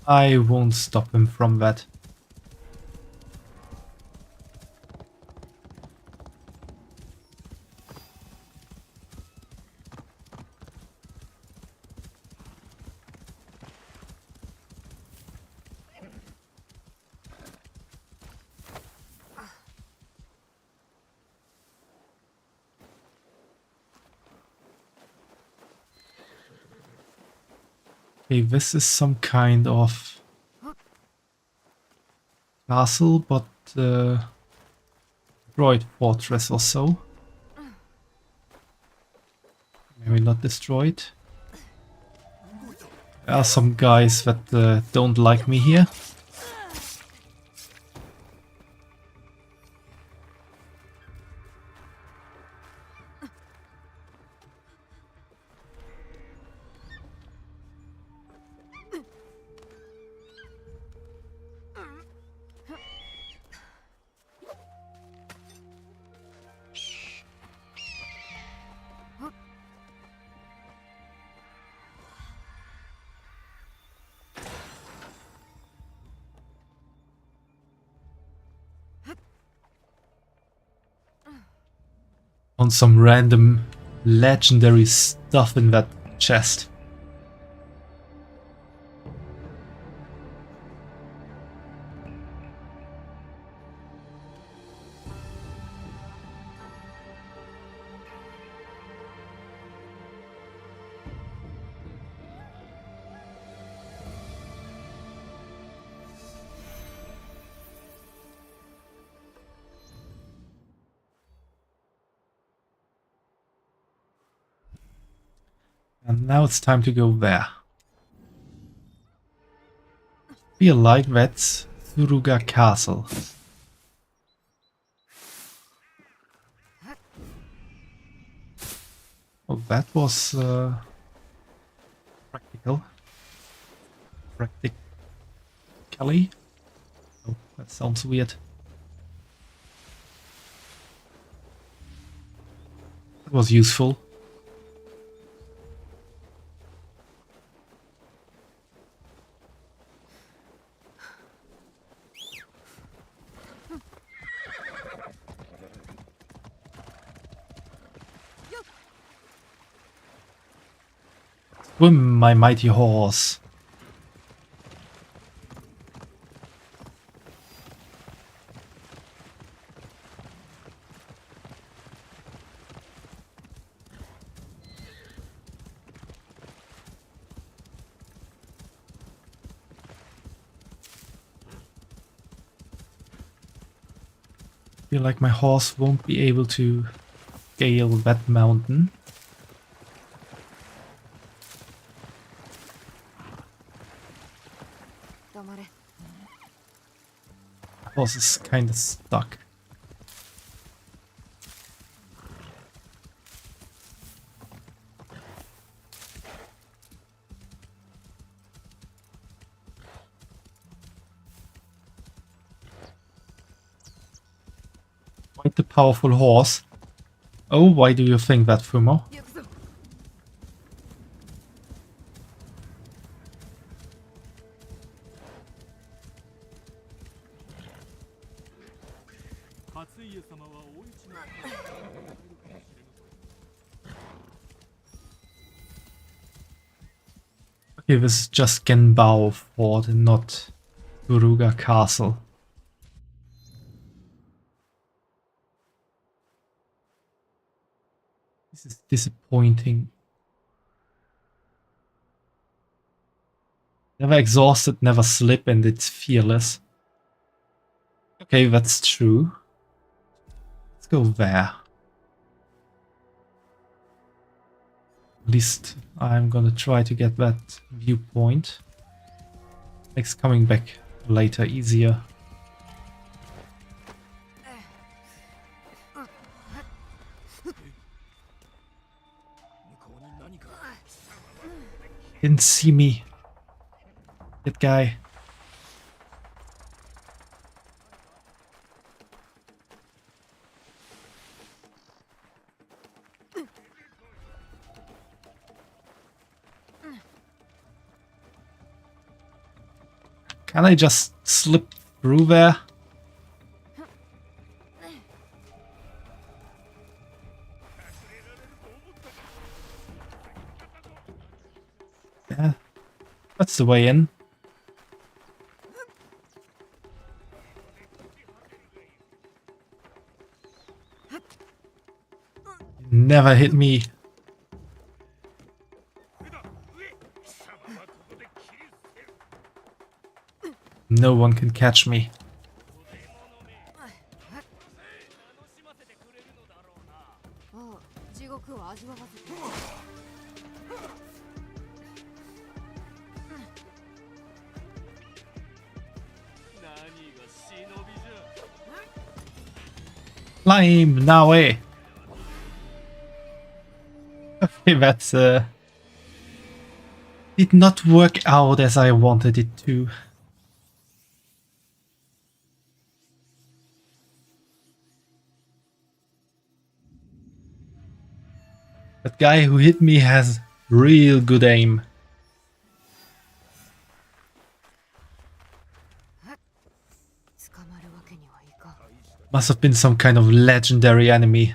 I won't stop him from that. Okay, this is some kind of castle, but droid fortress or so. Maybe not destroyed. There are some guys that don't like me here. On some random legendary stuff in that chest. And now it's time to go there. Feel like that's Suiika Castle. Oh, that was practical. Practically? Oh, that sounds weird. That was useful. Swim, my mighty horse. Feel like my horse won't be able to scale that mountain. Horse is kind of stuck. Quite the powerful horse. Oh, why do you think that, Fumo? Okay, this is just Genbao Fort and not Suiika Castle. This is disappointing. Never exhausted, never slip, and it's fearless. Okay, that's true. Let's go there. At least I'm gonna try to get that viewpoint. Makes coming back later easier. Didn't see me. That guy. Can I just slip through there? Yeah, that's the way in. Never hit me. No one can catch me. Climb now, eh? Okay, that's did not work out as I wanted it to. That guy who hit me has real good aim. Must have been some kind of legendary enemy.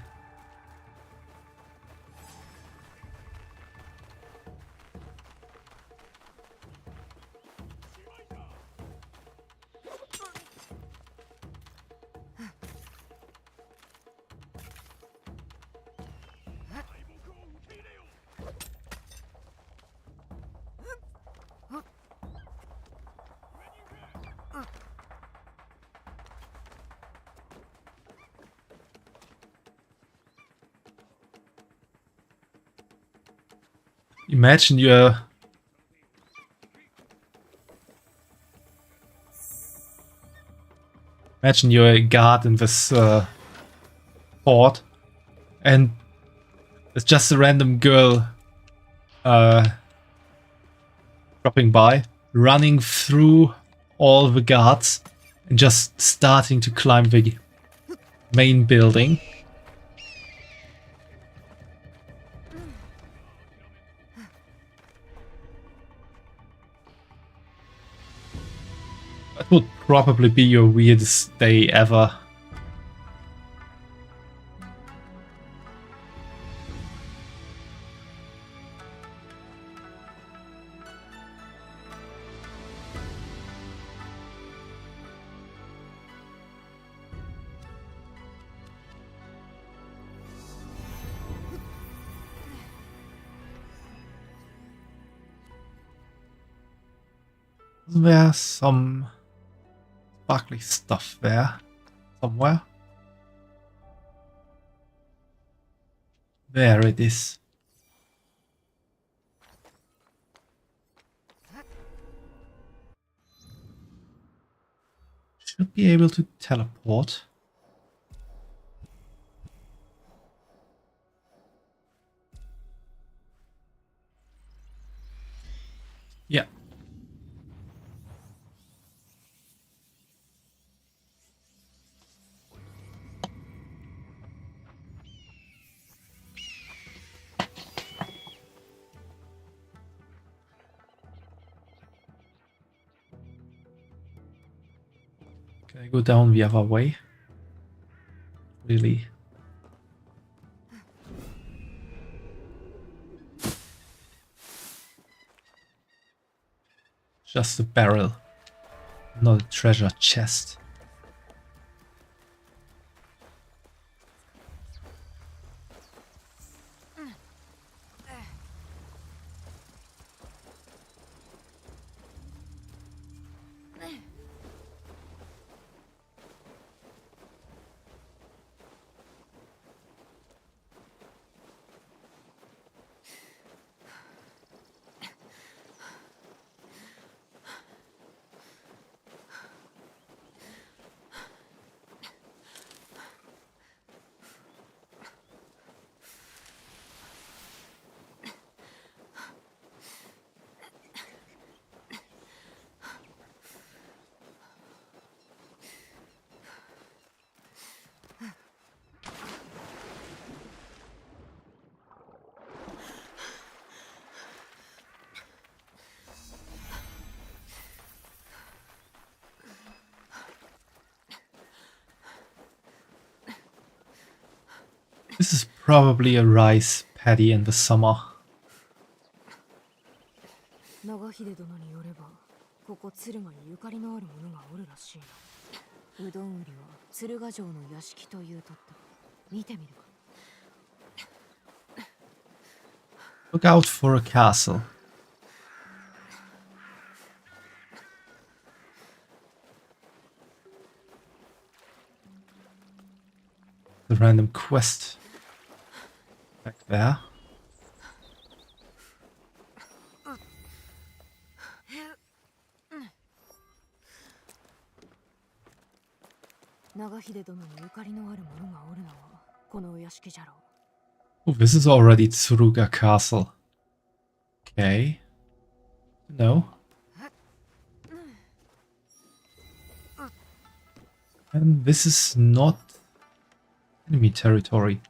Imagine you're a guard in this fort, and there's just a random girl dropping by, running through all the guards, and just starting to climb the main building. That would probably be your weirdest day ever. There's some sparkly stuff there somewhere. There it is. Should be able to teleport. Yeah. Can I go down the other way? Really? Just a barrel, not a treasure chest. This is probably a rice paddy in the summer. 長秀殿によれば、ここ敦賀にゆかりのある者がおるらしいな。うどん売りは敦賀城の屋敷というとった。見てみるか。Look out for a castle. The random quest back there. 長秀殿にゆかりのある者がおるのはこのお屋敷じゃろう。 Oh, this is already Suiika Castle. Okay. No. And this is not enemy territory.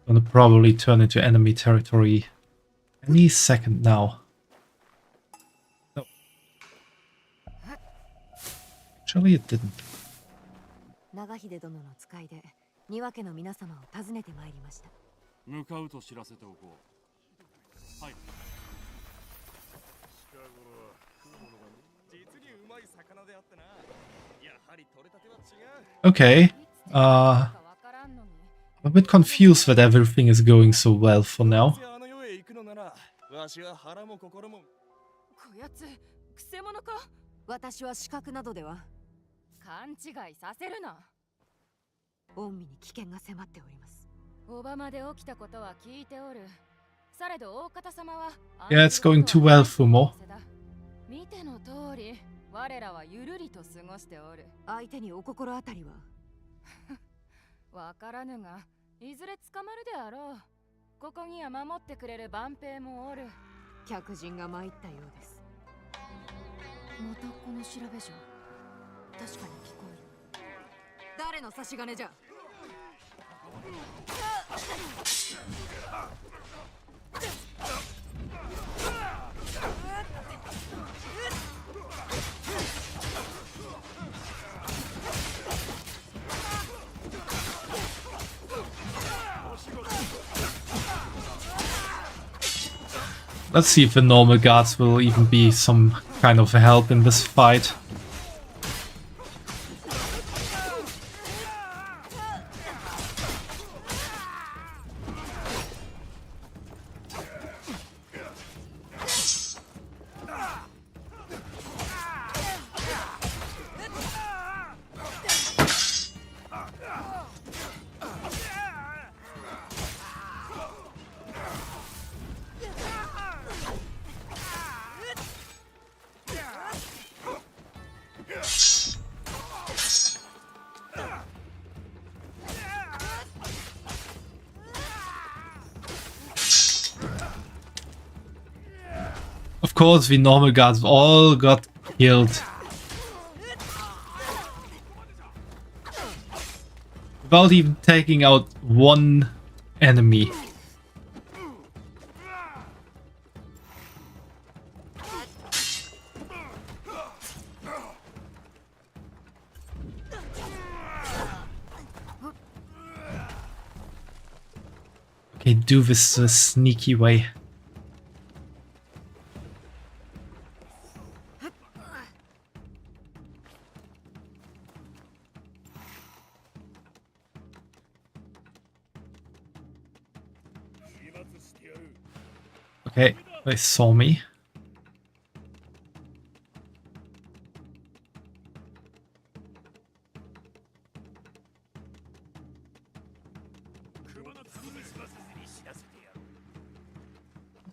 Gonna probably turn into enemy territory any second now. No. Actually, it didn't. 長秀殿の使いで庭家の皆様を訪ねてまいりました。向かうと知らせておこう。はい。近頃は食うものが実にうまい魚であってな。やはり取れたては違う。 Okay. I'm a bit confused that everything is going so well for now. わしは腹も心も。こやつ、くせ者か？私は資格などでは。勘違いさせるな。御身に危険が迫っております。オバマで起きたことは聞いておる。されど大方様は Yeah, it's going too well for Mo. 見ての通り、我らはゆるりと過ごしておる。相手にお心当たりはわからぬが、いずれ捕まるであろう。ここには守ってくれる万兵もおる。客人が参ったようです。またこの調べじゃ。確かに聞こえる。誰の差し金じゃ。Let's see if the normal guards will even be some kind of help in this fight. Of course, the normal guards all got killed. Without even taking out one enemy. Okay, do this a sneaky way. Okay, they saw me.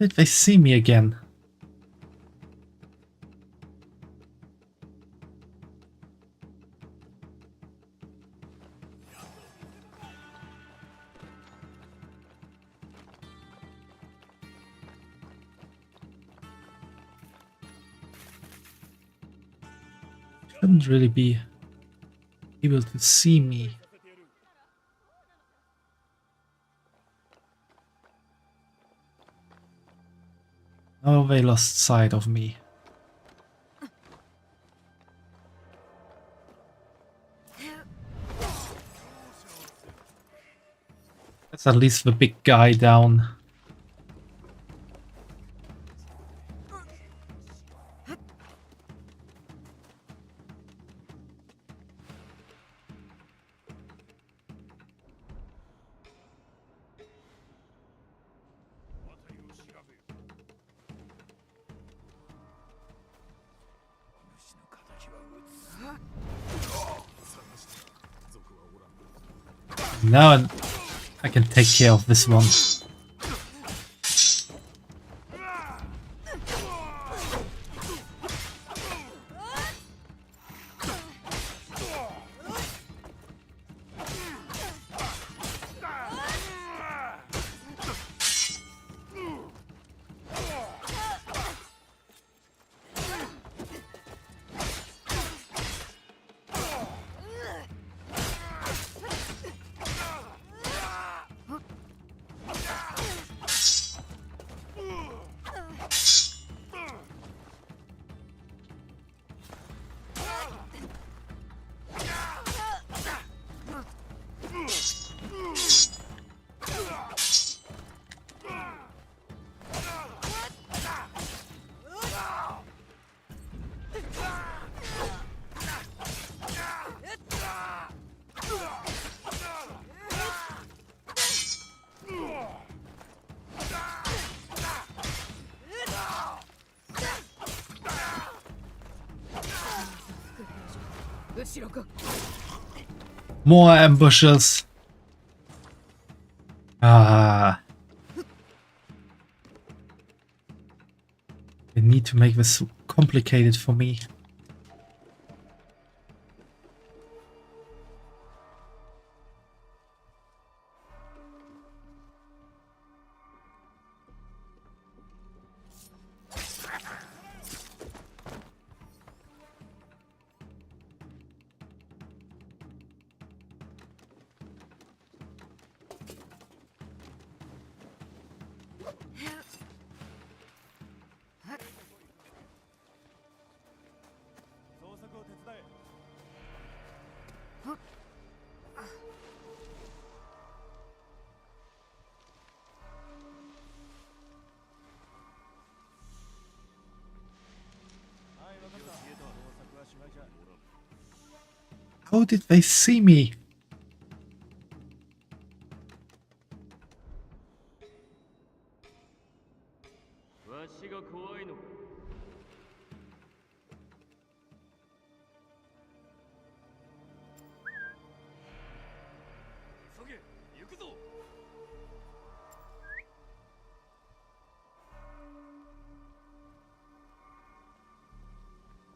Did they see me again? Shouldn't really be able to see me. Oh, they lost sight of me. That's at least the big guy down. Now I can take care of this one. More ambushes. Ah. They need to make this so complicated for me. How did they see me?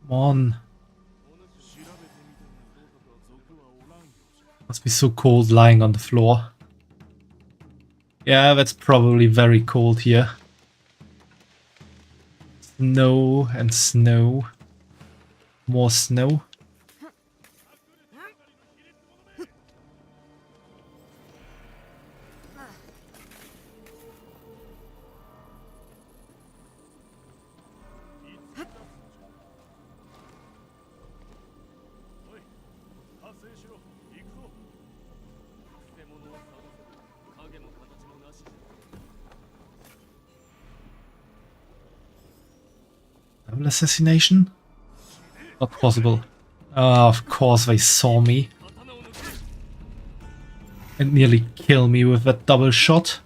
Come on. Must be so cold lying on the floor. Yeah, that's probably very cold here. Snow and snow. More snow. Double assassination? Not possible. Of course they saw me. And nearly kill me with that double shot.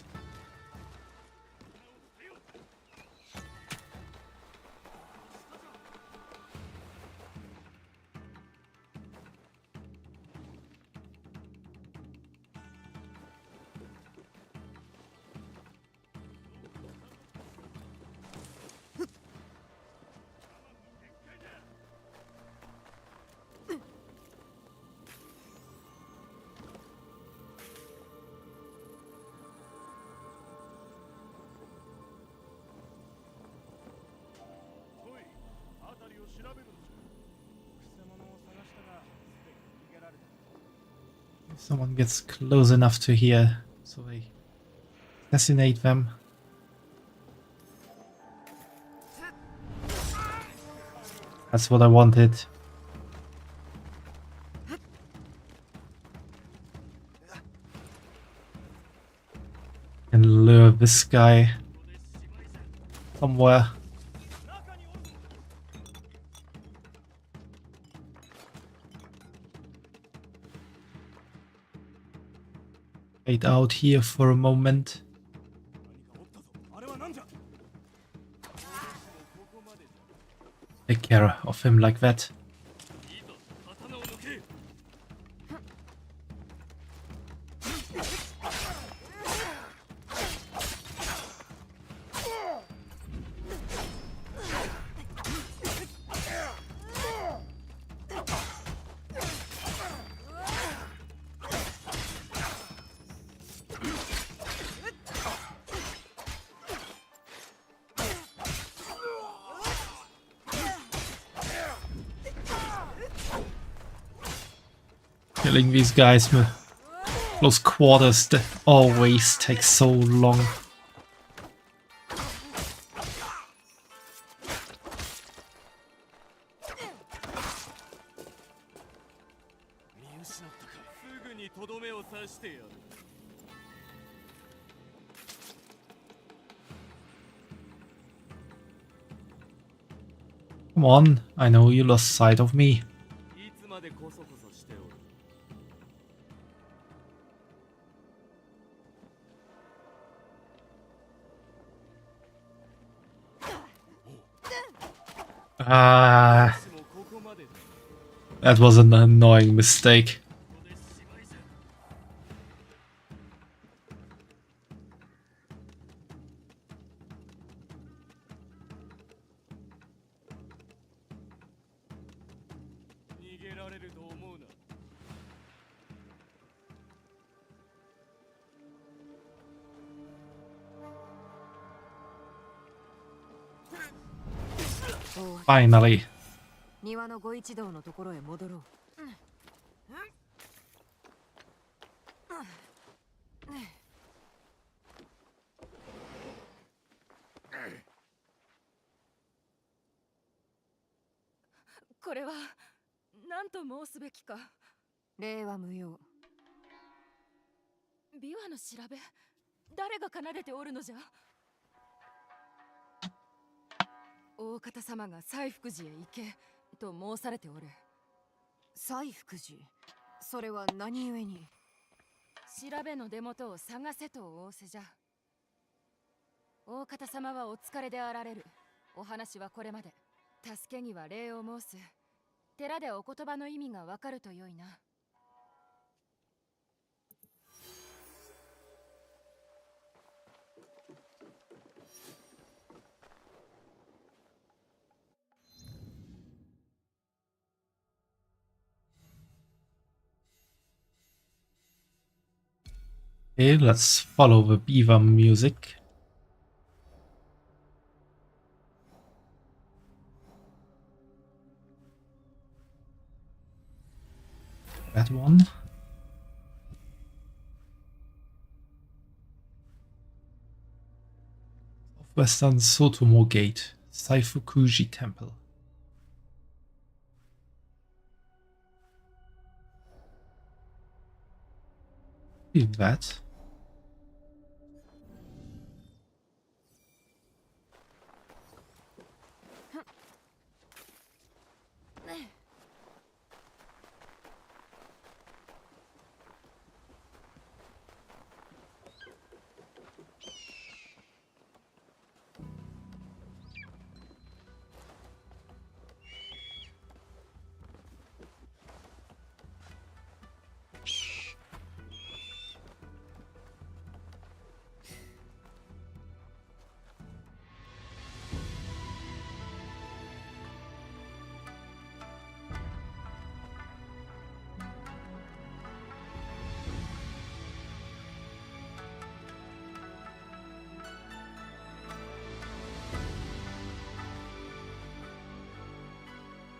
If someone gets close enough to here, so they assassinate them. That's what I wanted. can lure this guy somewhere. Wait out here for a moment. Take care of him like that. Killing these guys with close quarters that always takes so long. Come on, I know you lost sight of me. That was an annoying mistake. Finally. 庭のご一同のところへ戻ろう。これは何と申すべきか。礼は無用。琵琶の調べ、誰が奏でておるのじゃ。大方様が西福寺へ行けと申されておる。西福寺、それは何故に。調べの出元を探せと仰せじゃ。大方様はお疲れであられる。お話はこれまで。助けには礼を申す。寺でお言葉の意味がわかるとよいな。Okay, let's follow the beaver music. That one. Western Sotomo Gate, Saifukuji Temple. Leave that.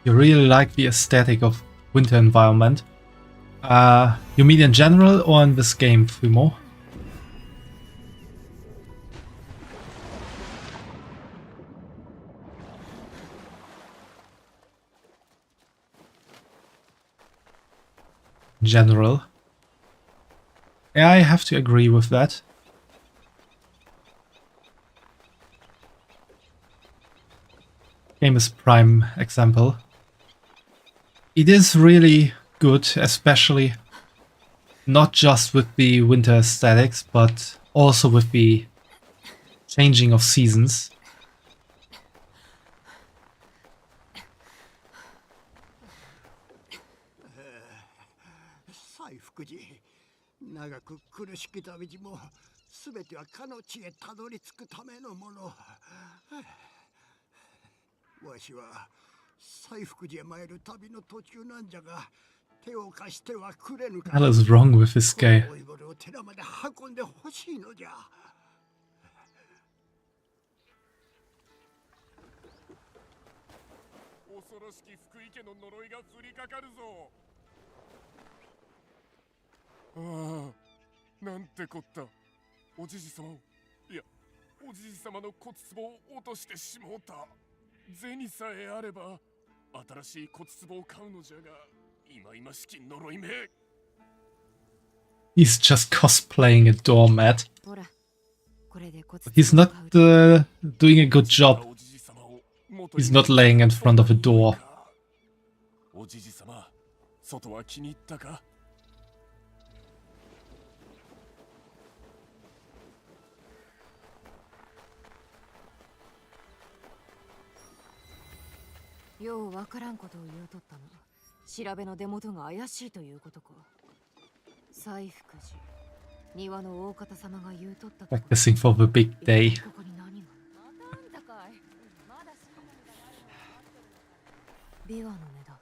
You really like the aesthetic of winter environment. You mean in general or in this game, Fumo? General. Yeah, I have to agree with that. famous prime example. It is really good, especially not just with the winter aesthetics, but also with the changing of seasons. 西福寺、長く苦しき旅路も全てはかの地へたどり着くためのもの。わしは西福寺へ参る旅の途中なんじゃが、手を貸してはくれぬか。 What is wrong with this guy? おいぼれを寺まで運んでほしいのじゃ。恐ろしき福井家の呪いが降りかかるぞ。ああ、なんてこった。おじじ様を、いや、おじじ様の骨壺を落としてしもうた。銭さえあれば新しい骨壺を買うのじゃが、いまいましき呪いめ。 He's just cosplaying a doormat. He's not doing a good job. He's not laying in front of a door. おじじ様、外は気に入ったか？ ようわからんことを言うとったの。調べの出元が怪しいということか。西福寺、庭の大方様が言うとったと。 Practicing for the big day. ここに何が？琵琶の音だ。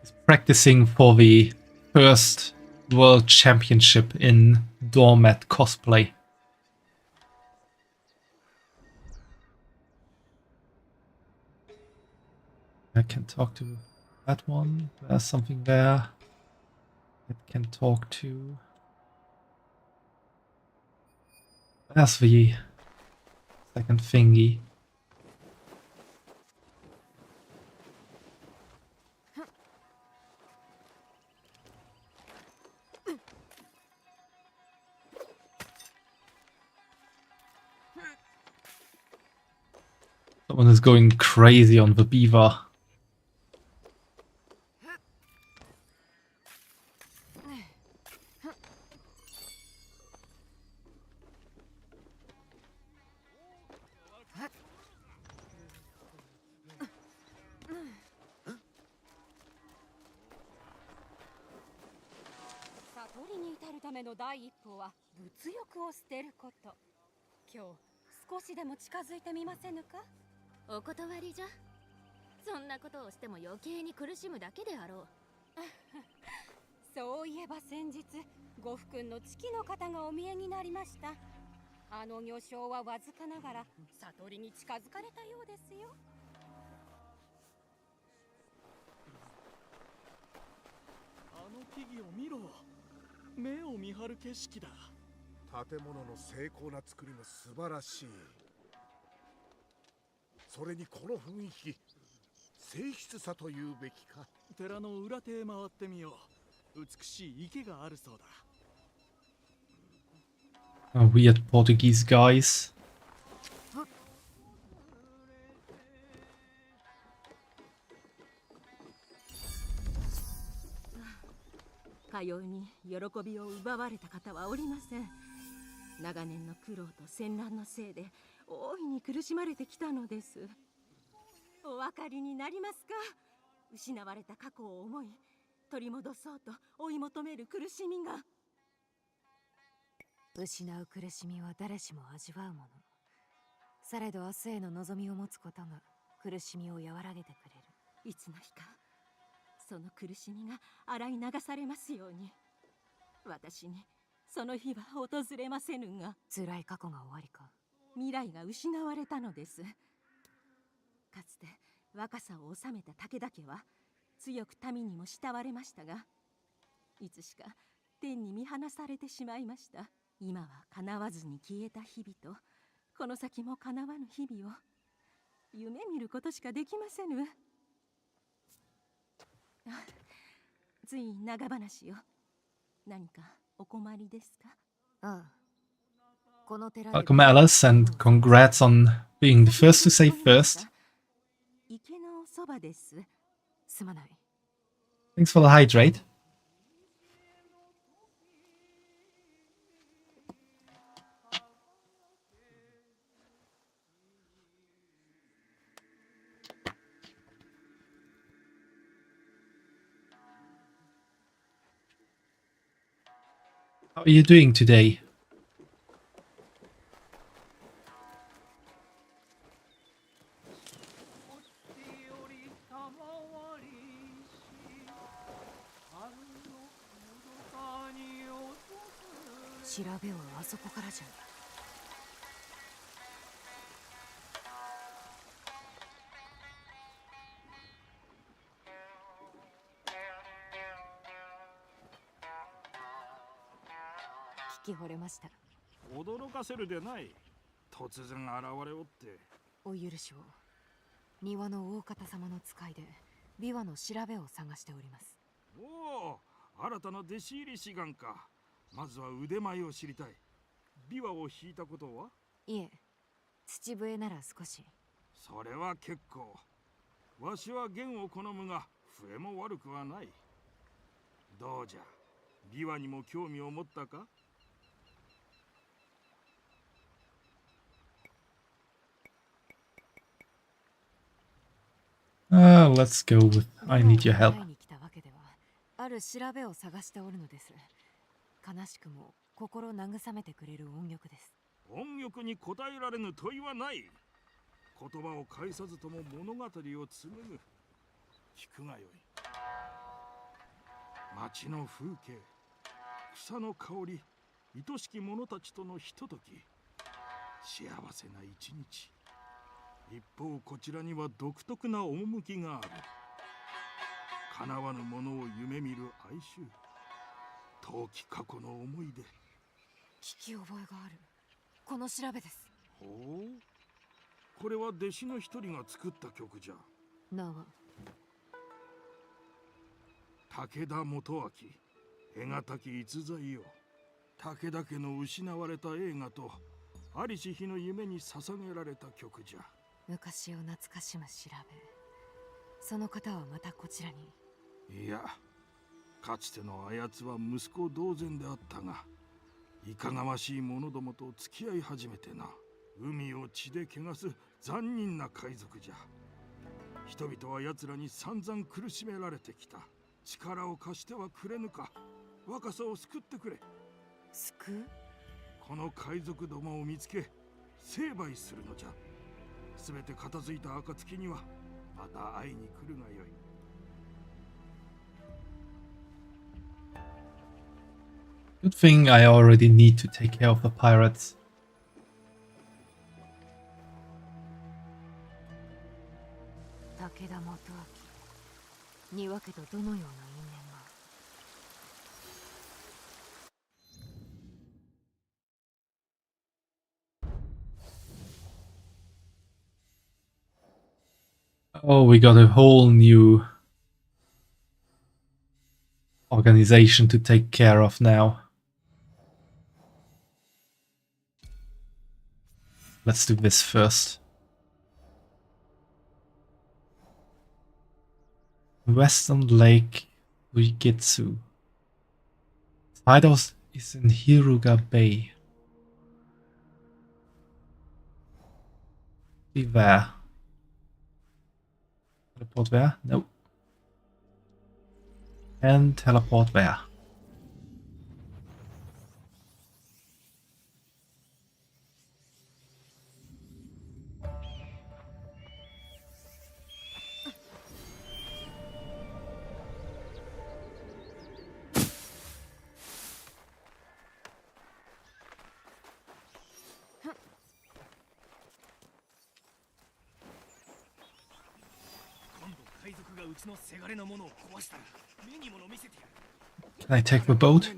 He's practicing for the first world championship in doormat cosplay. I can talk to that one. There's something there. It can talk to. There's the second thingy. Someone is going crazy on the beaver. 悟りに至るための第一歩は物欲を捨てること。今日少しでも近づいてみませぬか？お断りじゃ。そんなことをしても余計に苦しむだけであろう。そういえば先日、呉服君の月の方がお見えになりました。あの女性はわずかながら悟りに近づかれたようですよ。あの木々を見ろ。目を見張る景色だ。建物の精巧な作りも素晴らしい。それにこの雰囲気、静謐さというべきか。寺の裏手へ回ってみよう。美しい池があるそうだ。Weird Portuguese guys. かように喜びを奪われた方はおりません。長年の苦労と戦乱のせいで大いに苦しまれてきたのです。お分かりになりますか？失われた過去を思い、取り戻そうと追い求める苦しみが。失う苦しみは誰しも味わうもの。されど明日への望みを持つことが苦しみを和らげてくれる。いつの日か、その苦しみが洗い流されますように。私にその日は訪れませぬが。辛い過去が終わりか。未来が失われたのです。かつて若さを治めた武田家は強く民にも慕われましたが、いつしか天に見放されてしまいました。今は叶わずに消えた日々と、この先も叶わぬ日々を夢見ることしかできませぬ。つい長話を。何かお困りですか？ああ。Welcome Alice and congrats on being the first to say first. そばです。すまない。 Thanks for the hydrate. How are you doing today? Kiki 惚れました。驚かせるでない。突然現れおって。お許しを。庭の大方様の使いで琵琶の調べを探しております。おお、新たな弟子入り志願か。まずは腕前を知りたい。琵琶を弾いたことは？いえ、土笛なら少し。それは結構。わしは弦を好むが笛も悪くはない。どうじゃ、琵琶にも興味を持ったか？ Let's go with I need your help. ある調べを探しておるのです。悲しくも心慰めてくれる音曲です。音曲に答えられぬ問いはない。言葉を介さずとも物語を紡ぐ。聞くがよい。街の風景、草の香り、愛しき者たちとのひととき、幸せな一日。一方こちらには独特な趣がある。叶わぬものを夢見る哀愁、遠き過去の思い出。聞き覚えがある。この調べです。ほう、これは弟子の一人が作った曲じゃ。名は武田元明、得難き逸材よ。武田家の失われた栄華とありし日の夢に捧げられた曲じゃ。昔を懐かしむ調べ。その方はまたこちらに？いや、かつてのあやつは息子同然であったが、いかがわしい者どもと付き合い始めてな。海を血で汚す残忍な海賊じゃ。人々は奴らに散々苦しめられてきた。力を貸してはくれぬか。若さを救ってくれ。救う？この海賊どもを見つけ成敗するのじゃ。すべて片付いた暁にはまた会いに来るがよい。 Good thing I already need to take care of the pirates. 武田元明、にわけとどのような因縁が？ Oh, we got a whole new organization to take care of now. Let's do this first. Western Lake Uikitsu. Lighthouse is in Hiruga Bay. Be there. Teleport there? No. And teleport there. Can I take the boat?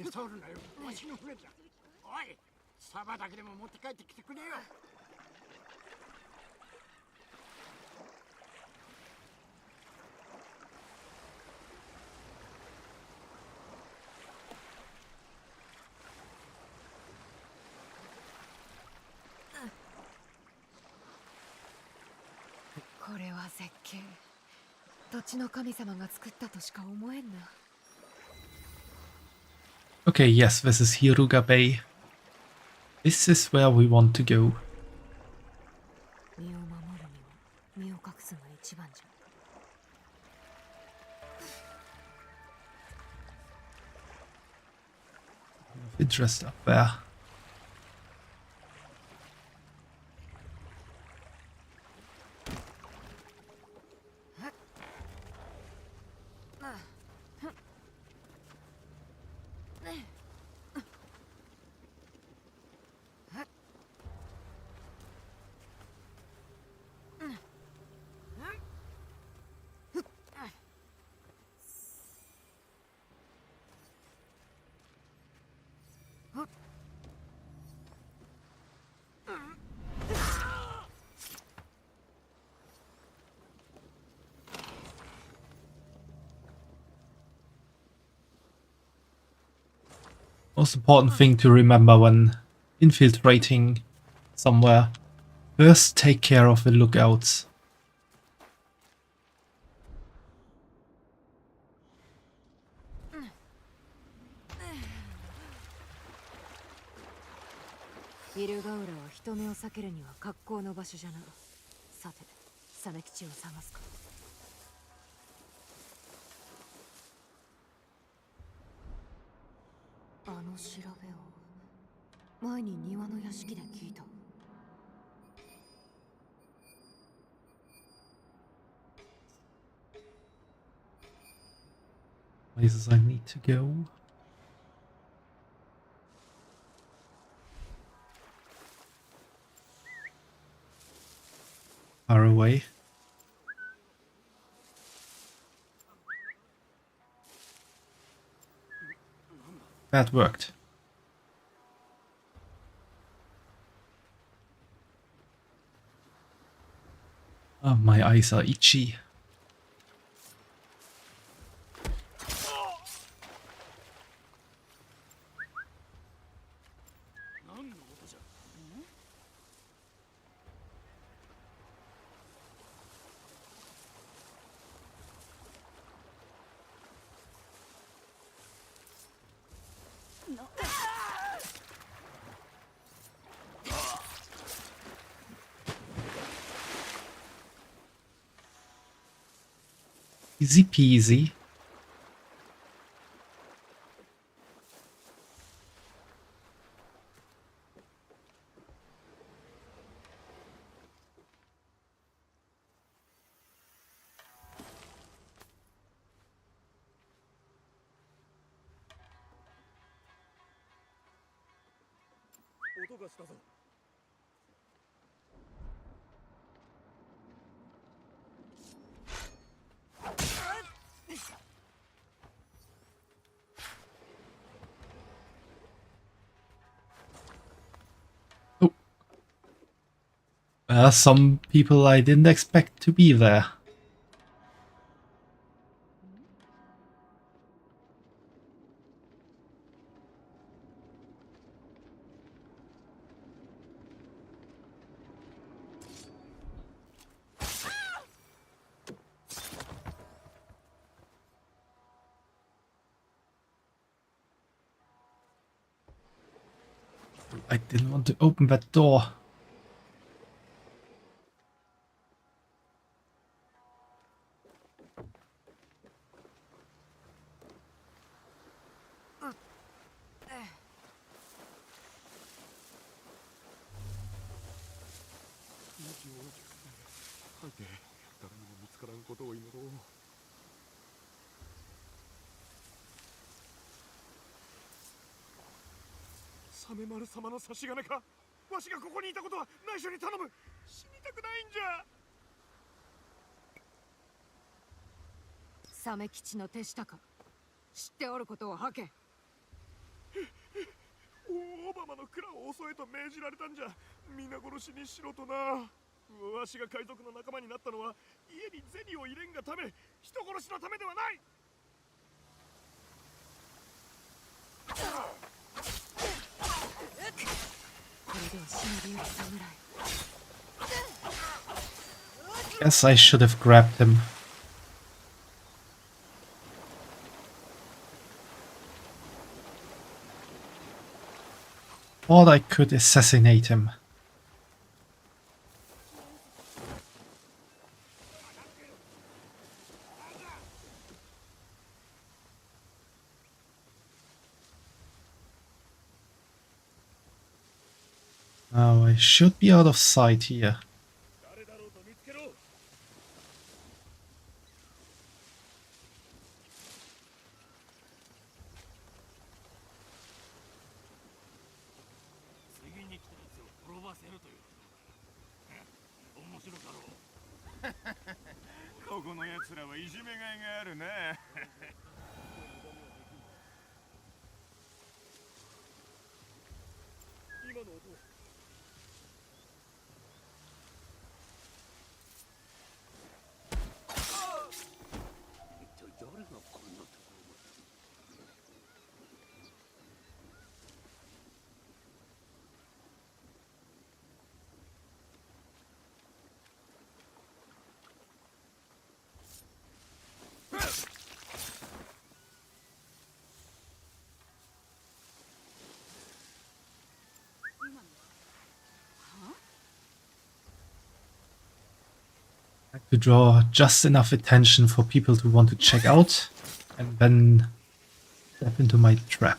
土地の神様が作ったとしか思えんな。 Okay, yes, this is Hiruga Bay. This is where we want to go. 身を守るには身を隠すが一番じゃ。 Interest up there. Most important thing to remember when infiltrating somewhere, first take care of the lookouts. Hirugaura は人目を避けるには格好の場所じゃな。さて、サメ吉を探すか。あの調べを前に庭の屋敷で聞いた。 Places I need to go. Far away. That worked. Oh, my eyes are itchy. Easy peasy. Some people I didn't expect to be there. I didn't want to open that door.サメ丸様の差し金か。わしがここにいたことは内緒に頼む。死にたくないんじゃ。サメ吉の手下か。知っておることを吐け。大オバマの蔵を襲えと命じられたんじゃ。皆殺しにしろとな。わしが海賊の仲間になったのは家に銭を入れんがため、人殺しのためではない。Guess I should have grabbed him. thought I could assassinate him. Now I should be out of sight here. To draw just enough attention for people to want to check out, and then step into my trap.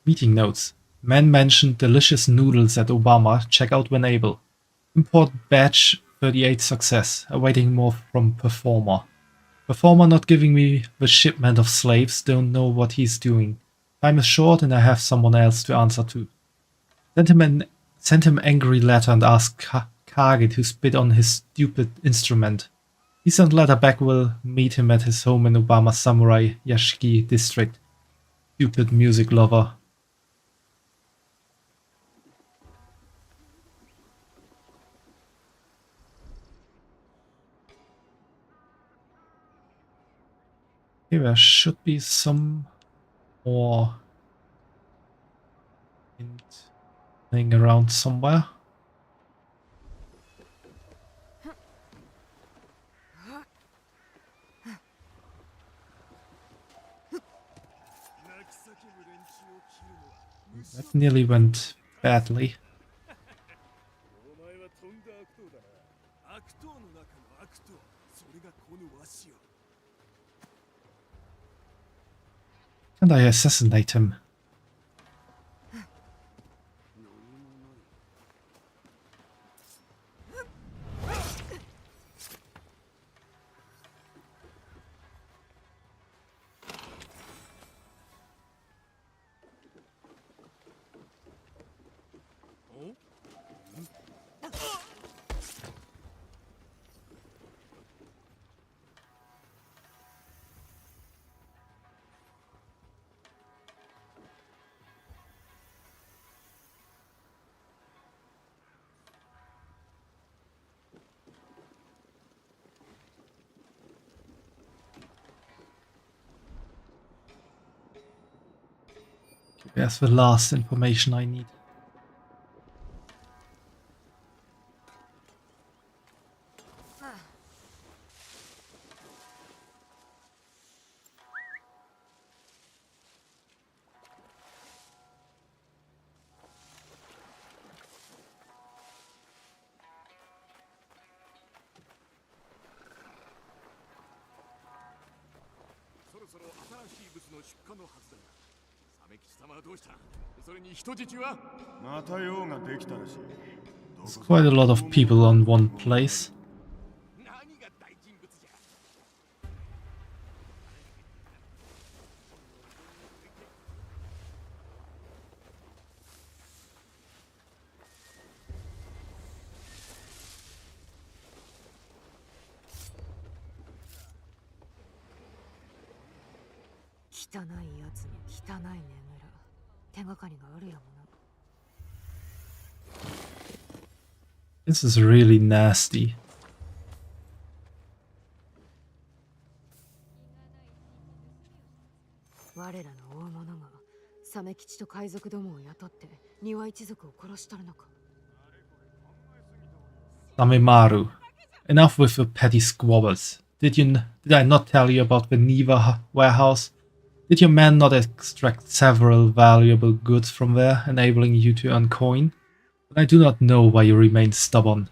Meeting notes. Man mentioned delicious noodles at Obama. Check out when able. Import badge 38 success. Awaiting more from Performer. Performer not giving me the shipment of slaves. Don't know what he's doing. Time is short and I have someone else to answer to. Sent him angry letter and asked Kage to spit on his stupid instrument. He sent letter back will meet him at his home in Obama Samurai Yashiki district. Stupid music lover. Okay, there should be some more hint laying around somewhere. That nearly went badly. Can I assassinate him? There's the last information I need. There's quite a lot of people on one place. This is really nasty. 我らの大物がサメ吉と海賊どもを雇って庭一族を殺しとるのか。Samemaru. Enough with the petty squabbles. Did I not tell you about the Niva warehouse? Did your men not extract several valuable goods from there, enabling you to earn coin? But I do not know why you remain stubborn.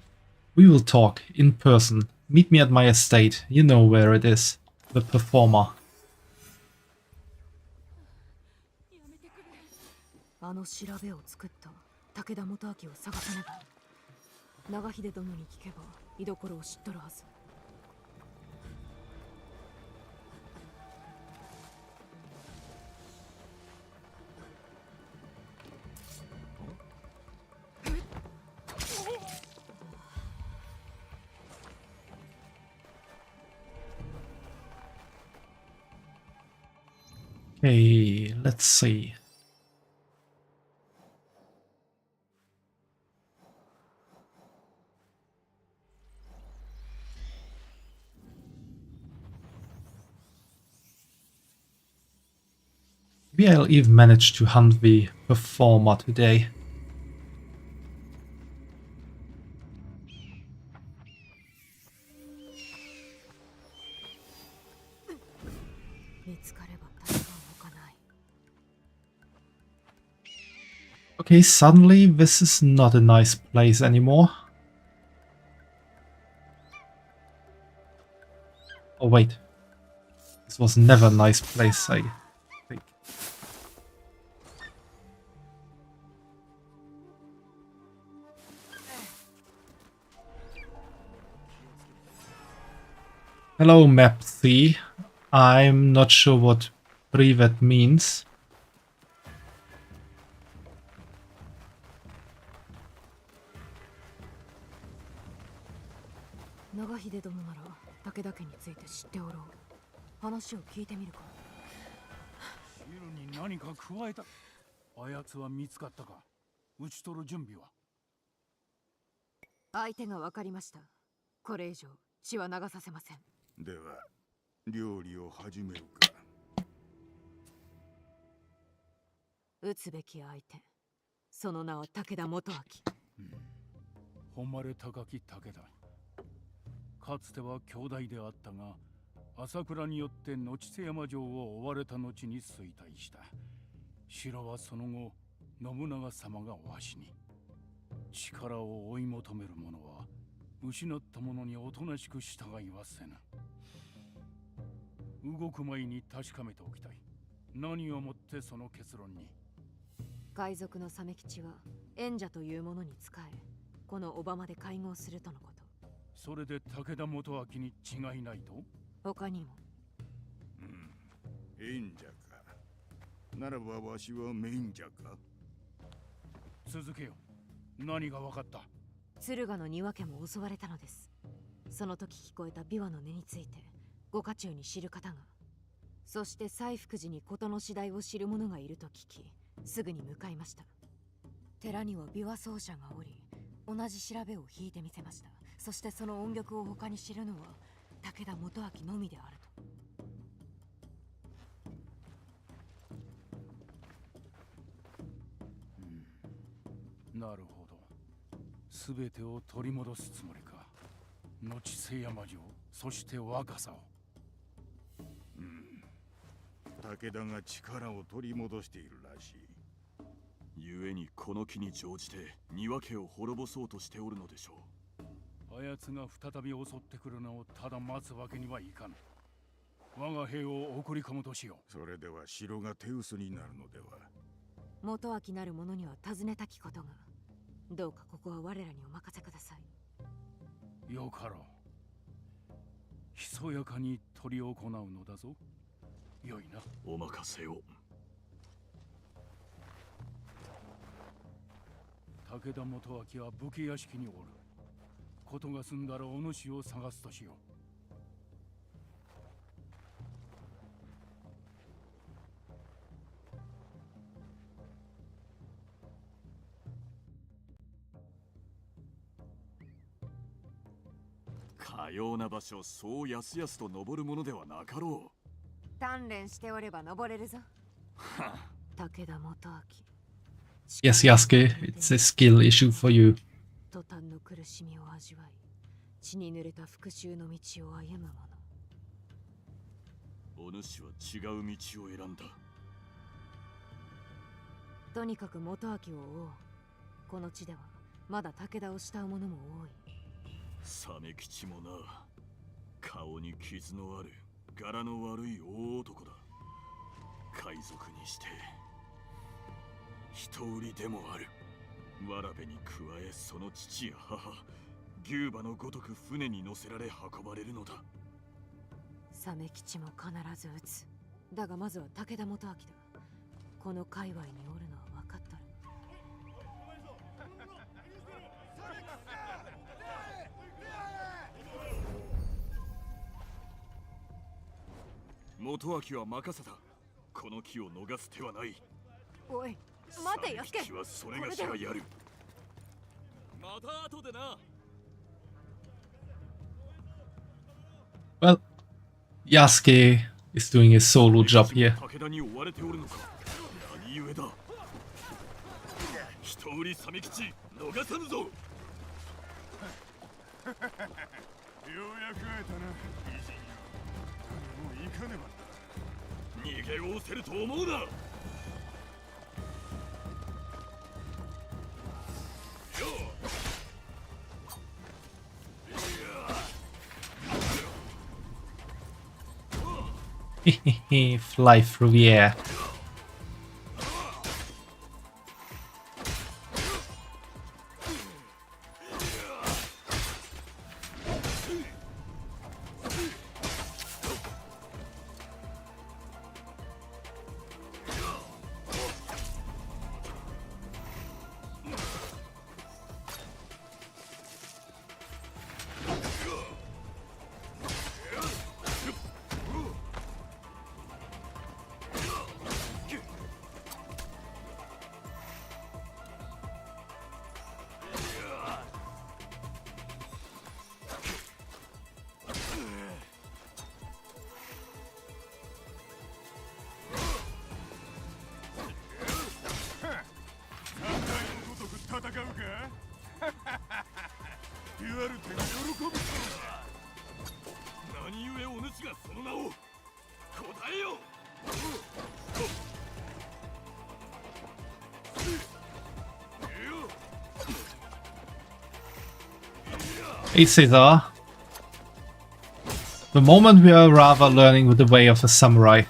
We will talk, in person. Meet me at my estate, you know where it is. The performer. あの調べを作った武田元明を探さねば。長秀殿に聞けば居所を知っとるはず。Okay, let's see. Maybe I'll even manage to hunt the performer today. Okay, suddenly this is not a nice place anymore. Oh wait. This was never a nice place, I think. Hello, Map C. I'm not sure what privet means.長秀殿なら武田家について知っておろう。話を聞いてみるか。汁に何か加えた。あやつは見つかったか。討ち取る準備は。相手が分かりました。これ以上血は流させません。では料理を始めるか。撃つべき相手、その名は武田元明。誉れ高き武田。かつては兄弟であったが、朝倉によって野地瀬山城を追われた後に衰退した。城はその後、信長様がわしに。力を追い求める者は、失った者におとなしく従いはせぬ。動く前に確かめておきたい。何をもってその結論に。海賊のサメ吉は縁者というものに仕え、この小浜で会合するとのこと。それで武田元明に違いないと？他にも。縁者か。ならばわしは免者か。続けよ。何が分かった？敦賀の庭家も襲われたのです。その時聞こえた琵琶の音についてご家中に知る方が、そして西福寺に事の次第を知る者がいると聞き、すぐに向かいました。寺には琵琶奏者がおり、同じ調べを弾いてみせました。そしてその音曲を他に知るのは武田元明のみであると。なるほど。すべてを取り戻すつもりか。野地瀬山城、そして若さを。武田が力を取り戻しているらしい。故にこの機に乗じて庭家を滅ぼそうとしておるのでしょう。あやつが再び襲ってくるのをただ待つわけにはいかぬ。我が兵を送り込むとしよう。それでは城が手薄になるのでは。元明なる者には尋ねたきことが、どうかここは我らにお任せください。よかろう。ひそやかに執り行うのだぞ。よいな。お任せを。武田元明は武家屋敷におる。ことが済んだらお主を探すとしよう。かような場所、そうやすやすと登るものではなかろう。鍛錬しておれば登れるぞ。武田元明。 Yes, Yasuke, it's a skill issue for you. 途端の苦しみを味わい、血に濡れた復讐の道を歩む者。お主は違う道を選んだ。とにかく元明を追おう。この地ではまだ武田を慕う者も多い。鮫吉もな、顔に傷のある柄の悪い大男だ。海賊にして人売りでもある。わらべに加えその父や母、牛馬のごとく船に乗せられ運ばれるのだ。鮫吉も必ず撃つ。だがまずは武田元明だ。この界隈におるのは分かっとる。元明は任せた。この木を逃す手はない。おい、待てよ、鮫吉はそれがしがやる。また後でな。 Well, Yasuke is doing a solo job here. 武田に追われておるのか。何故だ。人売り鮫吉、逃さぬぞ。ようやく会えたな、美人よ。もう行かねば。逃げおおせると思うな。よ Fly through the air. Hey Caesar. The moment we are rather learning with the way of a samurai.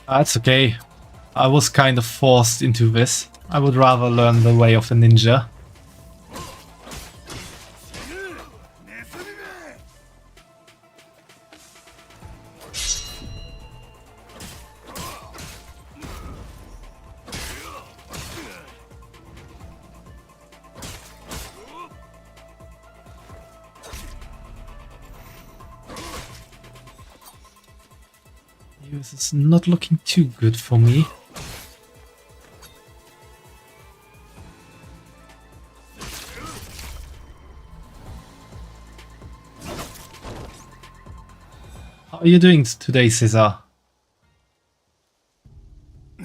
That's okay. I was kind of forced into this. I would rather learn the way of a ninja. This is not looking too good for me. How are you doing today, Caesar? こ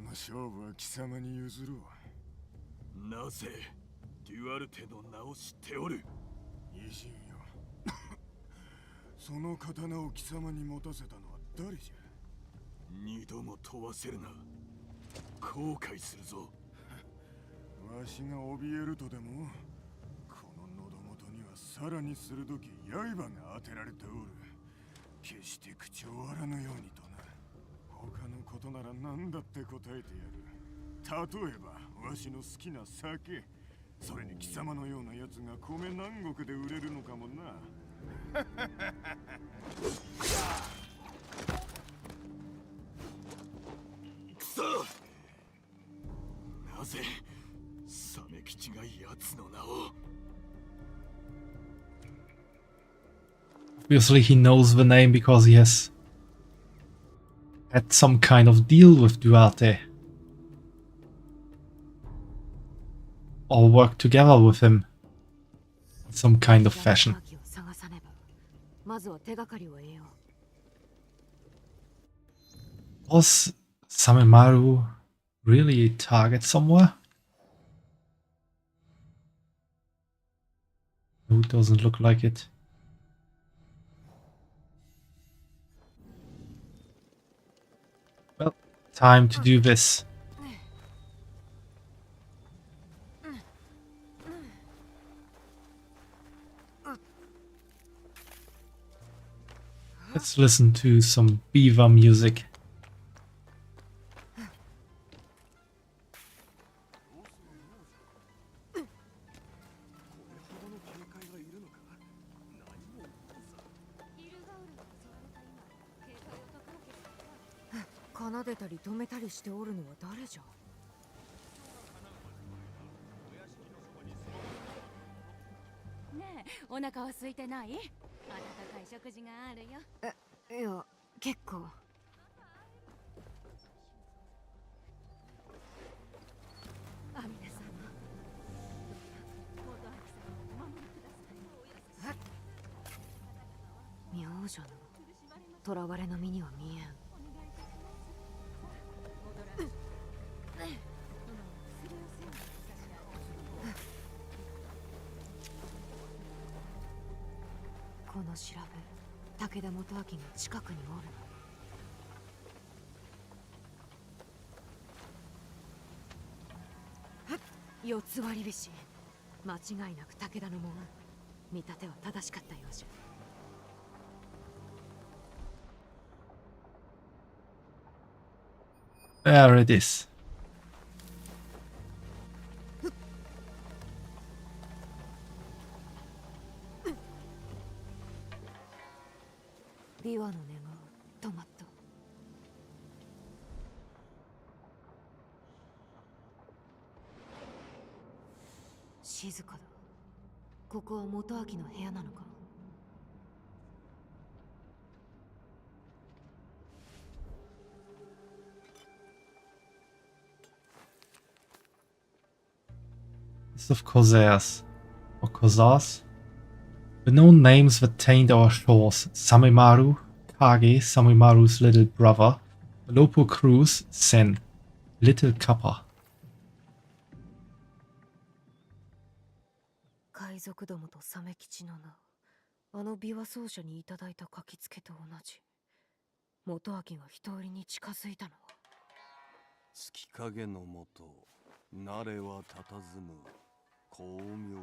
の勝負は貴様に譲るわ。なぜデュアルテの名を知っておる？偉人よ。その刀を貴様に持たせたのは誰じゃ？二度も問わせるな。後悔するぞ。わしが怯えるとでも、この喉元にはさらに鋭き刃が当てられておる。決して口を割らぬようにとな。他のことなら何だって答えてやる。例えばわしの好きな酒、それに貴様のようなやつが米南国で売れるのかもな。くそ！なぜ鮫吉が奴の名を。Obviously he knows the name because he has had some kind of deal with Duarte. Or worked together with him in some kind of fashion. 探さねばまずは手がかりを得よう Was Samemaru really a target somewhere? No, it doesn't look like it. Well, time to do this. Let's listen to some beaver music.「奏でたり止めたりしておるのは誰じゃ?」ねえ、お腹は空いてない？温かい食事があるよ。いや、結構。アミネ様。妙女の囚われの身には見えん。この調べ、武田元明が近くにおるの。四つ割り菱、間違いなく武田のもん。見立ては正しかったようじゃ。There it is. 琵琶の音が止まった。静かだ。ここは元明の部屋なのか。List of Corsairs. Or Corsairs? The known names that taint our shores: Samemaru, Kage, Samemaru's little brother, Lopo Cruz, Sen, Little Kappa. 海賊どもとサメ吉の名、あの琵琶奏者にいただいた書きつけと同じ。元明が人売りに近づいたのは。月影のもと、なれは佇む光明の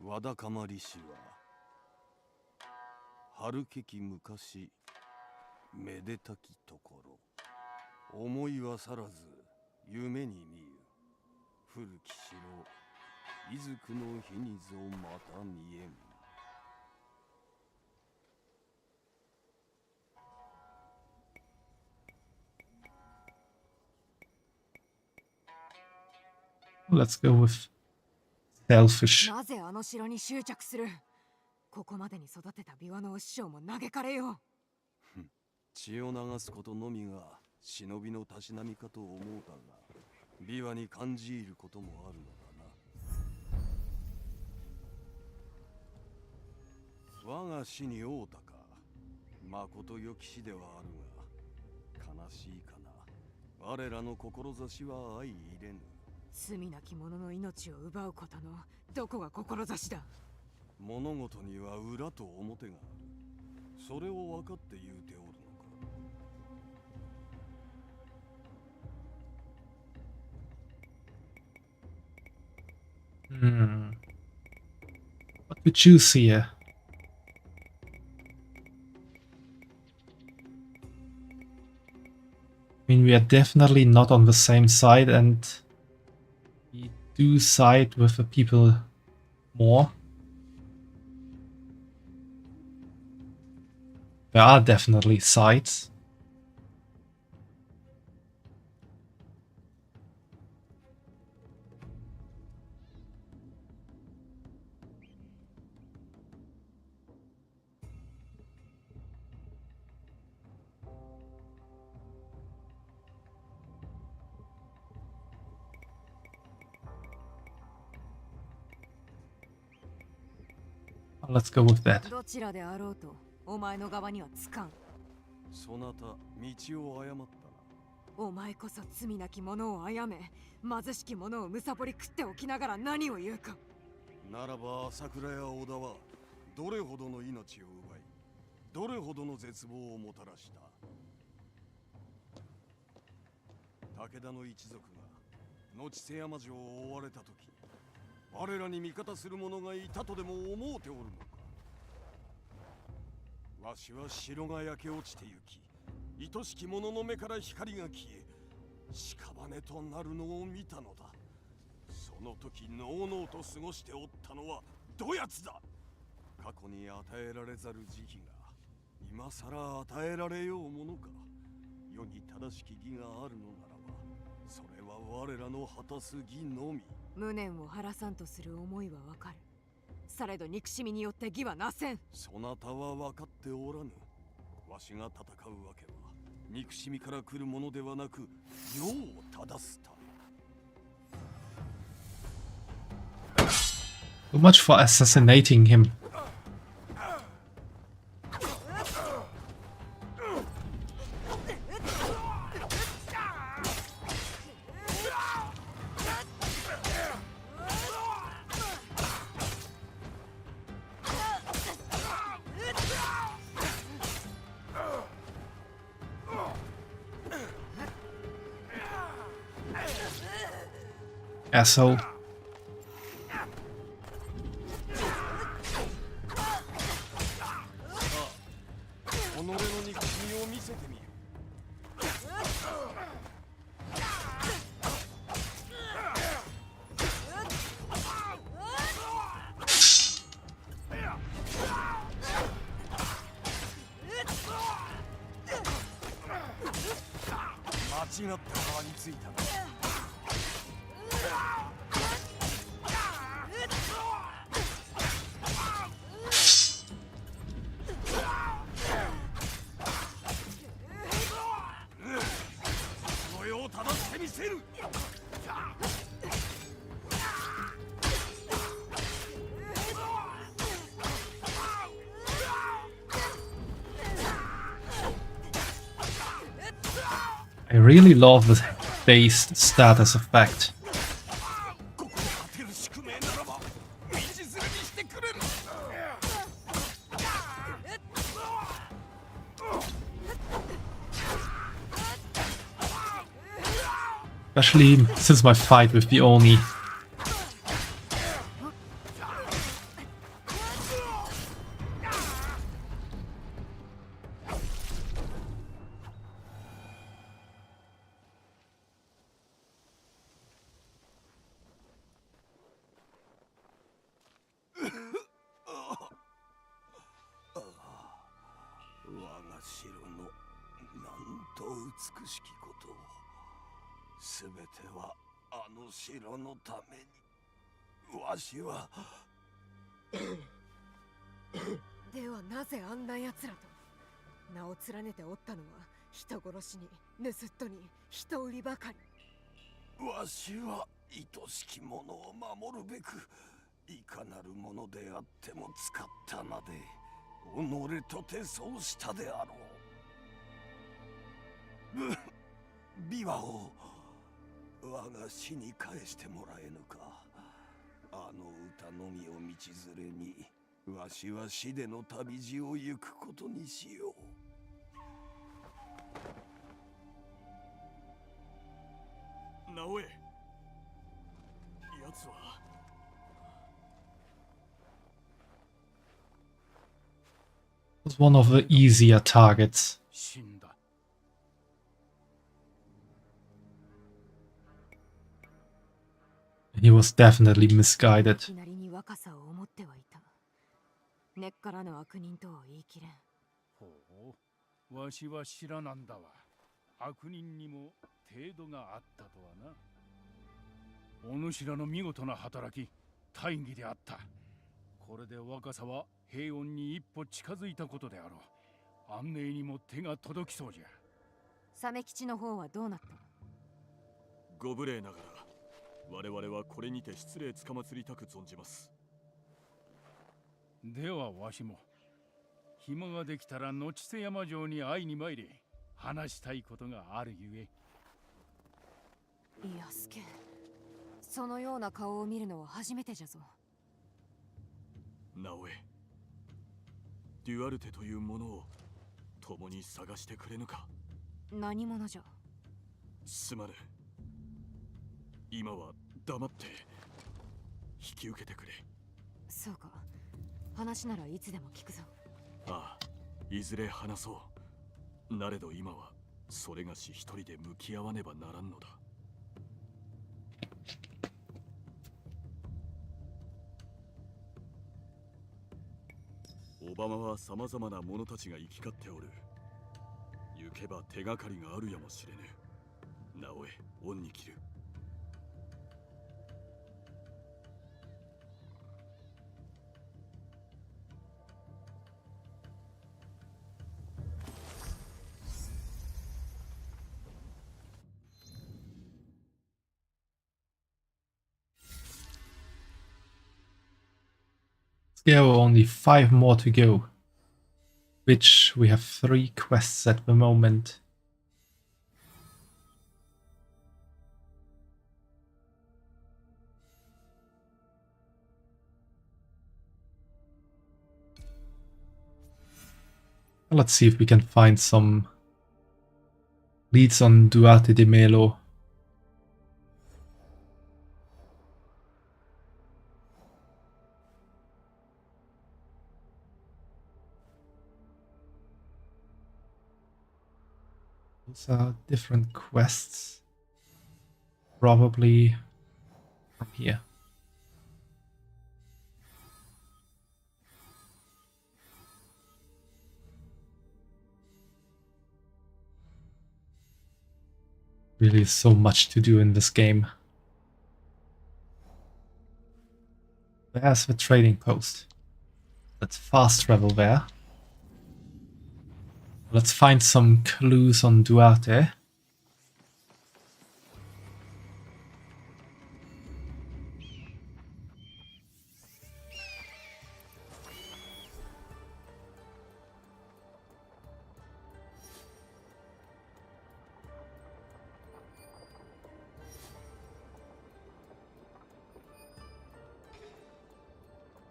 中。わだかまりしは春けき昔めでたきところ、思いはさらず夢に見ゆ古き城、いずくの日にぞまた見えん。Let's go with selfish. なぜあの城に執着する？ここまでに育てた琵琶のお師匠も嘆かれよう。血を流すことのみが忍びのたしなみかと思うたが、琵琶に感じ入ることもあるのだな。我が死に会うたか、まことよき死ではあるが、悲しいかな。我らの志は相入れぬ。罪なき者の命を奪うことのどこが志だ。物事には裏と表がある。それを分かって言うておるのか。What to choose here? I mean, we are definitely not on the same side, and we do side with the people more. There are definitely sides. Let's go with that. どちらであろうとお前の側にはつかん。そなた道を誤ったな。お前こそ罪なき者を殺め、貧しき者をむさぼり食っておきながら何を言うか。ならば桜や織田はどれほどの命を奪い、どれほどの絶望をもたらした。武田の一族が後瀬山城を追われた時、我らに味方する者がいたとでも思うておるのか。わしは城が焼け落ちてゆき、愛しき者の目から光が消え、屍となるのを見たのだ。その時のうのうと過ごしておったのはどやつだ。過去に与えられざる慈悲が今さら与えられようものか。世に正しき義があるのならば、それは我らの果たす義のみ。無念を晴らさんとする思いはわかる。されど憎しみによって義はなせん。そなたは分かっておらぬ。わしが戦うわけは憎しみから来るものではなく、世を正すため。 Too much for assassinating him. Asshole. 間違った側についたな。その世を正してみせる。 I really love the based status effect. Especially since my fight with the Oni. ではなぜあんな奴らと名を連ねておったのは、人殺しに盗っ人に人売りばかり。わしは愛しき者を守るべく、いかなるものであっても使ったなで己とてそうしたであろう。琵琶を我が死に返してもらえぬか。あの歌のみを道連れに、わしは死での旅路を行くことにしよう。直江、奴は Was one of the easier targets. 死んだ。 He was definitely misguided. いきなりに若さを思ってはいた。根っからの悪人とは言い切れん。ほう、わしは知らなんだわ。悪人にも程度があったとはな。お主らの見事な働き、大義であった。これで若さは平穏に一歩近づいたことであろう。安寧にも手が届きそうじゃ。サメ吉の方はどうなった？ご無礼ながら、我々はこれにて失礼つかまつりたく存じます。ではわしも暇ができたら野地瀬山城に会いに参り、話したいことがあるゆえ。安家、そのような顔を見るのは初めてじゃぞ。直江、デュアルテというものを共に探してくれぬか。何者じゃ。すまぬ。今は黙って引き受けてくれ。そうか、話ならいつでも聞くぞ。ああ、いずれ話そう。なれど今はそれがし一人で向き合わねばならんのだ。オバマは様々な者たちが行き交っておる。行けば手がかりがあるやもしれぬ。直江、恩に着る。There are only 5 more to go, which we have 3 quests at the moment. Let's see if we can find some leads on Duarte de Melo. Those are different quests. Probably from here. Really so much to do in this game. There's the trading post. Let's fast travel there. Let's find some clues on Duarte.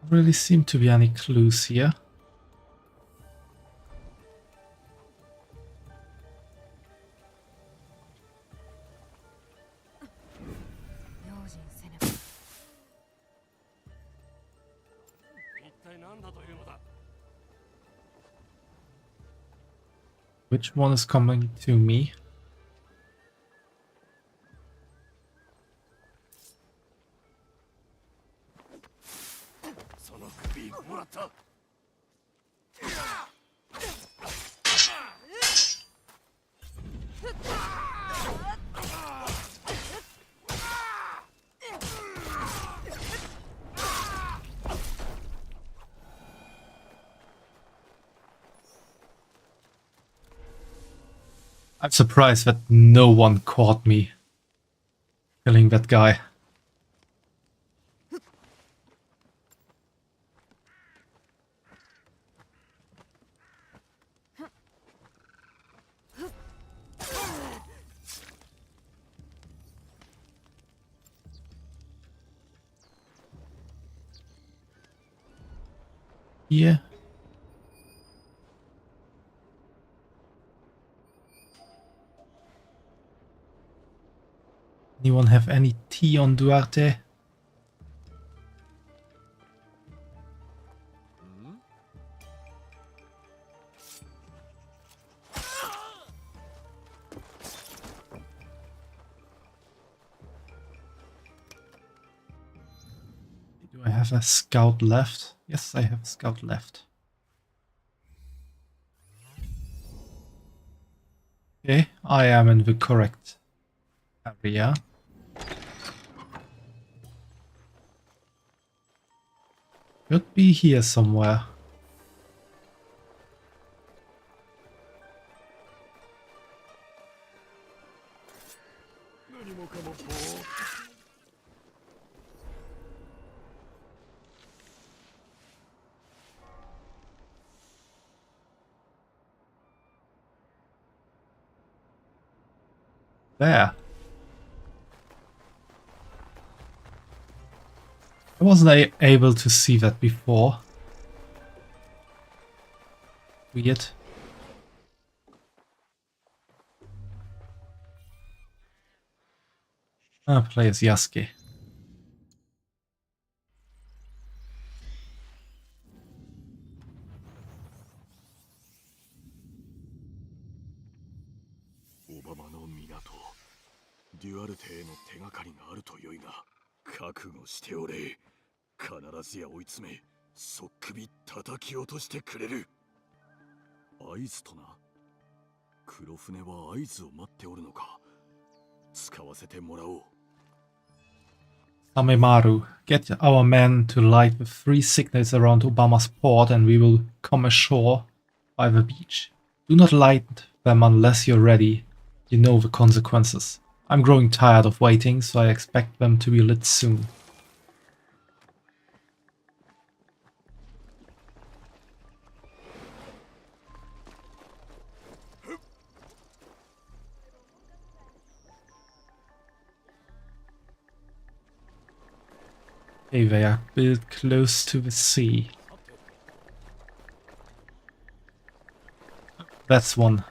Really seem to be any clues here. Which one is coming to me? I'm surprised that no one caught me killing that guy. Yeah. Anyone have any tea on Duarte? Do I have a scout left? Yes, I have a scout left. Okay, I am in the correct area. Could be here somewhere. There. I wasn't able to see that before. Weird. Ah, play as Yasuke. Obamaの港、デュアルテへの手がかりがあるとよいが、覚悟しておれ。必ずや追い詰め、そっくび叩き落としてくれる。合図とな。黒船は合図を待っておるのか。使わせてもらおう。Samemaru, get our men to light the 3 signals around Obama's port and we will come ashore by the beach. Do not light them unless you're ready. You know the consequences. I'm growing tired of waiting, so I expect them to be lit soon. Okay, they are built close to the sea. That's one.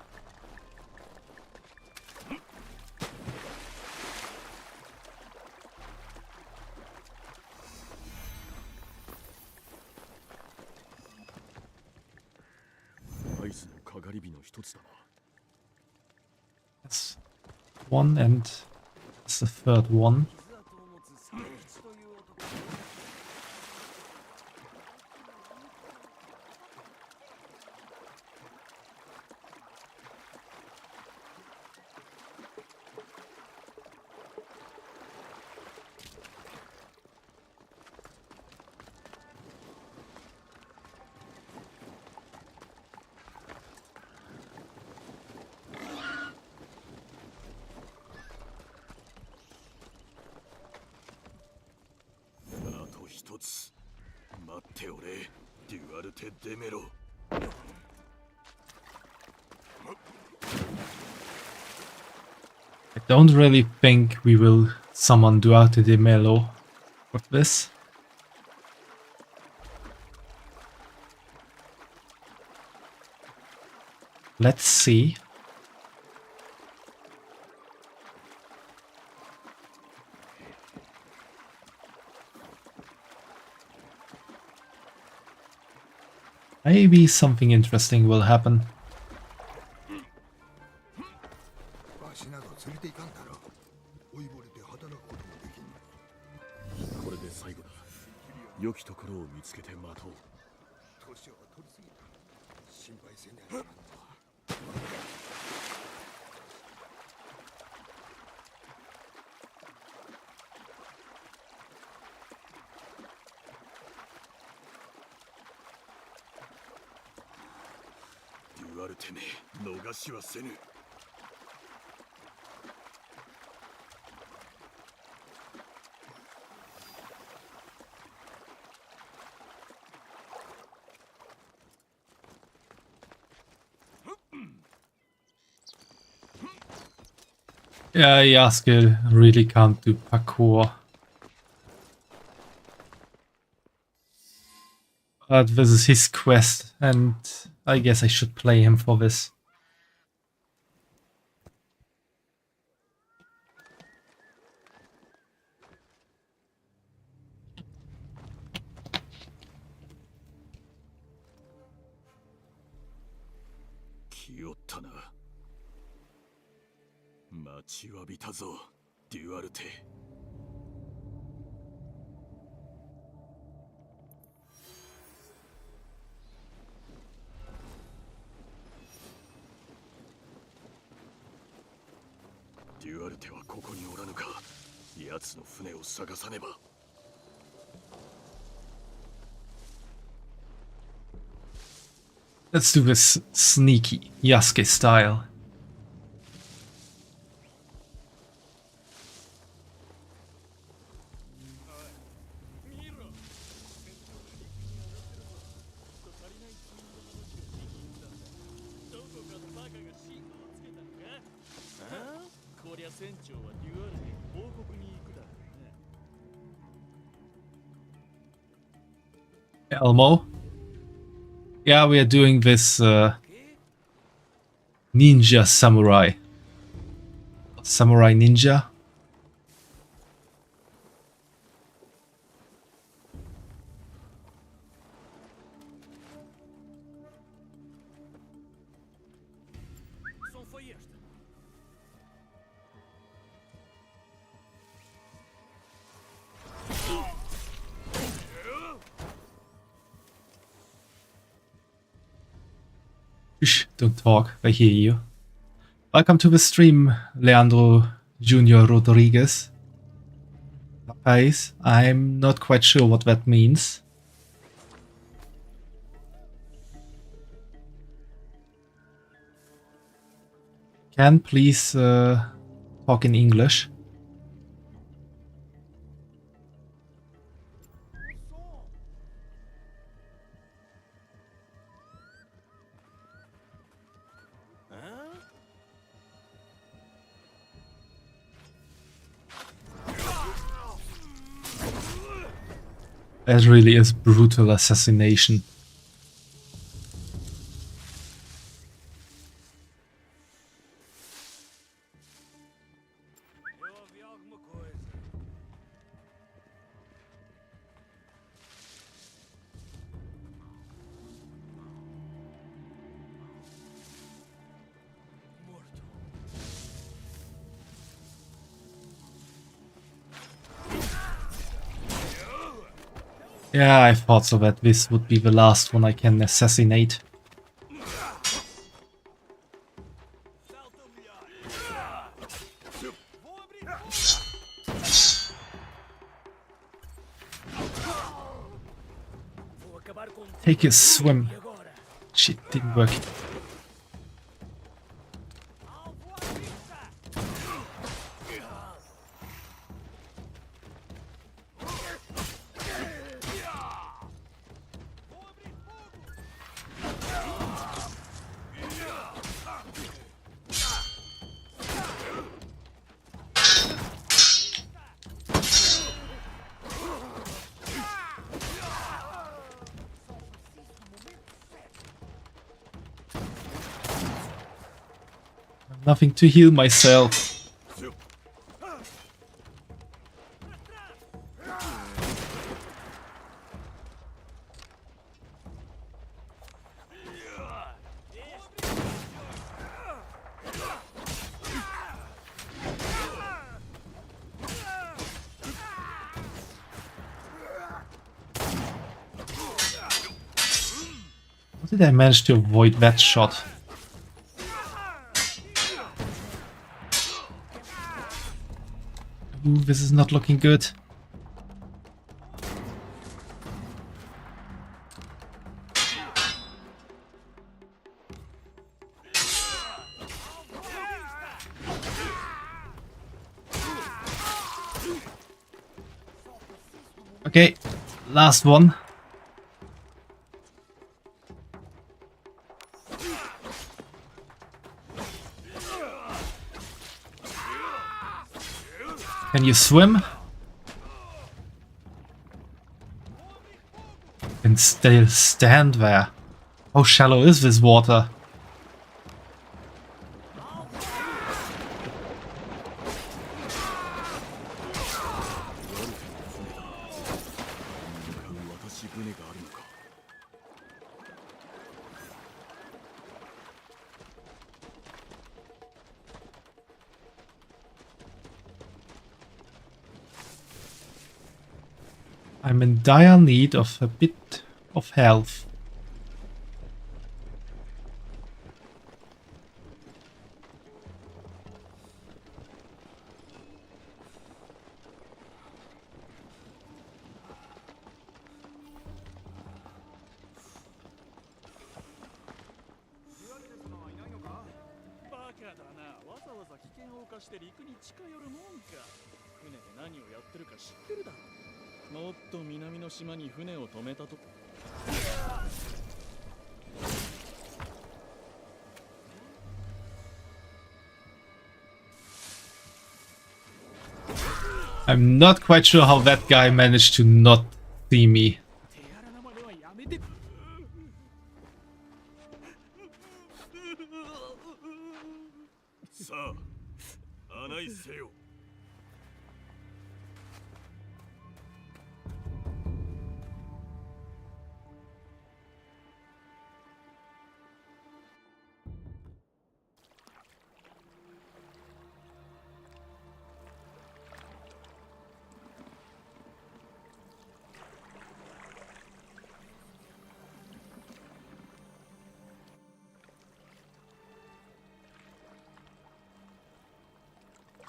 That's one, and that's the third one. I don't really think we will summon Duarte de Melo with this. Let's see. Maybe something interesting will happen. Yeah, Yasuke really can't do parkour. But this is his quest, and I guess I should play him for this. Let's do this sneaky Yasuke style. 船長はデュアルに報告に行くだろうね。 Elmo? Yeah, we are doing this ninja samurai. Samurai ninja? Shh, don't talk, I hear you. Welcome to the stream, Leandro Junior Rodriguez. Guys, I'm not quite sure what that means. Can please talk in English? That really is brutal assassination. Yeah, I thought so that this would be the last one I can assassinate. Take a swim. Shit, didn't work. Nothing to heal myself. How did I manage to avoid that shot? Ooh, this is not looking good. Okay, last one. Can you swim? And still stand there. How shallow is this water? I'm in dire need of a bit of health. I'm not quite sure how that guy managed to not see me.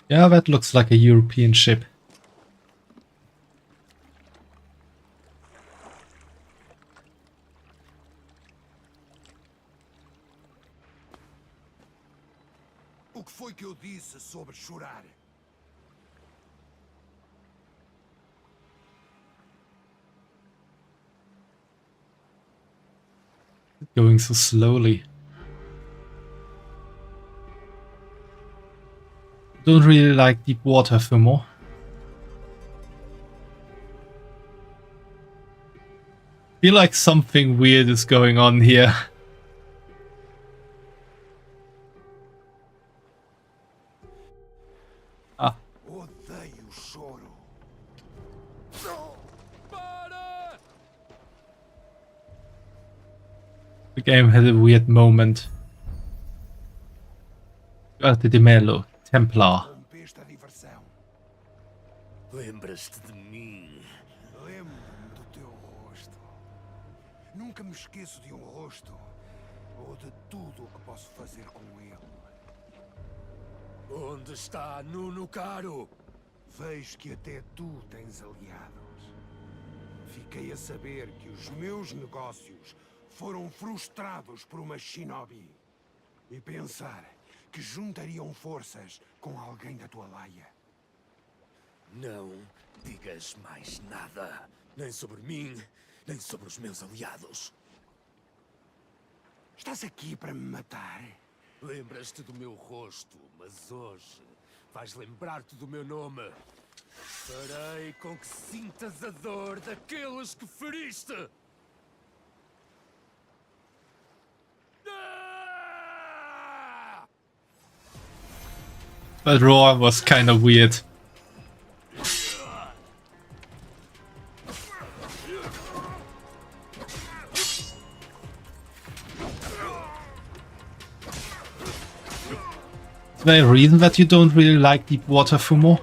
Yeah, that looks like a European ship. O que foi que eu disse sobre chorar? Going so slowly. Don't really like deep water, Fumo. Feel like something weird is going on here. Ah. Odeio choro. The game had a weird moment. Arte de Melo, Templar. Rompeste a diversão. Lembras-te de mim? Lembro-me do teu rosto. Nunca me esqueço de um rosto ou de tudo o que posso fazer com ele. Onde está Nuno Caro? Vejo que até tu tens aliados. Fiquei a saber que os meus negócios foram frustrados por uma shinobi. E pensar que juntariam forças com alguém da tua laia. Não digas mais nada. Nem sobre mim, nem sobre os meus aliados. Estás aqui para me matar? Lembras-te do meu rosto, mas hoje vais lembrar-te do meu nome. Farei com que sintas a dor daqueles que feriste. That roar was kind of weird. Is there a reason that you don't really like deep water, Fumo?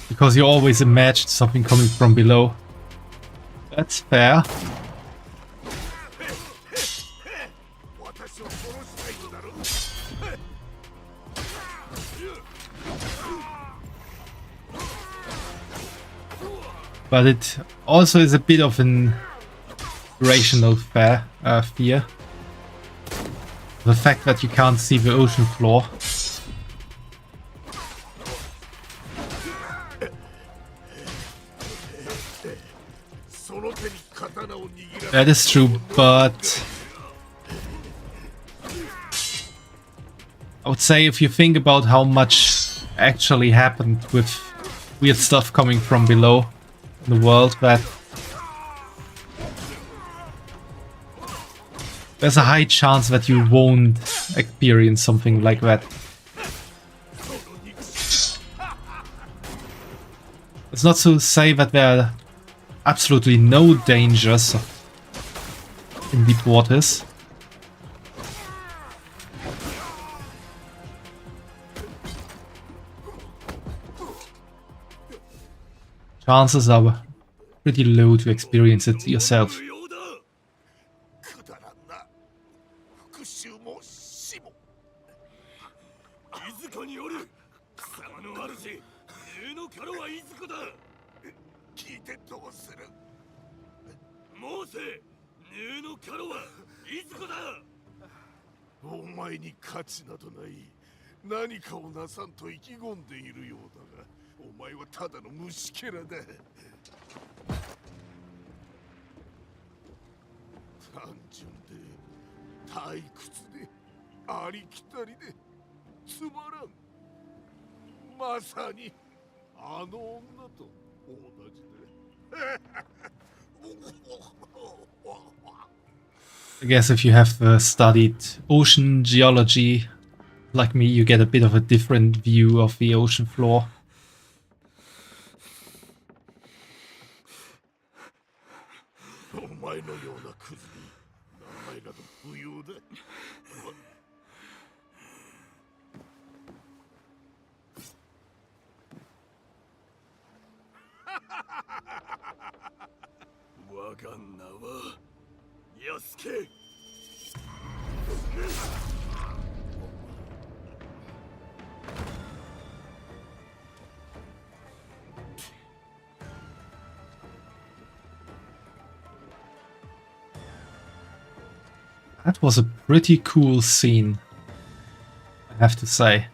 Because you always imagined something coming from below. That's fair. But it also is a bit of an rational fear. The fact that you can't see the ocean floor. That is true, but I would say if you think about how much actually happened with weird stuff coming from below in the world, that there's a high chance that you won't experience something like that. It's not to say that there are absolutely no dangers in deep waters. Chances are pretty low to experience it yourself. ずこにおる。貴様の主、ヌーのキャロはいずこだ。聞いてどうする。モーセ、ヌーのキャロはいずこだ。お前に価値などない。何かをなさんと意気込んでいるようだが、お前はただの虫けらだ。単純で退屈でありきたりでつまらん。まさにあの女と同じだ。I guess if you have studied ocean geology like me, you get a bit of a different view of the ocean floor. お前のようなクズに名前など不要だ。我が名はヤスケ。That was a pretty cool scene, I have to say.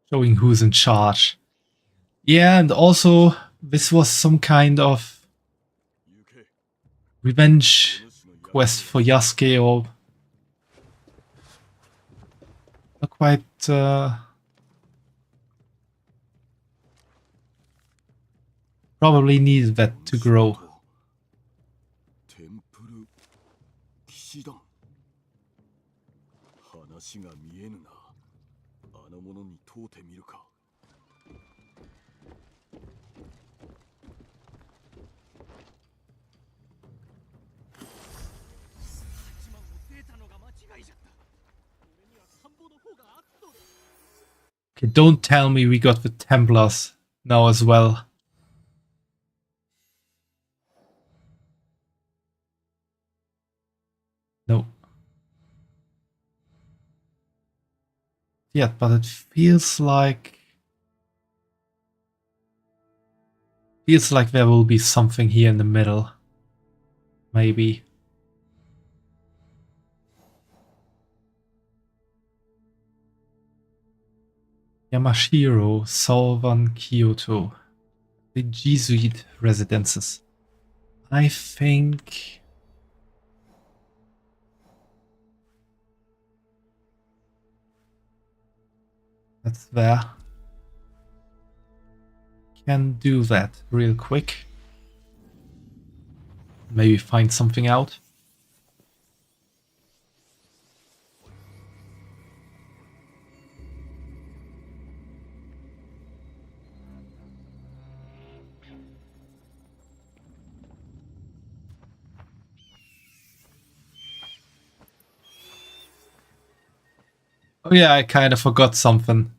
Showing who's in charge. Yeah, and also this was some kind of revenge quest for Yasuke, or not quite probably needed that to grow. テンプル騎士団。話が見えぬな。あの者に問うてみるか。Okay, don't tell me we got the Templars now as well. No. Yeah, but it feels like there will be something here in the middle. Maybe. Yamashiro, Southern Kyoto. The Jesuit residences. I think that's there. Can do that real quick. Maybe find something out. Oh yeah, I kind of forgot something.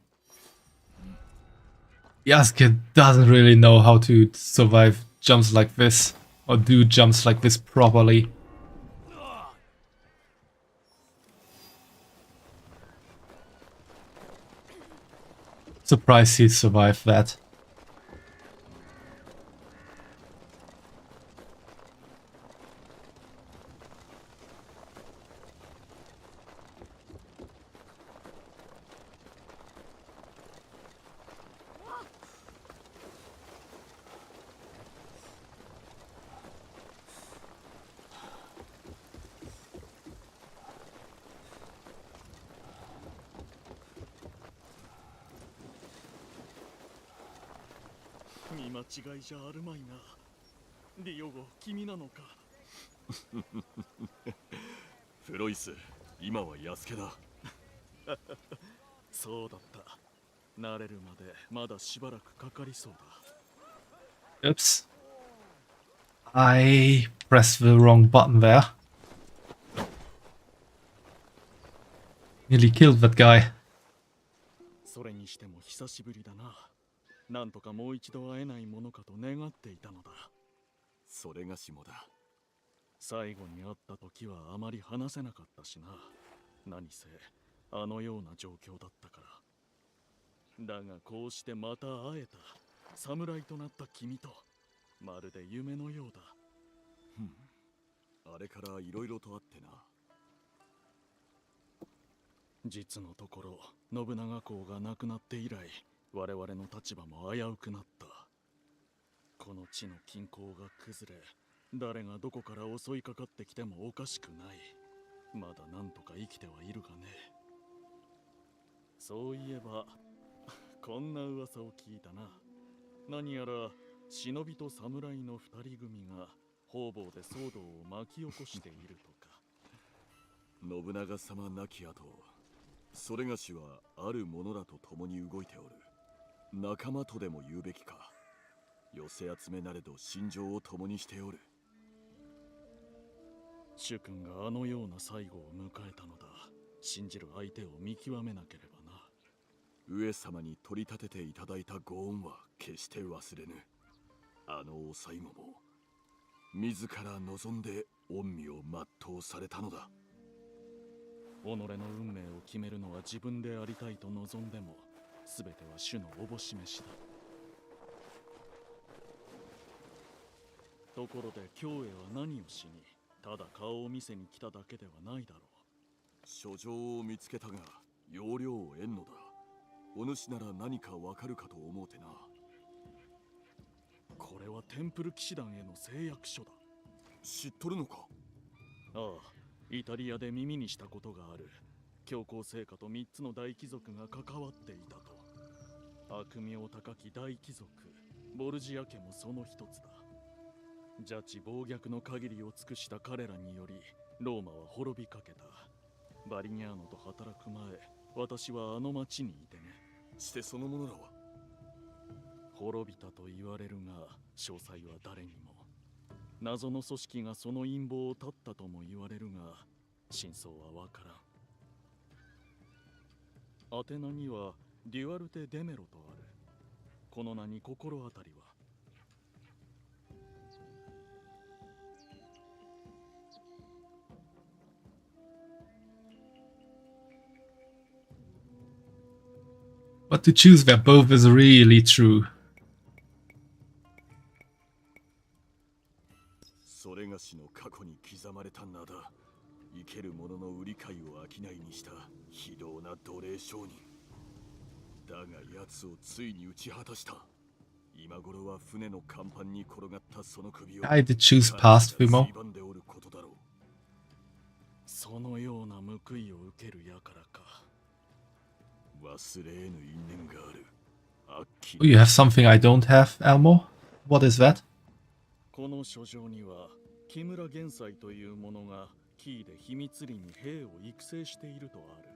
Yasuke doesn't really know how to survive jumps like this, or do jumps like this properly. Surprised he survived that.間違いじゃあるまいな。ディオゴ、君なのか。フロイス、今はヤスケだ。そうだった。慣れるまでまだしばらくかかりそうだ。Oops. I pressed the wrong button there. Nearly killed that guy. それにしても久しぶりだな。なんとかもう一度会えないものかと願っていたのだ。それがしもだ。最後に会った時はあまり話せなかったしな。何せあのような状況だったから。だがこうしてまた会えた侍となった君と、まるで夢のようだ。あれからいろいろとあってな。実のところ信長公が亡くなって以来、我々の立場も危うくなった。この地の均衡が崩れ、誰がどこから襲いかかってきてもおかしくない。まだなんとか生きてはいるがね。そういえばこんな噂を聞いたな。何やら忍びと侍の二人組が方々で騒動を巻き起こしているとか。信長様亡き後、それがしはある者らと共に動いておる。仲間とでも言うべきか。寄せ集めなれど心情を共にしておる。主君があのような最後を迎えたのだ。信じる相手を見極めなければな。上様に取り立てていただいたご恩は決して忘れぬ。あのお最後も自ら望んで御身を全うされたのだ。己の運命を決めるのは自分でありたいと望んでも、全ては主のおぼし召しだ。ところで京へは何をしに、ただ顔を見せに来ただけではないだろう。書状を見つけたが要領を得んのだ。お主なら何かわかるかと思うてな。これはテンプル騎士団への誓約書だ。知っとるのか？ああ、イタリアで耳にしたことがある。教皇聖家と3つの大貴族が関わっていたと。悪名高き大貴族ボルジア家もその一つだ。邪智暴虐の限りを尽くした彼らによりローマは滅びかけた。バリニャーノと働く前、私はあの町にいてね。してその者らは滅びたと言われるが、詳細は誰にも。謎の組織がその陰謀を断ったとも言われるが、真相はわからん。アテナにはデュアルテ・デメロとある。この名に心当たりは？But to choose where both is really true. それがしの過去に刻まれた名だ。生ける者の売り買いを商いにした非道な奴隷商人だが、奴をついに打ち果たした。今頃は船の甲板に転がったその首を I did choose past Fumo. そのような報いを受けるやからか。忘れ得ぬ因縁がある。 Oh, you have something I don't have, Elmo? What is that? この書状には木村玄斎という者がキーで秘密裏に兵を育成しているとある。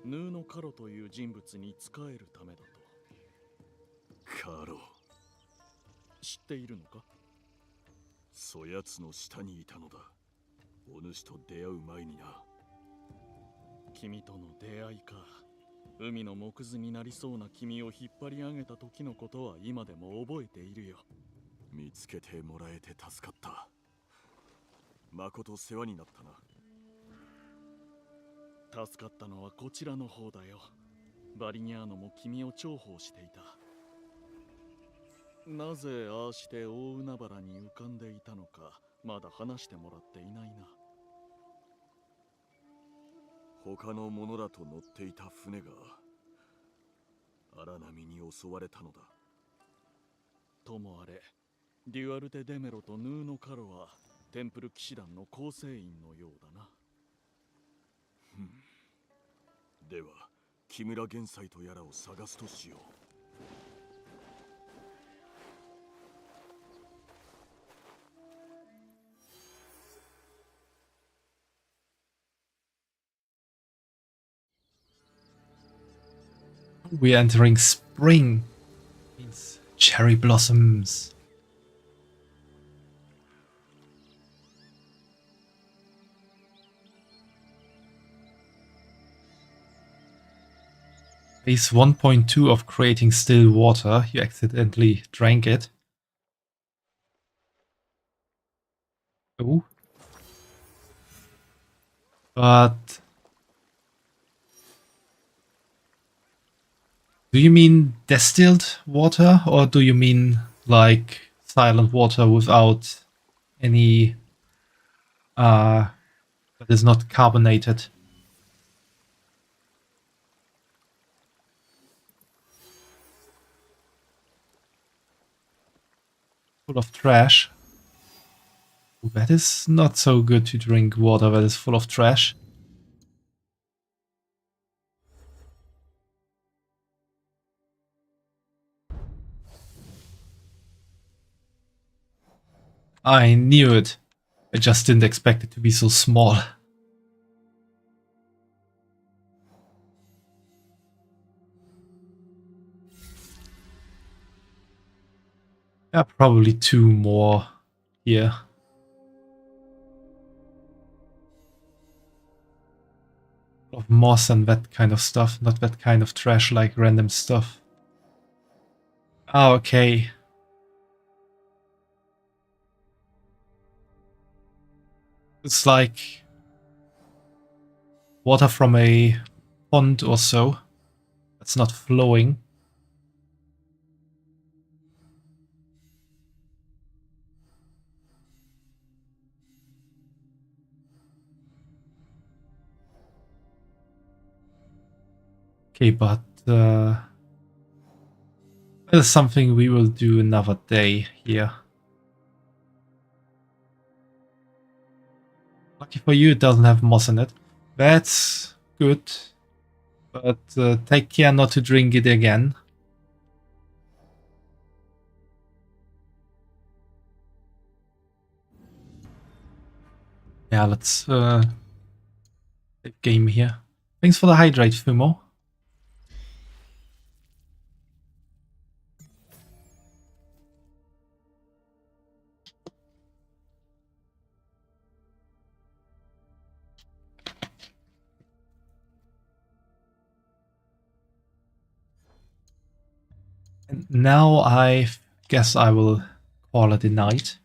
ヌーノ・カロという人物に仕えるためだと。カロ、知っているのか？そやつの下にいたのだ。お主と出会う前にな。君との出会いか。海の木図になりそうな君を引っ張り上げた時のことは今でも覚えているよ。見つけてもらえて助かった。まこと世話になったな。助かったのはこちらの方だよ。バリニャーノも君を重宝していた。なぜああして大海原に浮かんでいたのか、まだ話してもらっていないな。他の者らと乗っていた船が荒波に襲われたのだ。ともあれ、デュアルテ・デメロとヌーノ・カロはテンプル騎士団の構成員のようだな。では木村玄斎とやらを探すとしよう。We're entering spring. Means cherry blossoms. Phase 1.2 of creating still water. You accidentally drank it. Oh. But do you mean distilled water, or do you mean like silent water without any that is not carbonated? Full of trash. That is not so good to drink water that is full of trash. I knew it. I just didn't expect it to be so small. Yeah, probably 2 more here. Of moss and that kind of stuff, not that kind of trash like random stuff. Ah, okay. It's like water from a pond or so. That's not flowing. Okay, but that is something we will do another day here. Lucky for you, it doesn't have moss in it. That's good. But take care not to drink it again. Yeah, let's save game here. Thanks for the hydrate, Fumo. And now I guess I will call it a night.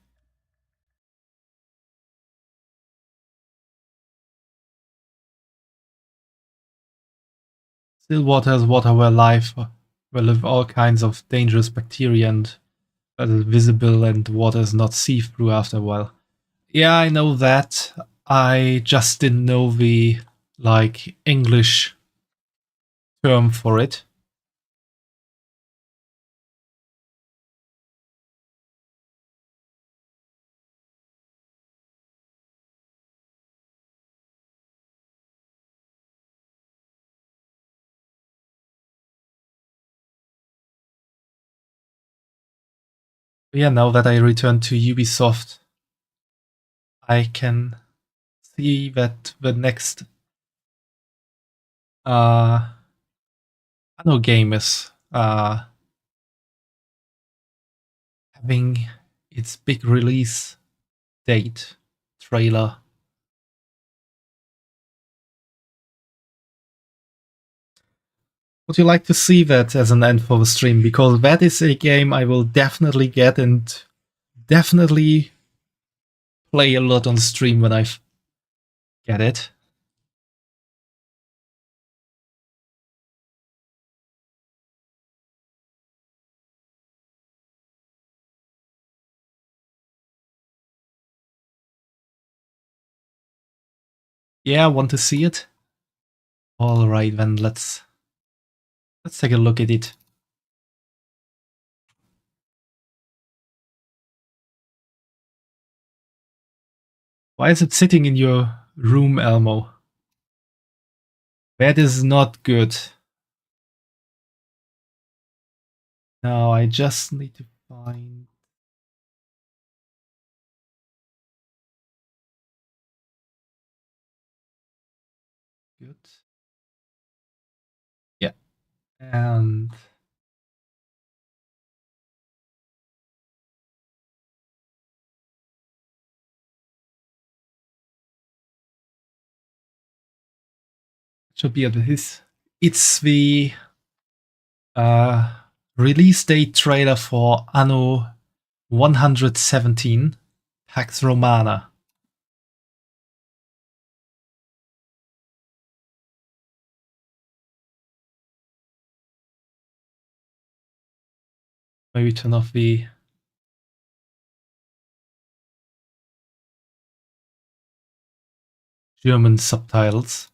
Still water is water where live all kinds of dangerous bacteria and that is visible and water is not see-through after a while. Yeah, I know that. I just didn't know the like English term for it. Yeah, now that I return to Ubisoft, I can see that the next Anno game is having its big release date trailer. Would you like to see that as an end for the stream? Because that is a game I will definitely get and definitely play a lot on stream when I get it. Yeah, want to see it? Alright then, let's take a look at it. Why is it sitting in your room, Elmo? That is not good. Now I just need to find... Good. Yeah. And... should be at his... It's the Release date trailer for Anno 117 Pax Romana. Maybe turn off the German subtitles.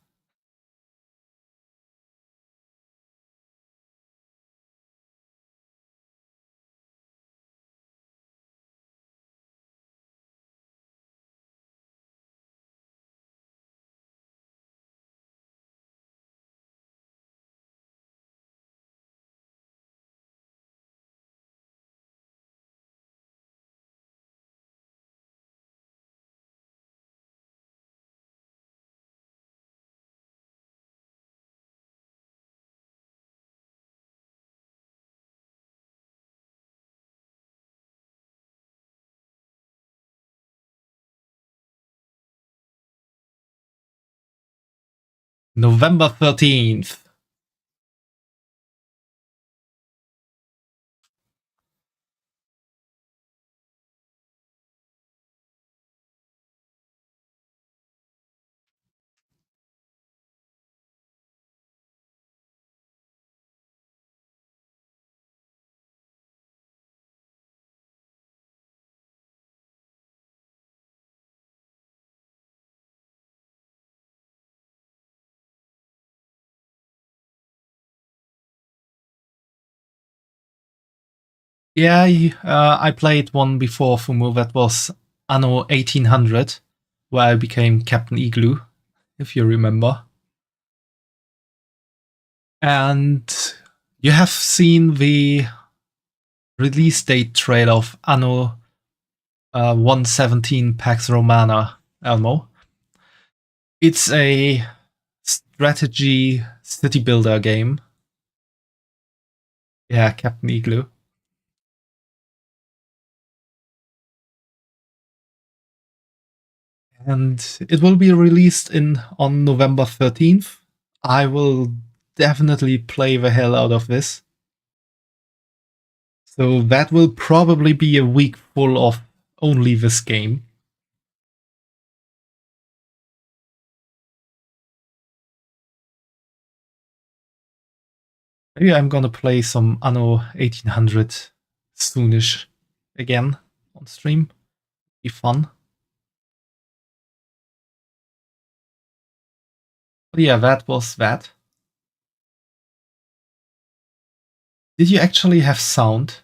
November 13th. Yeah, I played one before Fumo that was Anno 1800, where I became Captain Igloo, if you remember. And you have seen the release date trailer of Anno 117 Pax Romana, Elmo. It's a strategy city builder game. Yeah, Captain Igloo. And it will be released on November 13th. I will definitely play the hell out of this. So that will probably be a week full of only this game. Maybe I'm gonna play some Anno 1800 soonish again on stream. Be fun. But yeah, that was that. Did you actually have sound?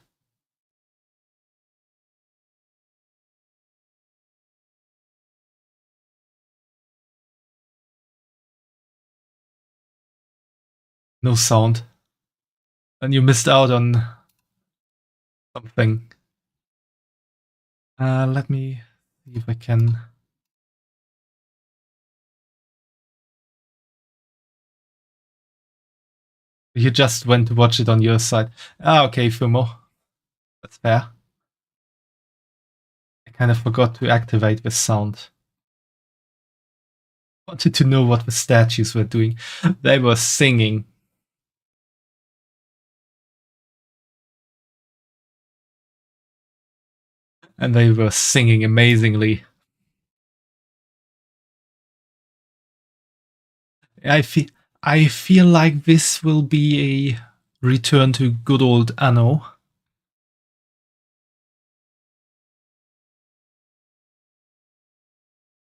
No sound. And you missed out on something. Let me see if I can. You just went to watch it on your side. Okay, Fumo. That's fair. I kind of forgot to activate the sound. Wanted to know what the statues were doing. They were singing. And they were singing amazingly. I feel like this will be a return to good old Anno.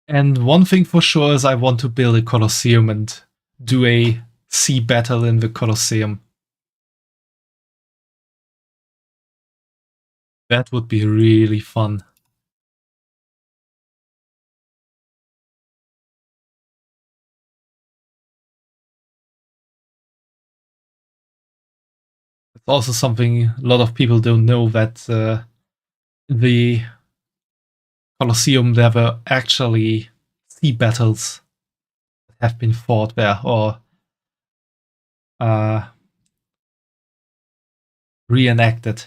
And one thing for sure is I want to build a Colosseum and do a sea battle in the Colosseum. That would be really fun. It's also something a lot of people don't know, that the Colosseum, there were actually sea battles that have been fought there, or reenacted.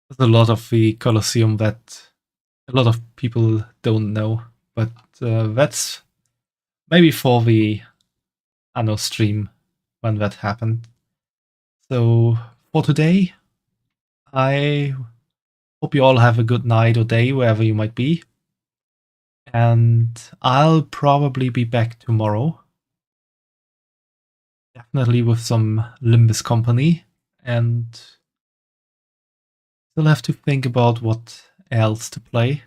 There's a lot of the Colosseum that a lot of people don't know, but that's maybe for the Anno stream when that happened. So for today, I hope you all have a good night or day wherever you might be. And I'll probably be back tomorrow. Definitely with some Limbus company. And still have to think about what else to play.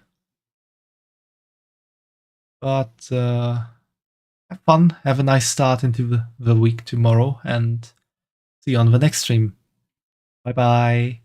But have fun, have a nice start into the week tomorrow, and see you on the next stream. Bye bye.